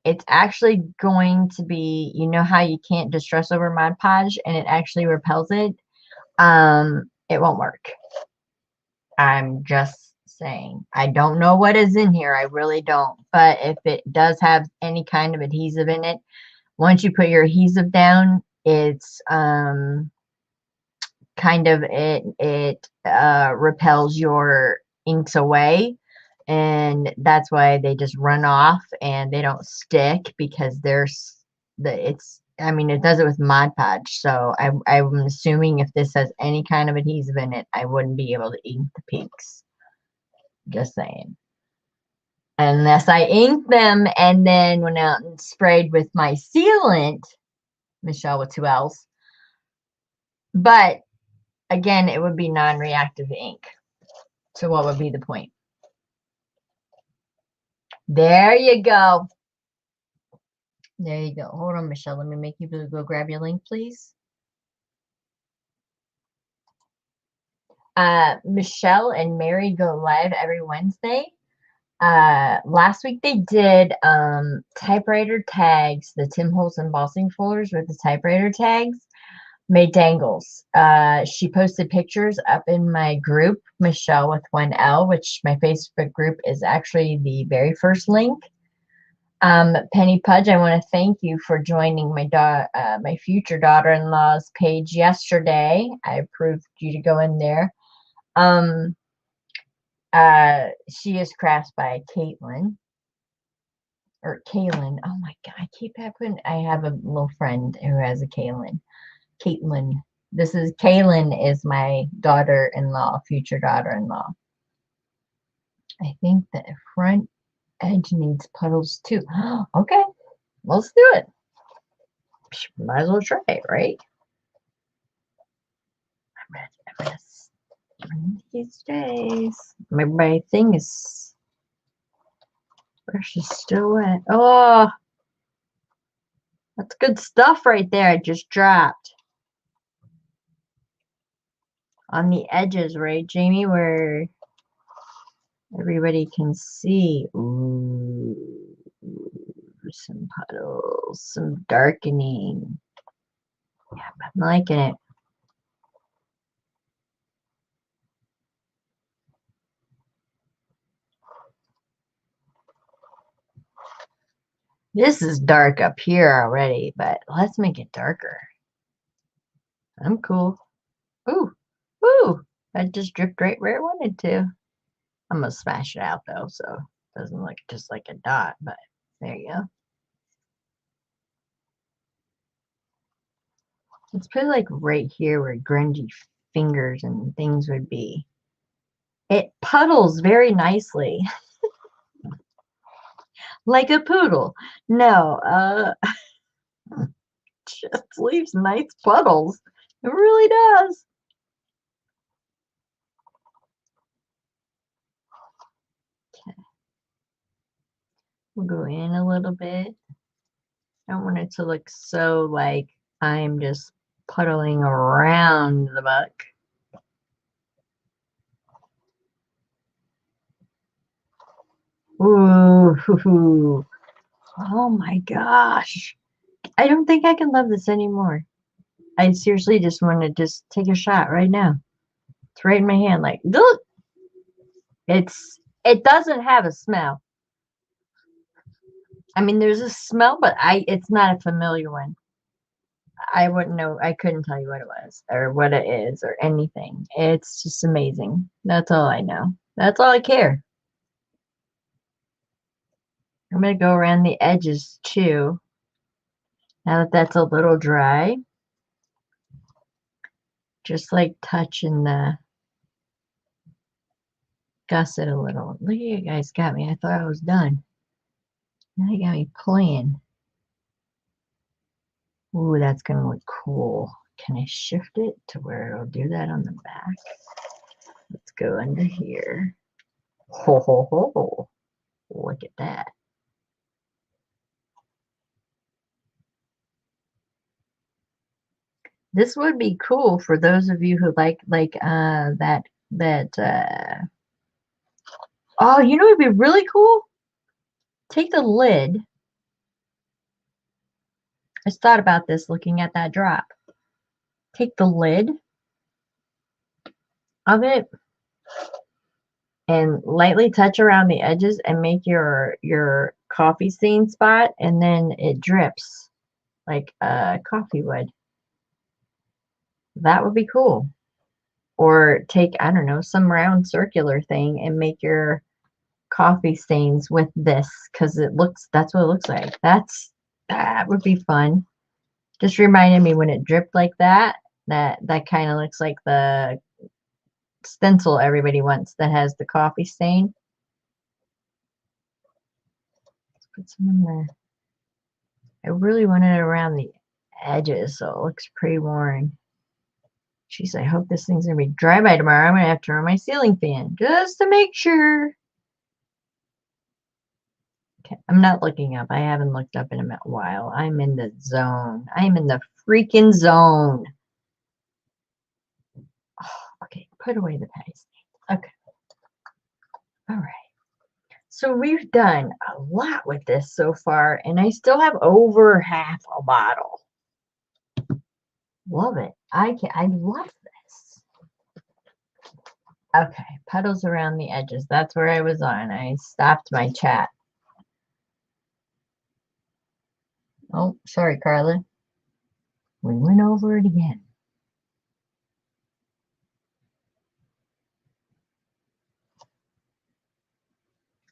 It's actually going to be, you know how you can't distress over Mod Podge and it actually repels it? It won't work. I'm just saying. I don't know what is in here. I really don't. But if it does have any kind of adhesive in it, once you put your adhesive down, it's kind of it repels your inks away. And that's why they just run off and they don't stick because I mean, it does it with Mod Podge. So I'm assuming if this has any kind of adhesive in it, I wouldn't be able to ink the peaks. Just saying. Unless I inked them and then went out and sprayed with my sealant, Michelle with 2 L's. But again, it would be non-reactive ink. So what would be the point? There you go. There you go. Hold on, Michelle. Let me make you go grab your link, please. Michelle and Mary go live every Wednesday. Last week they did typewriter tags, the Tim Holtz embossing folders with the typewriter tags, made dangles. She posted pictures up in my group, Michelle with 1 L, which my Facebook group is actually the very first link. Penny Pudge, I want to thank you for joining my future daughter-in-law's page yesterday. I approved you to go in there. She is crafts by Caitlin. Or Kaylin. Oh my god, I have a little friend who has a Kaylin. Caitlin. Kaylin is my daughter-in-law, future daughter-in-law. I think the front edge needs puddles too. Okay, let's do it. Might as well try it, right? I'm gonna these days. My thing is brush is still wet. Oh, that's good stuff right there. I just dropped on the edges, right, Jamie, where everybody can see. Ooh, some puddles, some darkening. Yeah, I'm liking it. This is dark up here already, but let's make it darker. I'm cool. Ooh, ooh, that just dripped right where it wanted to. I'm gonna smash it out though, so it doesn't look just like a dot, but there you go. Let's put it like right here where grungy fingers and things would be. It puddles very nicely. Like a poodle. No, just leaves nice puddles. It really does. Okay. We'll go in a little bit. I don't want it to look so like I'm just puddling around the book. Ooh, oh my gosh. I don't think I can love this anymore. I seriously just want to just take a shot right now. It's right in my hand. Like, look, it doesn't have a smell. I mean, there's a smell, but it's not a familiar one. I wouldn't know. I couldn't tell you what it was or what it is or anything. It's just amazing. That's all I know. That's all I care. I'm going to go around the edges too. Now that that's a little dry, just like touching the gusset a little. Look at you guys got me. I thought I was done. Now you got me playing. Ooh, that's going to look cool. Can I shift it to where it'll do that on the back? Let's go under here. Ho, ho, ho, ho. Look at that. This would be cool for those of you who like oh, you know, it'd be really cool. Take the lid. I just thought about this looking at that drop. Take the lid of it and lightly touch around the edges and make your coffee stain spot, and then it drips like coffee would. That would be cool. Or take, I don't know, some round circular thing and make your coffee stains with this, because that's what it looks like. That would be fun. Just reminded me when it dripped like that kind of looks like the stencil everybody wants that has the coffee stain. Let's put some in there. I really want it around the edges so it looks pretty worn. Jeez, I hope this thing's gonna be dry by tomorrow. I'm gonna have to run my ceiling fan just to make sure. Okay, I'm not looking up. I haven't looked up in a while. I'm in the zone. I'm in the freaking zone. Oh, okay, put away the patty stains. Okay. All right. So we've done a lot with this so far, and I still have over half a bottle. Love it. I love this. Okay, puddles around the edges. That's where I was on. I stopped my chat. Oh, sorry, Carla. We went over it again.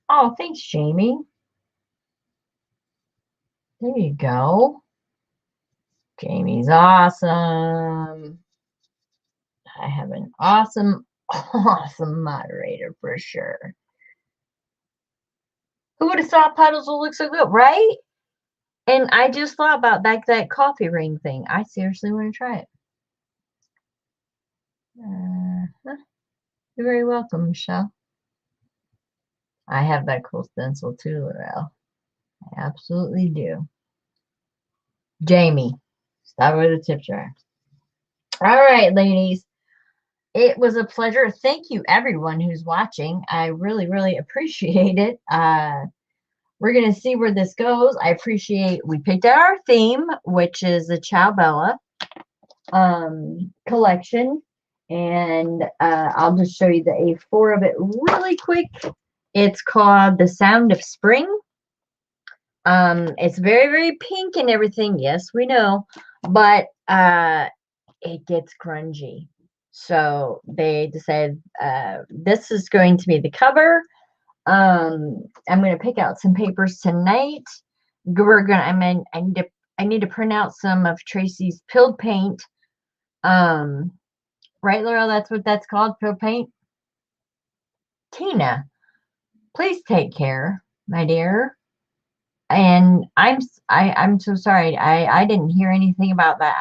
Oh, thanks, Jamie. There you go. Jamie's awesome. I have an awesome, awesome moderator for sure. Who would have thought puddles would look so good, right? And I just thought about that coffee ring thing. I seriously want to try it. You're very welcome, Michelle. I have that cool stencil too, Laurel. I absolutely do. Jamie, stop with the tip jar. All right, ladies. It was a pleasure. Thank you, everyone who's watching. I really, really appreciate it. We're going to see where this goes. I appreciate we picked out our theme, which is the Ciao Bella collection. And I'll just show you the A4 of it really quick. It's called The Sound of Spring. It's very, very pink and everything. Yes, we know. But it gets grungy. So they decided this is going to be the cover. I'm going to pick out some papers tonight. I need to print out some of Tracy's Pilled Paint. Right, Laurel, that's what that's called, Pilled Paint. Tina, please take care, my dear. And I'm so sorry. I didn't hear anything about that.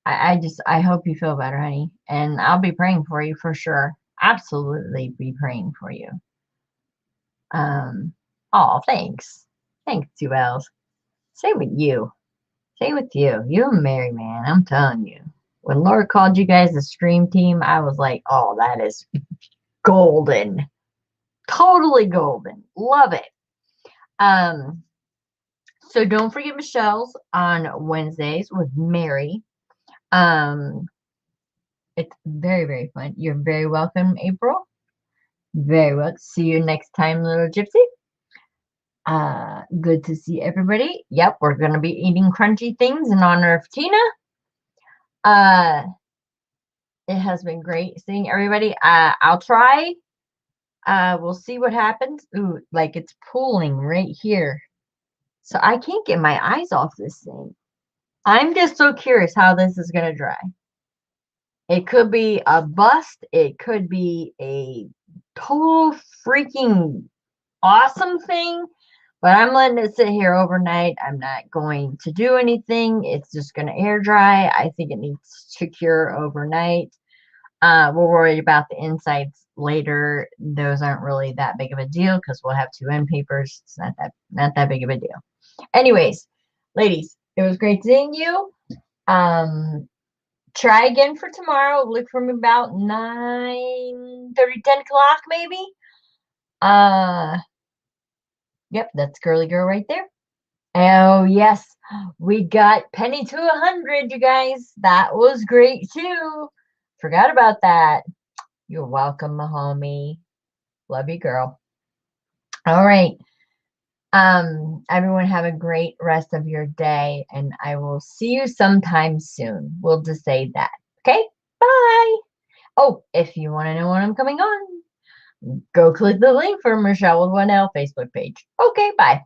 I hope you feel better, honey. And I'll be praying for you for sure. Absolutely be praying for you. Oh, thanks. Thanks, Two L's. Same with you. Same with you. You're a Mary man, I'm telling you. When Laura called you guys the stream team, I was like, oh, that is golden. Totally golden. Love it. So don't forget Michelle's on Wednesdays with Mary. It's very, very fun. You're very welcome, April. Very well. See you next time, little gypsy. Good to see everybody. Yep, we're gonna be eating crunchy things in honor of Tina. Uh, it has been great seeing everybody. I'll try. We'll see what happens. Ooh, like it's pooling right here. So I can't get my eyes off this thing. I'm just so curious how this is gonna dry. It could be a bust. It could be a total freaking awesome thing. But I'm letting it sit here overnight. I'm not going to do anything. It's just going to air dry. I think it needs to cure overnight. We'll worry about the insides later. Those aren't really that big of a deal because we'll have two end papers. It's not that big of a deal. Anyways, ladies, it was great seeing you. Try again for tomorrow. Look for me about 9:30, 10 o'clock maybe. Yep, that's Girly Girl right there. Oh, yes. We got Penny to 100, you guys. That was great, too. Forgot about that. You're welcome, my homie. Love you, girl. All right. Everyone have a great rest of your day, and I will see you sometime soon. We'll just say that. Okay? Bye. Oh, if you want to know when I'm coming on, go click the link for Michelle with 1L Facebook page. Okay, bye.